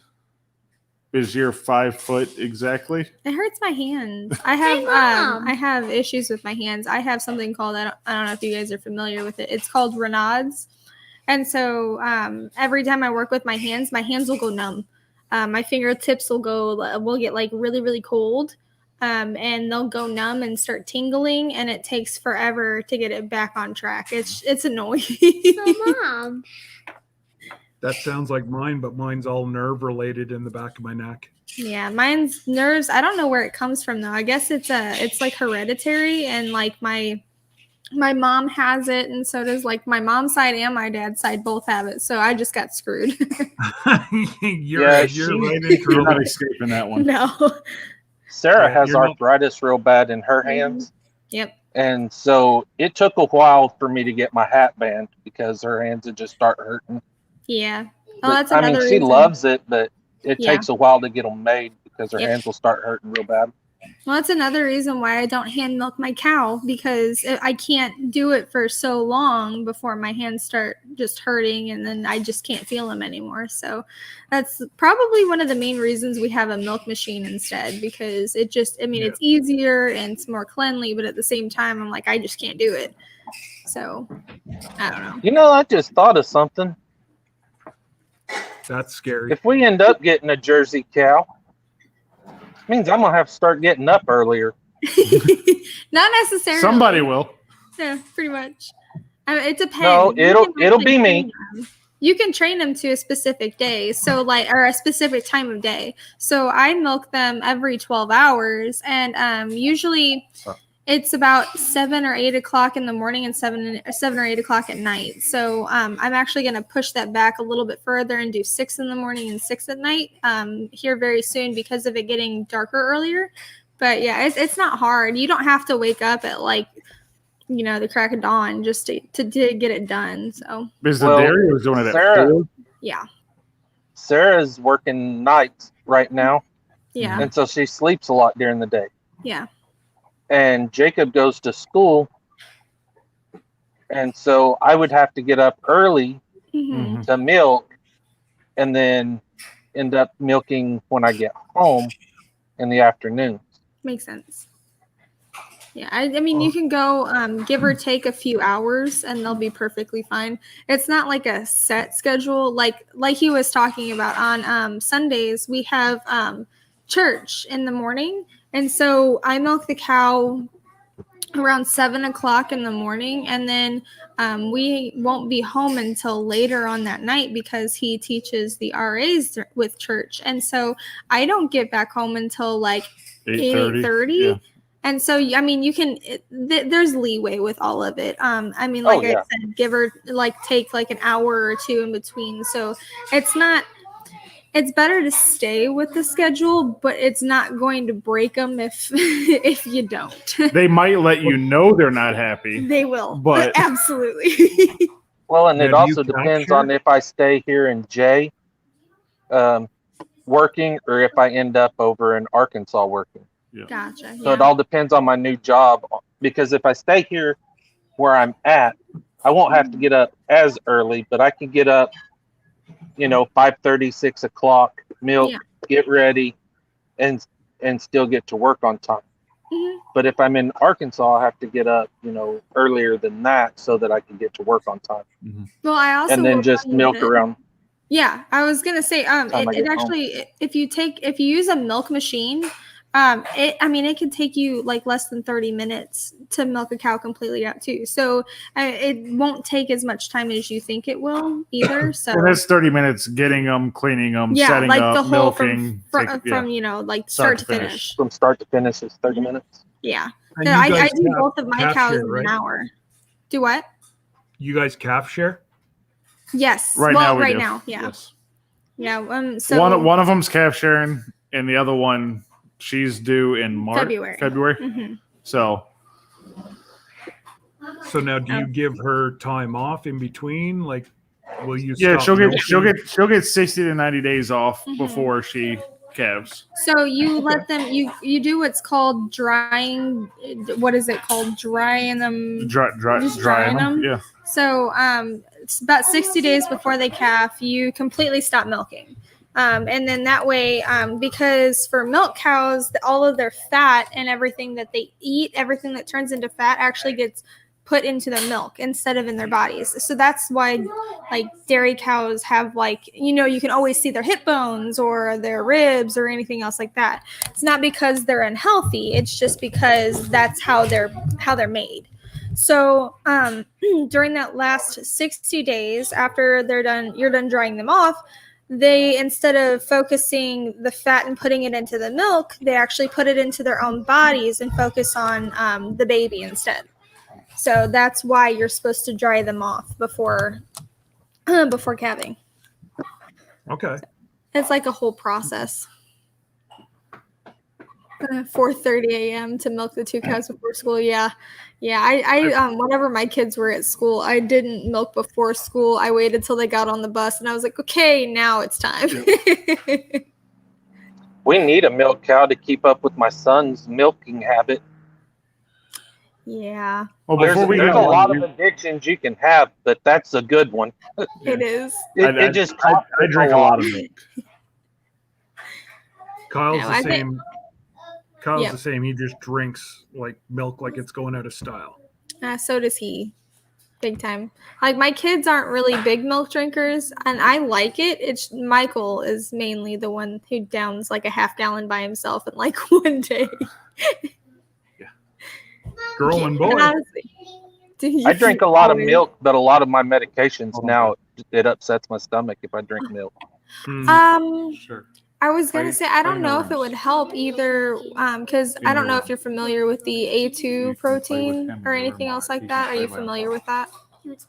is your 5 foot exactly? It hurts my hands. I have issues with my hands. I have something called I don't know if you guys are familiar with it. It's called Raynaud's. And so every time I work with my hands will go numb. My fingertips will get like really, really cold. And they'll go numb and start tingling, and it takes forever to get it back on track. It's annoying. So, Mom. that sounds like mine, but mine's all nerve related in the back of my neck. Yeah, mine's nerves. I don't know where it comes from though. I guess it's like hereditary, and like my My mom has it, and so does like my mom's side and my dad's side both have it. So I just got screwed. you're right in You're trouble. not escaping that one. No. Sarah Yeah, has you're not- arthritis real bad in her hands. Yep. And so it took a while for me to get my hat banned because her hands would just start hurting. Yeah. Oh, But, that's I another mean, she reason. loves it, but it Yeah. takes a while to get them made because her Yep. hands will start hurting real bad. Well, that's another reason why I don't hand milk my cow, because I can't do it for so long before my hands start just hurting, and then I just can't feel them anymore. So that's probably one of the main reasons we have a milk machine instead, because it just, I mean, it's easier and it's more cleanly, but at the same time, I'm like, I just can't do it. So I don't know. You know, I just thought of something. That's scary. If we end up getting a Jersey cow, it means I'm gonna have to start getting up earlier. Not necessarily. Somebody will. Yeah, pretty much. I mean, it depends. No, You it'll can actually be me. train them. You can train them to a specific day, so like, or a specific time of day. So I milk them every 12 hours, and usually it's about 7 or 8 o'clock in the morning and 7 or 8 o'clock at night. So I'm actually going to push that back a little bit further and do 6 in the morning and 6 at night here very soon because of it getting darker earlier. But yeah, it's not hard. You don't have to wake up at like, you know, the crack of dawn just to get it done. So Because Well, the dairy was doing it at Sarah- 4. yeah, Sarah's working nights right now, yeah, and so she sleeps a lot during the day. yeah. And Jacob goes to school, and so I would have to get up early Hmm. to milk, and then end up milking when I get home in the afternoon. Makes sense. Yeah, I mean, you can go give or take a few hours, and they'll be perfectly fine. It's not like a set schedule, like he was talking about on Sundays. We have church in the morning, and so I milk the cow around 7 o'clock in the morning, and then we won't be home until later on that night because he teaches the RAs with church, and so I don't get back home until like 8:30. Yeah. And so, I mean, you can, there's leeway with all of it. I mean, Oh, like yeah. I said, give or like take like an hour or two in between. So it's better to stay with the schedule, but it's not going to break them if if you don't. They might let you know they're not happy. They will, But- absolutely. Well, and Now, it do also you depends capture- on if I stay here in Jay working or if I end up over in Arkansas working. Gotcha. So it all depends on my new job, because if I stay here where I'm at, I won't have to get up as early, but I can get up, 5:30, 6 o'clock, milk, Yeah. get ready, and still get to work on time. Mhm. But if I'm in Arkansas, I have to get up, earlier than that so that I can get to work on time, Well, I also and then will just tell you milk that- around. Yeah, I was gonna say, Time I it get home. actually, if you use a milk machine, it can take you like less than 30 minutes to milk a cow completely out too. So it won't take as much time as you think it will either. So And it's 30 minutes getting them, cleaning them, yeah, setting like up, the whole milking. from like start to finish. From start to finish is 30 minutes. Yeah, And yeah, you I guys do calf- both of my calf cows share, in right? an hour. Do what? You guys calf share? Yes. Right well, now, we right do. now, yeah, Yes. yeah. So One of them's calf sharing, and the other one she's due in March, February. Mhm. So So now, do you give her time off in between? Like, will you? yeah, stop she'll milking? get 60 to 90 days off Mhm. before she calves. So you let them you do what's called drying. What is it called? Drying them. Just Drying drying them. them? Yeah. So it's about 60 days before they calf, you completely stop milking. And then that way, because for milk cows, all of their fat and everything that they eat, everything that turns into fat actually gets put into their milk instead of in their bodies. So that's why like dairy cows have you can always see their hip bones or their ribs or anything else like that. It's not because they're unhealthy. It's just because that's how they're made. So during that last 60 days after you're done drying them off, they, instead of focusing the fat and putting it into the milk, they actually put it into their own bodies and focus on the baby instead. So that's why you're supposed to dry them off before calving. Okay. It's like a whole process. 4:30 a.m. to milk the 2 cows before school. Yeah. I whenever my kids were at school, I didn't milk before school. I waited till they got on the bus, and I was like, okay, now it's time. We need a milk cow to keep up with my son's milking habit. Yeah, Well, There's before we a go on, lot of addictions you can have, but that's a good one. it is. I drink a lot of milk. Kyle's No, the I think- same. Kyle's Yep. the same. He just drinks like milk like it's going out of style. So does he. Big time. Like my kids aren't really big milk drinkers, and I like it. It's Michael is mainly the one who downs like a half gallon by himself in like one day. Girl and boy. And honestly, I drink a lot of milk, but a lot of my medications now it upsets my stomach if I drink milk. Sure. I was gonna say I don't I know know. if it would help either, because I don't know if you're familiar with the A2 protein or anything else like that. Are you familiar with that?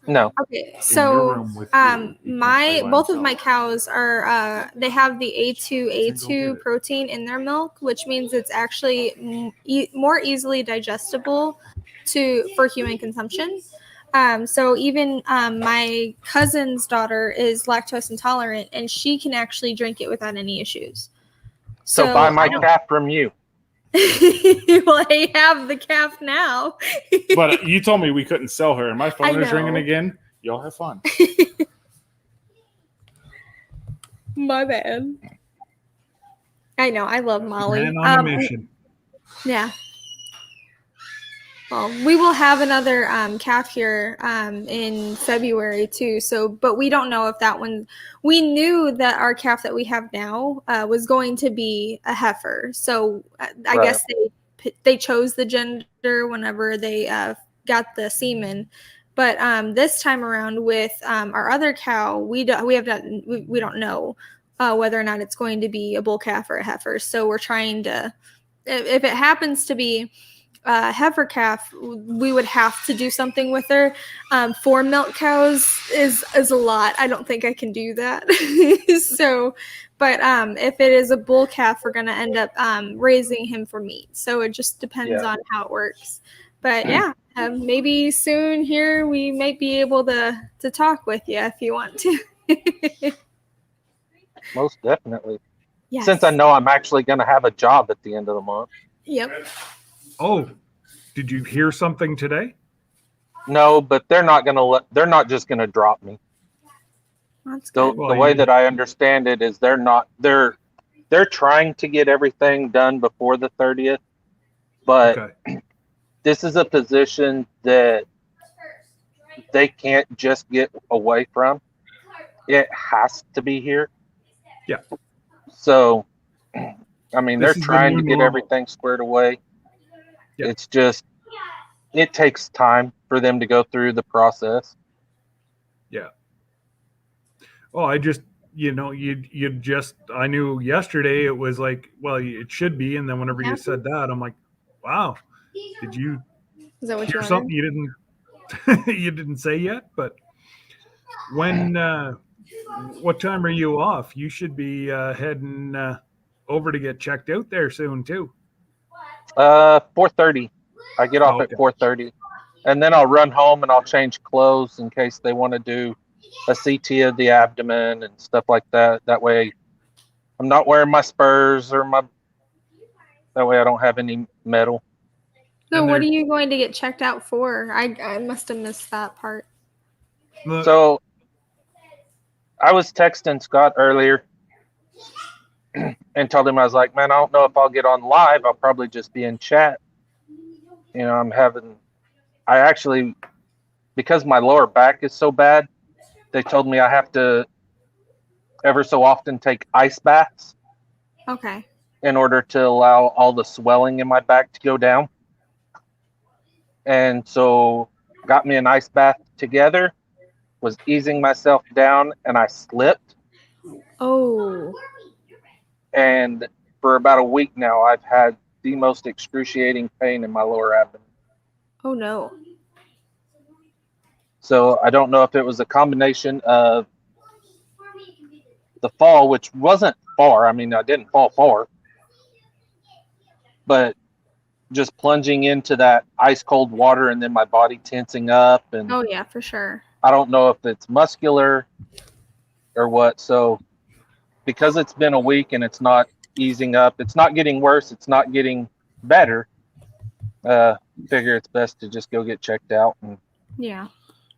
No. Okay, so both of my cows are they have the A2 protein in their milk, which means it's actually more easily digestible for human consumption. So even my cousin's daughter is lactose intolerant, and she can actually drink it without any issues. So buy my calf from you. Well, I have the calf now. But you told me we couldn't sell her, and my I phone is know. ringing again. Y'all have fun. My bad. I know. I love Molly. Man on a mission. Yeah. Well, we will have another calf here in February too. So, but we don't know if that one. We knew that our calf that we have now was going to be a heifer. So I guess they chose the gender whenever they got the semen. But this time around with our other cow, we don't know whether or not it's going to be a bull calf or a heifer. So we're trying to, if it happens to be heifer calf, we would have to do something with her. 4 milk cows is a lot. I don't think I can do that. So, but if it is a bull calf, we're gonna end up raising him for meat. So it just depends on how it works. But yeah, maybe soon here we might be able to talk with you if you want to. Most definitely. Yes. Since I know I'm actually going to have a job at the end of the month. Yep. Oh, did you hear something today? No, but they're not just going to drop me. That's The good. Well, way you- that I understand it is they're trying to get everything done before the 30th, but Okay. this is a position that they can't just get away from. It has to be here. Yeah. So, I mean, This they're is the trying new to get normal. everything squared away. Yeah. It's just, it takes time for them to go through the process. Yeah. Oh, I just, I knew yesterday it was like, well, it should be. And then whenever you said that, I'm like, wow, did you Is that what you hear wanted? something you didn't say yet? But when, what time are you off? You should be heading over to get checked out there soon too. 4:30. I get off Okay. at 4:30, and then I'll run home and I'll change clothes in case they want to do a CT of the abdomen and stuff like that. That way, I'm not wearing my spurs That way, I don't have any metal. So And what are they're- you going to get checked out for? I must have missed that part. So, I was texting Scott earlier and told him, I was like, man, I don't know if I'll get on live. I'll probably just be in chat. You know, I actually, because my lower back is so bad, they told me I have to ever so often take ice baths Okay. in order to allow all the swelling in my back to go down. And so got me an ice bath together, was easing myself down, and I slipped. Oh. And for about a week now, I've had the most excruciating pain in my lower abdomen. Oh no. So I don't know if it was a combination of the fall, which wasn't far. I mean, I didn't fall far, but just plunging into that ice cold water and then my body tensing up. And Oh yeah, for sure. I don't know if it's muscular or what. So because it's been a week and it's not easing up, it's not getting worse, it's not getting better, figure it's best to just go get checked out. And Yeah.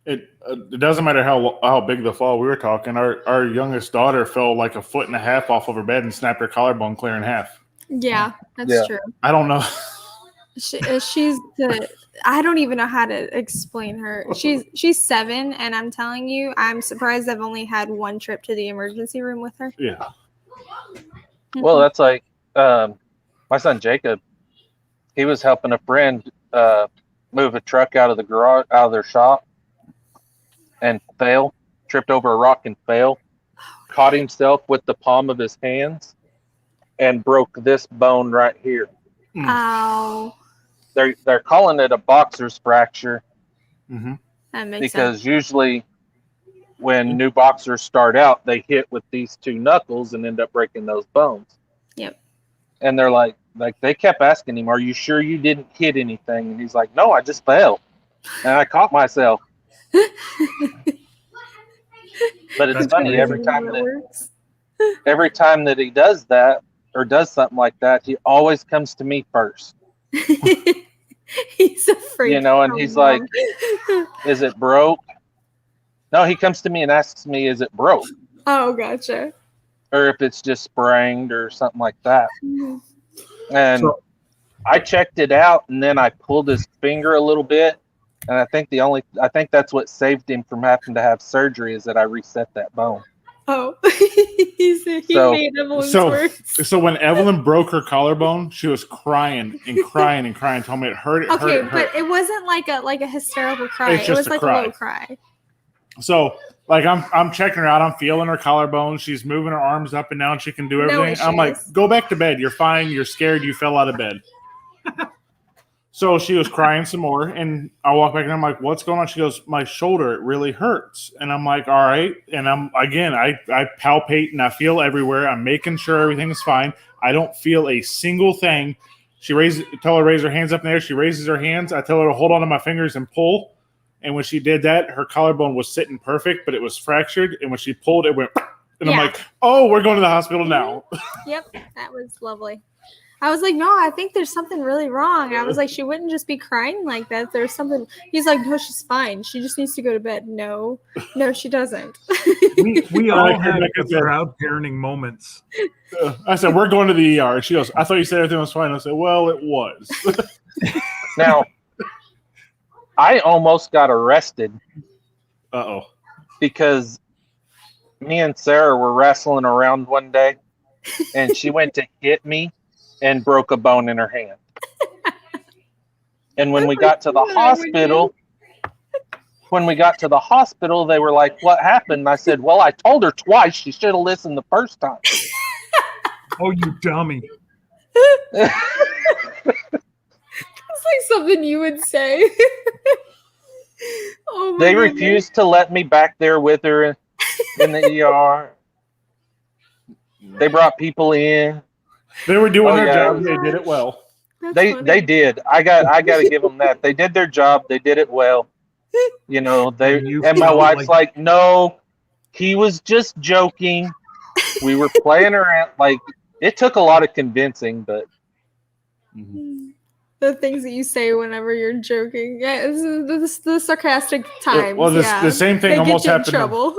It doesn't matter how big the fall we were talking. Our youngest daughter fell like 1.5 feet off of her bed and snapped her collarbone clear in half. Yeah, that's Yeah. true. I don't know. She's the. I don't even know how to explain her. She's 7, and I'm telling you, I'm surprised I've only had one trip to the emergency room with her. Yeah. well, that's like my son Jacob. He was helping a friend move a truck out of the garage, out of their shop, and tripped over a rock and fell, caught himself with the palm of his hands, and broke this bone right here. Ow. They're calling it a boxer's fracture Mm-hmm. That makes because sense. usually when new boxers start out, they hit with these 2 knuckles and end up breaking those bones. Yep. And they're like they kept asking him, "Are you sure you didn't hit anything?" And he's like, "No, I just fell, and I caught myself." But it's That's funny crazy. every time How it that works. he does that or does something like that, he always comes to me first. He's afraid. You know, and he's like, "Is it broke?" No, he comes to me and asks me, "Is it broke?" "Oh, gotcha." Or if it's just sprained or something like that. And So- I checked it out, and then I pulled his finger a little bit, and I think that's what saved him from having to have surgery is that I reset that bone. Oh, he So- made Evelyn's So words. so when Evelyn broke her collarbone, she was crying and crying and crying. Told me it hurt. It hurt. Okay, It hurt. but it wasn't like a hysterical cry. It's It just was a like cry. a low cry. So like I'm checking her out. I'm feeling her collarbone. She's moving her arms up and down. She can do No everything. I'm like, issues. go back to bed. You're fine. You're scared. You fell out of bed. So she was crying some more, and I walk back and I'm like, "What's going on?" She goes, "My shoulder, it really hurts." And I'm like, "All right." And I palpate and I feel everywhere. I'm making sure everything's fine. I don't feel a single thing. Tell her to raise her hands up in the air. She raises her hands. I tell her to hold on to my fingers and pull. And when she did that, her collarbone was sitting perfect, but it was fractured. And when she pulled, it went. And I'm Yeah. like, "Oh, we're going to the hospital now." Yep, that was lovely. I was like, "No, I think there's something really wrong." I was like, "She wouldn't just be crying like that. There's something." He's like, "No, she's fine. She just needs to go to bed." No, she doesn't. We I all heard had like I good said- proud parenting moments. I said, "We're going to the ER." And she goes, "I thought you said everything was fine." I said, "Well, it was." Now, I almost got arrested Uh-oh. because me and Sarah were wrestling around one day, and she went to hit me and broke a bone in her hand. And when we got to the hospital, they were like, "What happened?" And I said, "Well, I told her twice. She should have listened the first time." Oh, you dummy. It's like something you would say. Oh my They goodness. refused to let me back there with her in the ER. They brought people in. They were doing Oh, their yeah. job. They did it well. That's They funny. did. I got to give them that. They did their job. They did it well. You know, You and my felt wife's like- like, "No, he was just joking. We were playing around." Like, it took a lot of convincing, but The things that you say whenever you're joking. Yeah, it's the sarcastic times. Well, yeah. the same thing They almost get you in happened. trouble.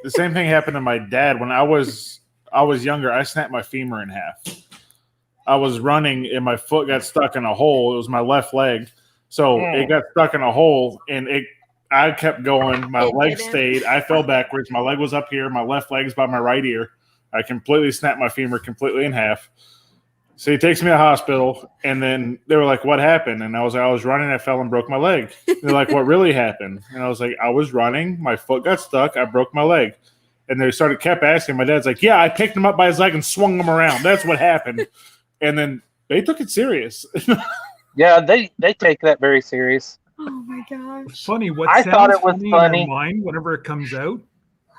The same thing happened to my dad when I was younger. I snapped my femur in half. I was running and my foot got stuck in a hole. It was my left leg, so it got stuck in a hole, and I kept going. My It leg didn't. stayed. I fell backwards. My leg was up here. My left leg's by my right ear. I completely snapped my femur completely in half. So he takes me to the hospital, and then they were like, "What happened?" And I was like, "I was running. I fell and broke my leg." They're like, "What really happened?" And I was like, "I was running. My foot got stuck. I broke my leg." And they kept asking. My dad's like, "Yeah, I picked him up by his leg and swung him around. That's what happened." And then they took it serious. yeah, they take that very serious. Oh my my gosh. Funny. What I sounds thought it was funny funny. in your mind whenever it comes out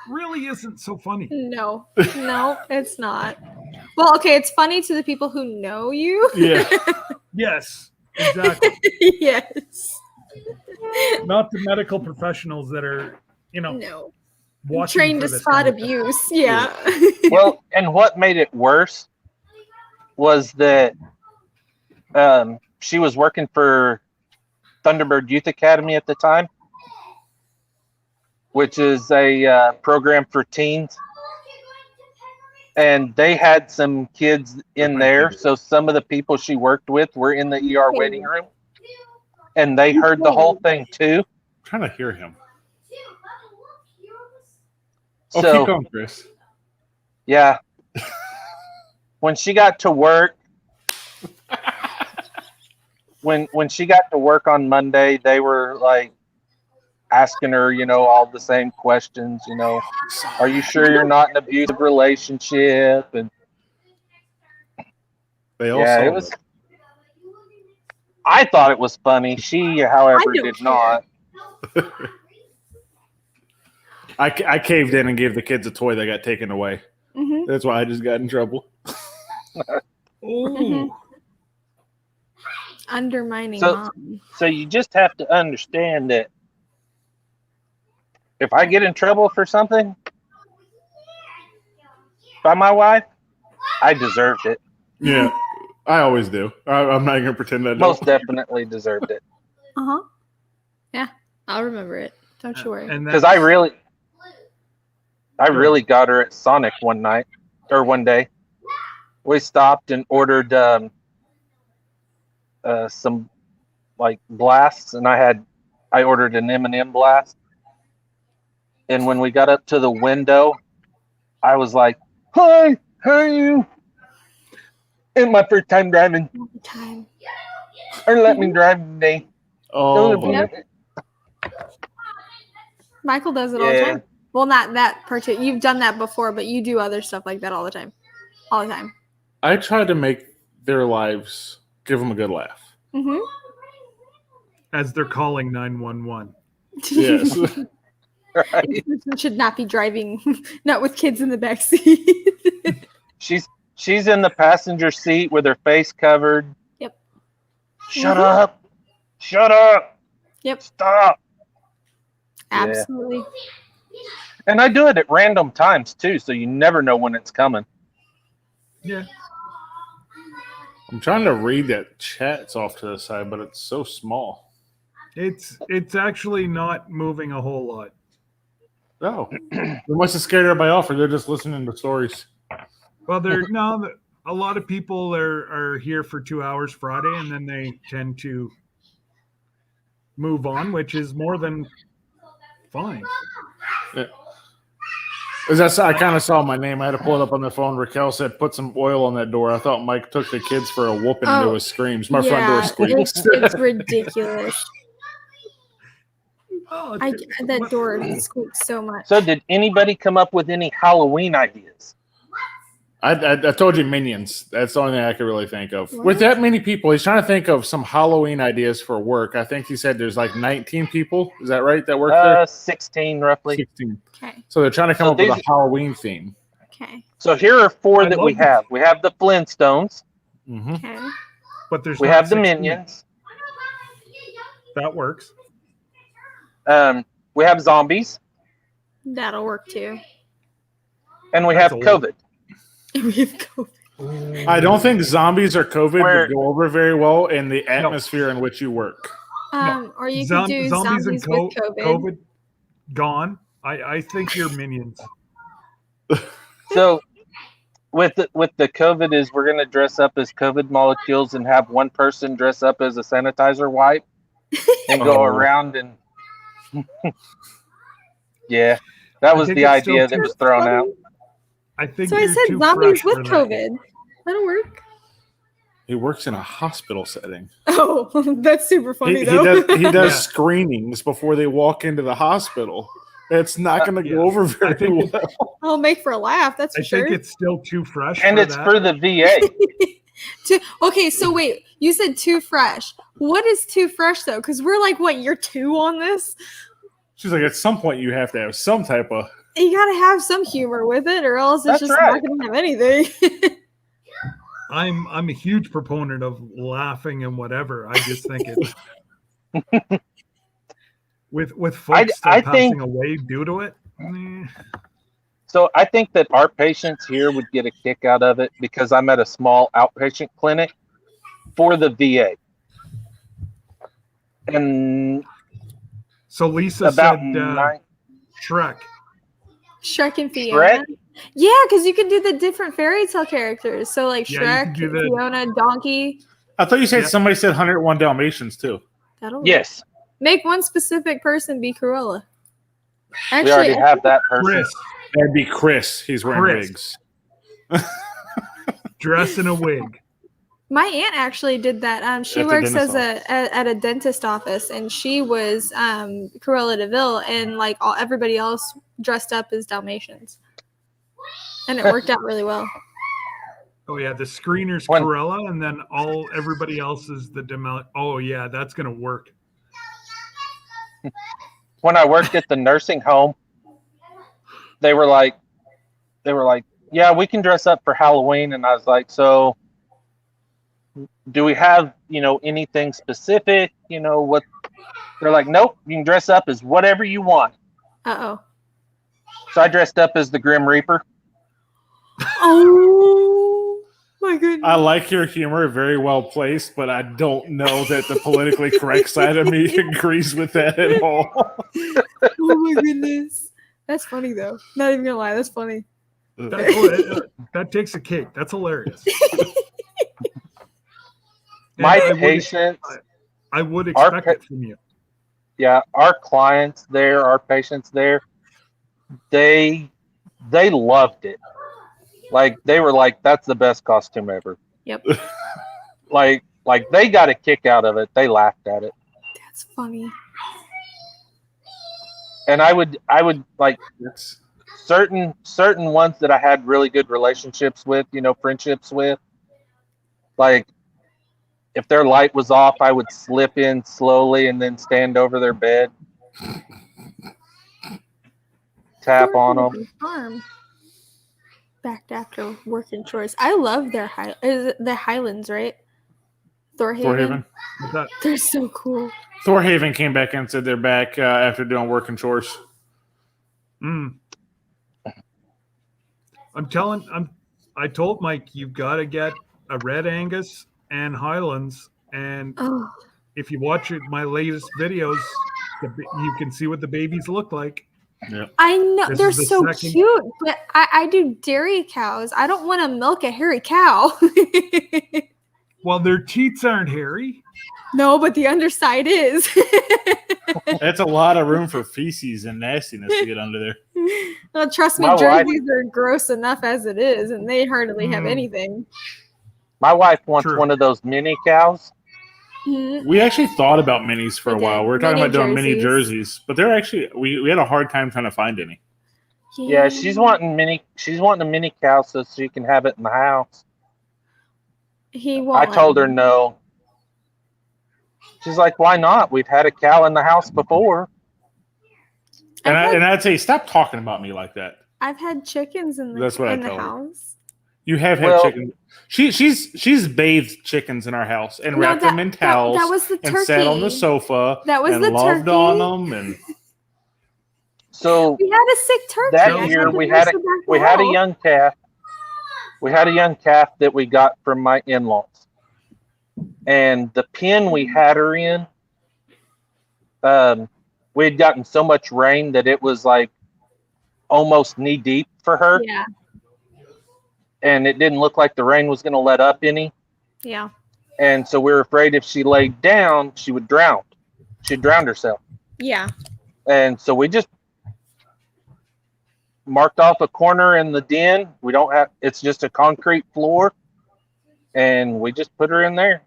really isn't so funny. No, it's not. Well, okay, it's funny to the people who know you. Yeah. Yes, exactly. Yes. Not the medical professionals that are, No. watching Trained for to this spot kind of thing. abuse. Yeah. Well, and what made it worse was that she was working for Thunderbird Youth Academy at the time, which is a program for teens. And they had some kids in there. So some of the people she worked with were in the ER waiting room. And they heard the whole thing too. I'm trying to hear him. So, Keep going, Chris. yeah. When she got to work, when she got to work on Monday, they were like asking her, all the same questions, are you sure you're not in an abusive relationship? And They all yeah, saw it was. I thought it was funny. She, however, don't did care. not. I caved in and gave the kids a toy that got taken away. Mhm. That's why I just got in trouble. Oh, Undermining So- mom. So you just have to understand that if I get in trouble for something by my wife, I deserved it. Yeah, I always do. I'm not gonna pretend I don't. Most definitely deserved it. Uh-huh. Yeah, I'll remember it. Don't you worry. and Because that's, I really got her at Sonic one day. We stopped and ordered some like blasts, and I ordered an M&M blast. And when we got up to the window, I was like, "Hi, how are you?" It's my first time driving, All the time. or let me drive today. Oh, Yep. Michael does it all the Yeah. time. Well, not that particular. You've done that before, but you do other stuff like that all the time. All the time. I try to make their lives, give them a good laugh. Mm-hmm. as they're calling 911. Yes. Right? This person should not be driving, not with kids in the back seat. She's in the passenger seat with her face covered. Yep. Shut Mhm. up! Shut up! Yep. Stop! Absolutely. And I do it at random times too, so you never know when it's coming. Yeah. I'm trying to read that chat's off to the side, but it's so small. It's actually not moving a whole lot. Oh, they must have scared everybody off, or they're just listening to stories. Well, a lot of people are here for 2 hours Friday, and then they tend to move on, which is more than fine. I kind of saw my name. I had to pull it up on the phone. Raquel said, "Put some oil on that door." I thought Mike took the kids for a whooping into his screams. My front door squeaks. It's ridiculous. Oh, That door squeaks so much. So, did anybody come up with any Halloween ideas? I told you Minions. That's the only thing I could really think of. What? With that many people, he's trying to think of some Halloween ideas for work. I think he said there's like 19 people. Is that right? That work there? 16 roughly. 16. Okay. So they're trying to come So up with a these- Halloween theme. Okay. So here are four I that we love have. We have the Flintstones. Mm-hmm. Okay. but there's We not have the 16. Minions. That works. We have zombies, That'll work too. and we That's have a lot. COVID. We have COVID. I don't think zombies or COVID Where- would go over very well in the atmosphere in which you work. Or you could do zombies and with COVID. gone. I think you're Minions. So with the COVID is we're gonna dress up as COVID molecules and have one person dress up as a sanitizer wipe and go Oh. around and yeah, that was think the it's still idea that too was thrown out. I think So I you're said too zombies fresh with for that. COVID. That'll work. He works in a hospital setting. Oh, that's super funny He though. does Yeah. screenings before they walk into the hospital. It's not going to Yeah. go over I very think well. I'll make for a laugh. That's for I sure. think it's still too fresh. And for it's that. for the VA. Okay, so wait, you said too fresh. What is too fresh though? Because we're like, what, year 2 on this? She's like, at some point you have to have some type of. You gotta have some humor with it, or else it's That's just right. not gonna have anything. I'm a huge proponent of laughing and whatever. I just think it with folks still I passing think- away due to it. So I think that our patients here would get a kick out of it because I'm at a small outpatient clinic for the VA. And So Lisa about said 9 Shrek. Shrek and Fiona. Shrek? Yeah, because you can do the different fairy tale characters. So like Yeah, you Shrek, can do the- Fiona, Donkey. I thought you said Yeah. somebody said 101 Dalmatians too. That'll work. Yes, Make one specific person be Cruella. we already have that person. Chris, That'd be Chris. He's wearing Chris. wigs. dress in a wig. My aunt actually did that. She At the works as dentist at a dentist office, and she was Cruella DeVille, and like everybody else dressed up as Dalmatians, and it worked out really well. Oh yeah, the screener's When- Corella, and then everybody else is the Demel. Oh yeah, that's gonna work. When I worked at the nursing home, they were like, yeah, we can dress up for Halloween. And I was like, so do we have, anything specific? What? They're like, nope, you can dress up as whatever you want. Oh. So I dressed up as the Grim Reaper. Oh my goodness. I like your humor, very well placed, but I don't know that the politically correct side of me agrees with that at all. Oh my goodness. That's funny though. Not even gonna lie, that's funny. That takes a cake. That's hilarious. My And patients, I would expect it from you. yeah, our clients there, our patients there, they loved it. Like they were like, that's the best costume ever. Yep. Like they got a kick out of it. They laughed at it. That's funny. And I would like certain ones that I had really good relationships with, friendships with. Like if their light was off, I would slip in slowly and then stand over their bed, tap on them. Farm. Back after working chores. I love their the Highlands, right? Thorhaven. Is that- They're so cool. Thorhaven came back and said they're back after doing work and chores. I told Mike you've got to get a Red Angus and Highlands, and Oh, if you watch my latest videos, you can see what the babies look like. I know This they're is the so second- cute, but I do dairy cows. I don't want to milk a hairy cow. Well, their teats aren't hairy. No, but the underside is. That's a lot of room for feces and nastiness to get under there. Well, trust me, My wife- jerseys are gross enough as it is, and they hardly have anything. My wife wants True. one of those mini cows. Mhm. We actually thought about minis for a We while. did. We were talking Mini about doing mini jerseys. jerseys, but they're actually we had a hard time trying to find any. Yeah, she's wanting a mini cow so she can have it in the house. He won't. I let told her me. no. She's like, why not? We've had a cow in the house before. And I've had- I'd say, stop talking about me like that. I've had chickens in the That's what I in the tell her. house. You have had Well- chickens. She's bathed chickens in our house and No, wrapped them in towels that was the turkey. and sat on the sofa That was and the loved turkey. on them. And So We had a sick turkey. that I year had to we nurse had her back we to had a health. young calf. We had a young calf that we got from my in-laws. And the pen we had her in, we had gotten so much rain that it was like almost knee deep for her. Yeah, And it didn't look like the rain was going to let up any. yeah. And so we were afraid if she laid down, she would drown. She'd drown herself. Yeah. And so we just marked off a corner in the den. It's just a concrete floor. And we just put her in there.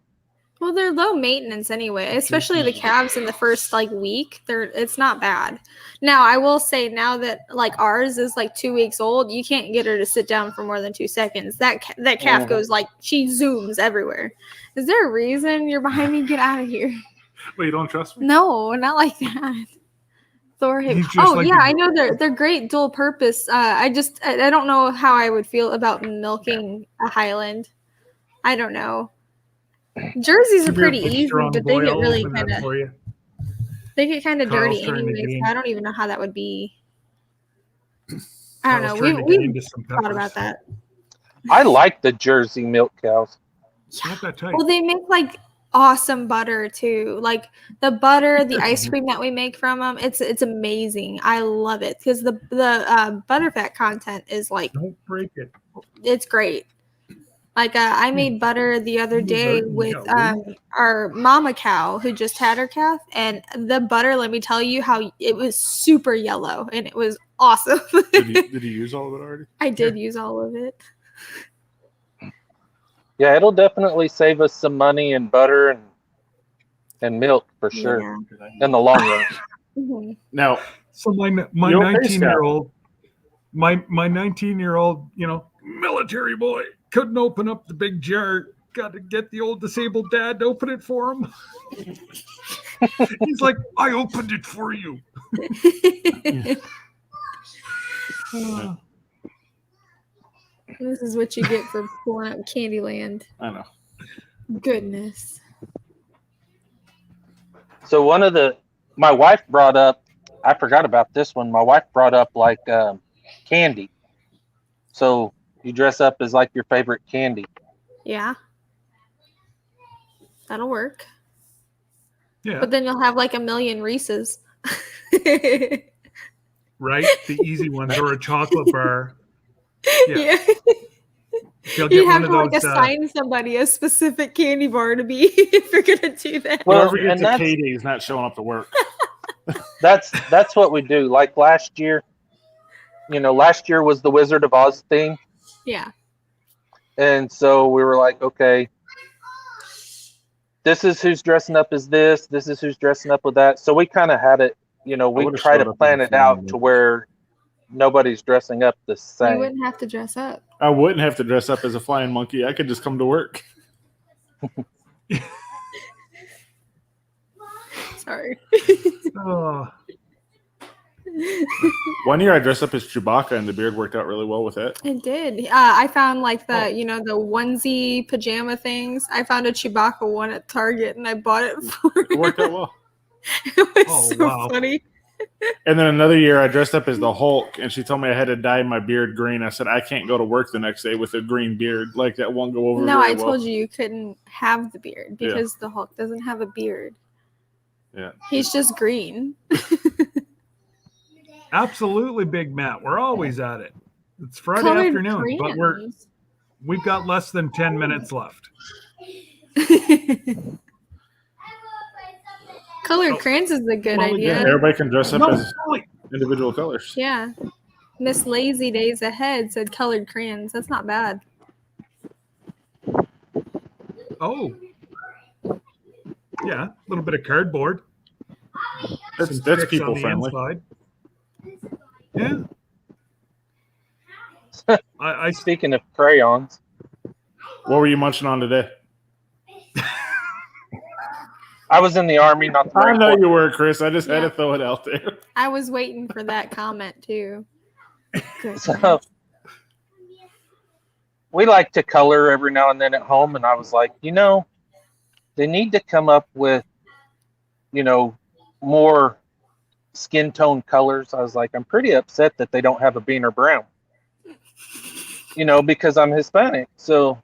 Well, they're low maintenance anyway, especially the calves in the first like week. It's not bad. Now, I will say now that like ours is like 2 weeks old, you can't get her to sit down for more than 2 seconds. That calf goes like she zooms everywhere. Is there a reason you're behind me? Get out of here. Wait, you don't trust me? No, not like that. He's just Oh like yeah, a- I know they're great dual purpose. I don't know how I would feel about milking a Highland. I don't know. Jerseys are Come here, pretty big easy, strong but they boy, get I'll really open that kind of for you. they get kind of Carl's dirty trying to anyway. get So in. I don't even know how that would be. I don't Carl's know. trying to get We into some thought peppers. about that. I like the Jersey milk cows. Not that tight. Well, they make like awesome butter too. Like the butter, the ice cream that we make from them, it's amazing. I love it because the butterfat content is like Don't break it. it's great. Like I made butter the other day with our mama cow who just had her calf, and the butter. Let me tell you how it was super yellow, and it was awesome. Did you use all of it already? I did use all of it. Yeah, it'll definitely save us some money and butter and milk for sure in the long run. Mhm. Now, So my You okay, 19-year-old, my 19-year-old, military boy couldn't open up the big jar. Got to get the old disabled dad to open it for him. He's like, I opened it for you. This is what you get for pulling out Candyland. I know. Goodness. So my wife brought up, I forgot about this one. My wife brought up like candy. So you dress up as like your favorite candy. Yeah. That'll work. Yeah, But then you'll have like a million Reese's. right? The easy ones or a chocolate bar. Yeah. You'll You get have one to of like those. assign somebody a specific candy bar to be if you're gonna do that. Well, Whoever gets and a K-Day is not showing up to work. That's what we do. Like last year, last year was the Wizard of Oz theme. Yeah. And so we were like, okay, this is who's dressing up as this. This is who's dressing up with that. So we kind of had it, we would've try showed to up plan in it out the to where nobody's dressing up the You same. wouldn't have to dress up. I wouldn't have to dress up as a flying monkey. I could just come to work. Sorry. Oh, One year I dressed up as Chewbacca and the beard worked out really well with it. It did. I found like the the onesie pajama things. I found a Chewbacca one at Target and I bought it for It worked out well. It was so wow. funny. And then another year I dressed up as the Hulk and she told me I had to dye my beard green. I said I can't go to work the next day with a green beard. Like that won't go over No, very I well. told you couldn't have the beard because the Hulk doesn't have a beard. Yeah. He's just green. absolutely, Big Matt. We're always at it. It's Friday Colored afternoon, but crayons. we've got less than 10 minutes left. Colored crayons is a good Well, idea. yeah. Everybody can dress up No, as Polly. individual colors. Yeah. Miss Lazy Days Ahead said colored crayons. That's not bad. Oh, yeah, a little bit of cardboard. That's Some sticks people on the friendly. inside. Yeah. I Speaking of crayons, What were you munching on today? I was in the Army, not the I Marine know Corps. you were, Chris. I just had Yeah. to throw it out there. I was waiting for that comment too. Good. So we like to color every now and then at home, and I was like, they need to come up with, more skin tone colors. I was like, I'm pretty upset that they don't have a bean or brown, because I'm Hispanic, so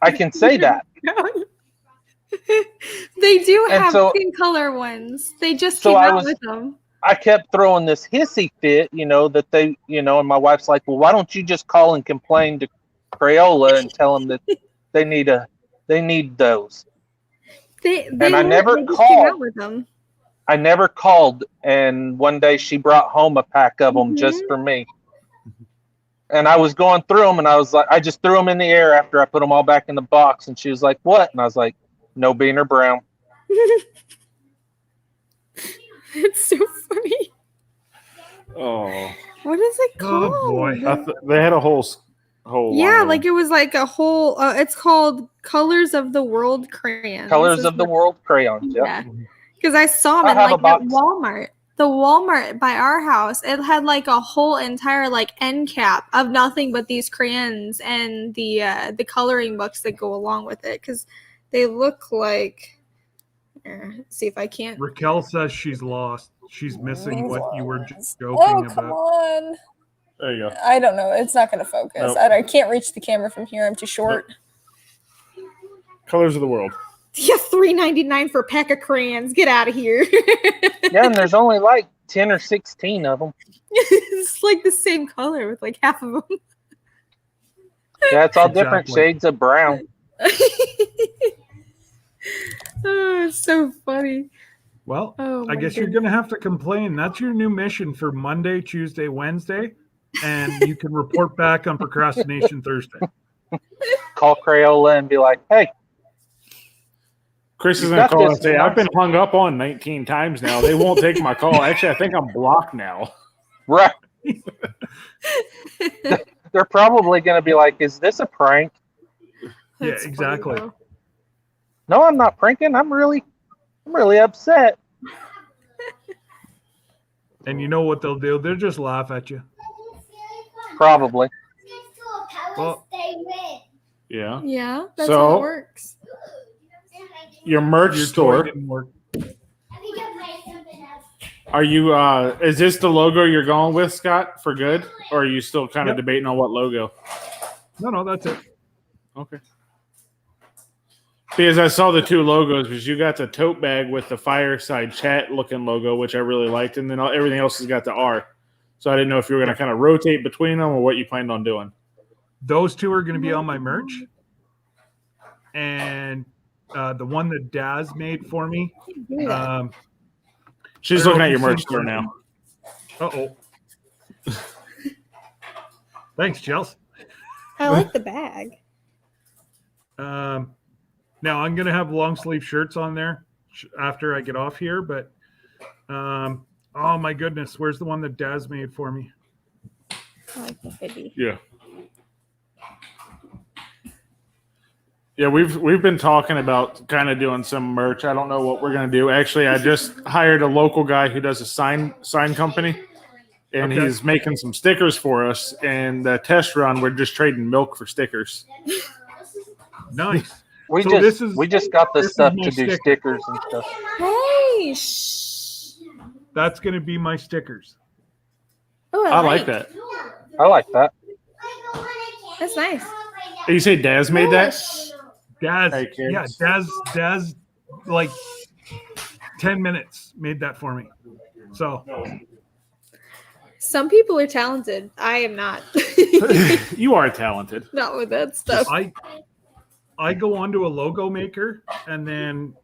I can say that. They do And have so- skin color ones. They just So came I out was- with them. I kept throwing this hissy fit, that they, and my wife's like, well, why don't you just call and complain to Crayola and tell them that they need those. They I never they just called. came out with them. I never called, and one day she brought home a pack of them just for me. And I was going through them, and I was like, I just threw them in the air after I put them all back in the box. And she was like, "What?" And I was like, "No bean or brown." It's so funny. Oh, What is it called? Oh boy. they had a whole Yeah, line like it was like a whole. It's called Colors of the World crayons. Colors Is of the what- World crayons. Yep. Yeah, because I saw I them have a in like at box. Walmart. The Walmart by our house, it had like a whole entire like end cap of nothing but these crayons and the coloring books that go along with it because they look like. Let's see if I can't. Raquel says she's lost. She's missing what you were joking Oh, about. come on. There you go. I don't know. It's not going to focus. Nope. I can't reach the camera from here. I'm too short. Colors of the World. Yeah, $3.99 for a pack of crayons. Get out of here. Yeah, and there's only like 10 or 16 of them. It's like the same color with like half of them. Yeah, it's all different Exactly. shades of brown. Oh, it's so funny. Well, Oh, I my guess you're goodness. going to have to complain. That's your new mission for Monday, Tuesday, Wednesday. And you can report back on Procrastination Thursday. Call Crayola and be like, "Hey, Chris is You going to got call this, and say, man. I've been hung up on 19 times now. They won't take my call. Actually, I think I'm blocked now. right." They're probably going to be like, "Is this a prank?" Yeah, That's funny, exactly. though. No, I'm not pranking. I'm really upset. And you know what they'll do? They'll just laugh at you. Probably. Well, Yeah. Yeah, that's So- how it works. Your merch your toy store. didn't work. Are you, is this the logo you're going with, Scott, for good? Or are you still kind of Yep. debating on what logo? No, that's it. Okay. Because I saw the two logos, because you got the tote bag with the Fireside Chat looking logo, which I really liked, and then everything else has got the R. So I didn't know if you were going to kind of rotate between them or what you planned on doing. Those two are going to be on my merch. And the one that Daz made for me. She's looking at your merch store now. Uh-oh. Thanks, Chelsea. I like the bag. Now I'm gonna have long sleeve shirts on there after I get off here, but oh my goodness, where's the one that Daz made for me? I like the hoodie. Yeah. Yeah, we've been talking about kind of doing some merch. I don't know what we're gonna do. Actually, I just hired a local guy who does a sign company, and Okay. he's making some stickers for us. And the test run, we're just trading milk for stickers. Nice. We So just this got the is stuff my to do sticker. stickers and stuff. Hey, shh. That's gonna be my stickers. Oh, I like that. I like that. That's nice. You say Daz made that? Daz, Hey, kids. yeah, Daz, like 10 minutes made that for me. So Some people are talented. I am not. You are talented. Not with that stuff. I go onto a logo maker and then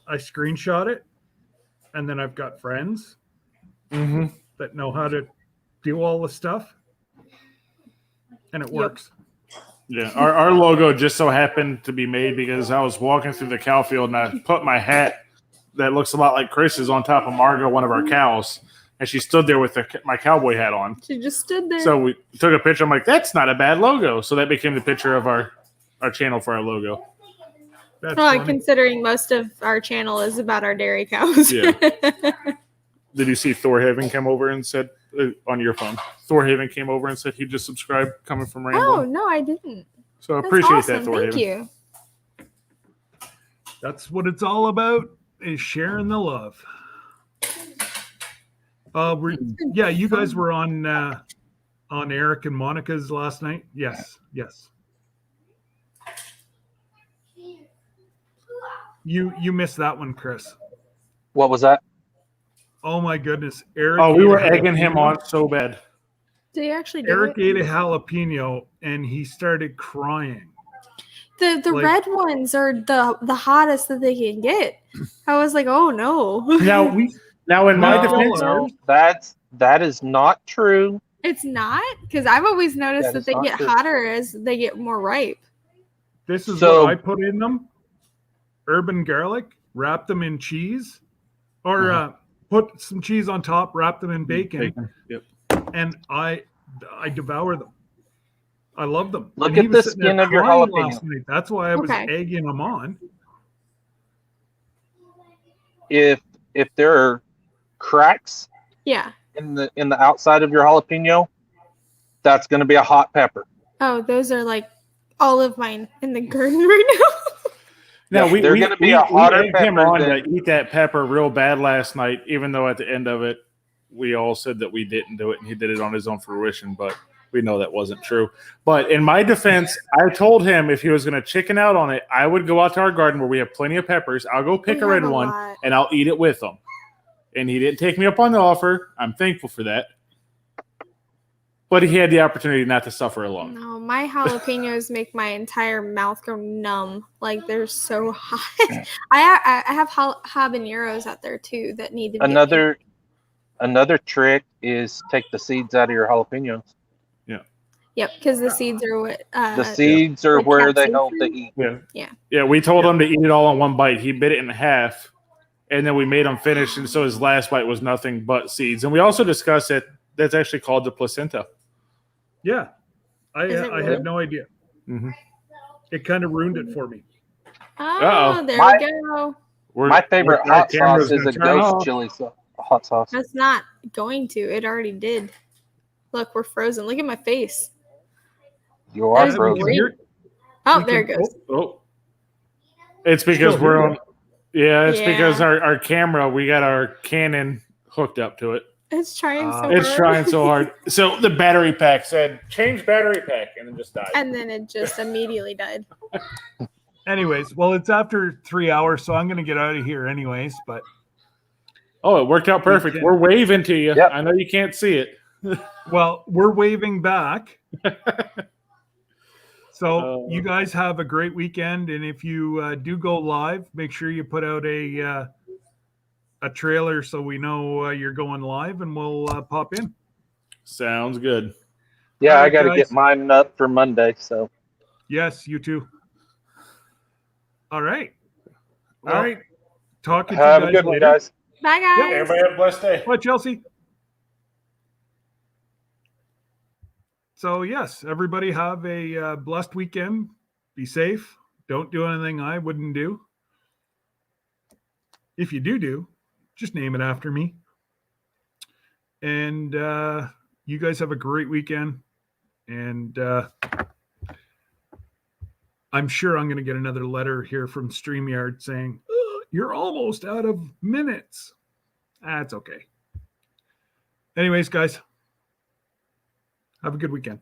I screenshot it, and then I've got friends Mm-hmm. that know how to do all the stuff, and it works. Yeah, our logo just so happened to be made because I was walking through the cow field and I put my hat that looks a lot like Chris's on top of Margot, one of our cows, and she stood there with my cowboy hat on. She just stood there. So we took a picture. I'm like, that's not a bad logo. So that became the picture of our channel for our logo. That's Well, funny. considering most of our channel is about our dairy cows. Yeah. Did you see Thor Haven come over and said on your phone? Thor Haven came over and said he just subscribed coming from Rainbow. Oh, no, I didn't. So I That's appreciate awesome. that, Thor Thank Haven. you. That's what it's all about, is sharing the love. Yeah, you guys were on Eric and Monica's last night. Yes. You missed that one, Chris. What was that? Oh my goodness, Eric. Oh, we ate were a egging him jalapeno. on so bad. Did he actually do Eric it? ate a jalapeno and he started crying. The like- red ones are the hottest that they can get. I was like, oh no. Now in my No, defense, no, that is not true. It's not? Because I've always noticed That that is they not get true. hotter as they get more ripe. This is So- what I put in them: urban garlic, wrap them in cheese, or put some cheese on top, wrap them in bacon, Yep. and I devour them. I love them. Look And he at was the sitting there skin of your crying jalapeno. last night. That's why I was Okay. egging him on. If there are cracks Yeah. in the outside of your jalapeno, that's going to be a hot pepper. Oh, those are like all of mine in the garden right now. Now Yeah, they're gonna be a hotter egged him pepper on than- to eat that pepper real bad last night, even though at the end of it, we all said that we didn't do it and he did it on his own fruition, but we know that wasn't true. But in my defense, I told him if he was going to chicken out on it, I would go out to our garden where we have plenty of peppers. I'll go pick We a red have a one lot. and I'll eat it with him. And he didn't take me up on the offer. I'm thankful for that. But he had the opportunity not to suffer alone. No, my jalapenos make my entire mouth go numb. Like they're so hot. I have habaneros out there too that need to be Another trick is take the seeds out of your jalapenos. Yep, because the seeds are what The seeds are like where they capsaicin? help to eat. Yeah, we told him to eat it all in one bite. He bit it in half, and then we made him finish, and so his last bite was nothing but seeds. And we also discussed that that's actually called the placenta. Yeah, I Is it I really? had no idea. Mm-hmm. It kind of ruined it for me. Oh, there My- we go. My favorite our hot camera's sauce is gonna a turn ghost off. chili hot sauce. That's not going to. It already did. Look, we're frozen. Look at my face. You are That is frozen. great. Here- Oh, we there it can- goes. Oh, it's because Still we're here. on. Yeah, it's because Yeah. our camera, we got our Canon hooked up to it. It's trying so It's hard. trying so hard. So the battery pack said, change battery pack, and then just died. And then it just immediately died. Anyways, well, it's after 3 hours, so I'm going to get out of here anyways. But Oh, it worked out perfect. We're waving to you. Yep. I know you can't see it. well, we're waving back. So Uh, you guys have a great weekend, and if you do go live, make sure you put out a trailer so we know you're going live, and we'll pop in. Sounds good. Yeah, All I right, got to guys. get mine up for Monday. So Yes, you too. All right. Well, All right. Talking to have you a guys good one, later. guys. Bye, guys. Everybody have a blessed day. Bye, Chelsea. So yes, everybody have a blessed weekend. Be safe. Don't do anything I wouldn't do. If you do, just name it after me. And you guys have a great weekend. And I'm sure I'm going to get another letter here from StreamYard saying, you're almost out of minutes. That's okay. Anyways, guys, have a good weekend.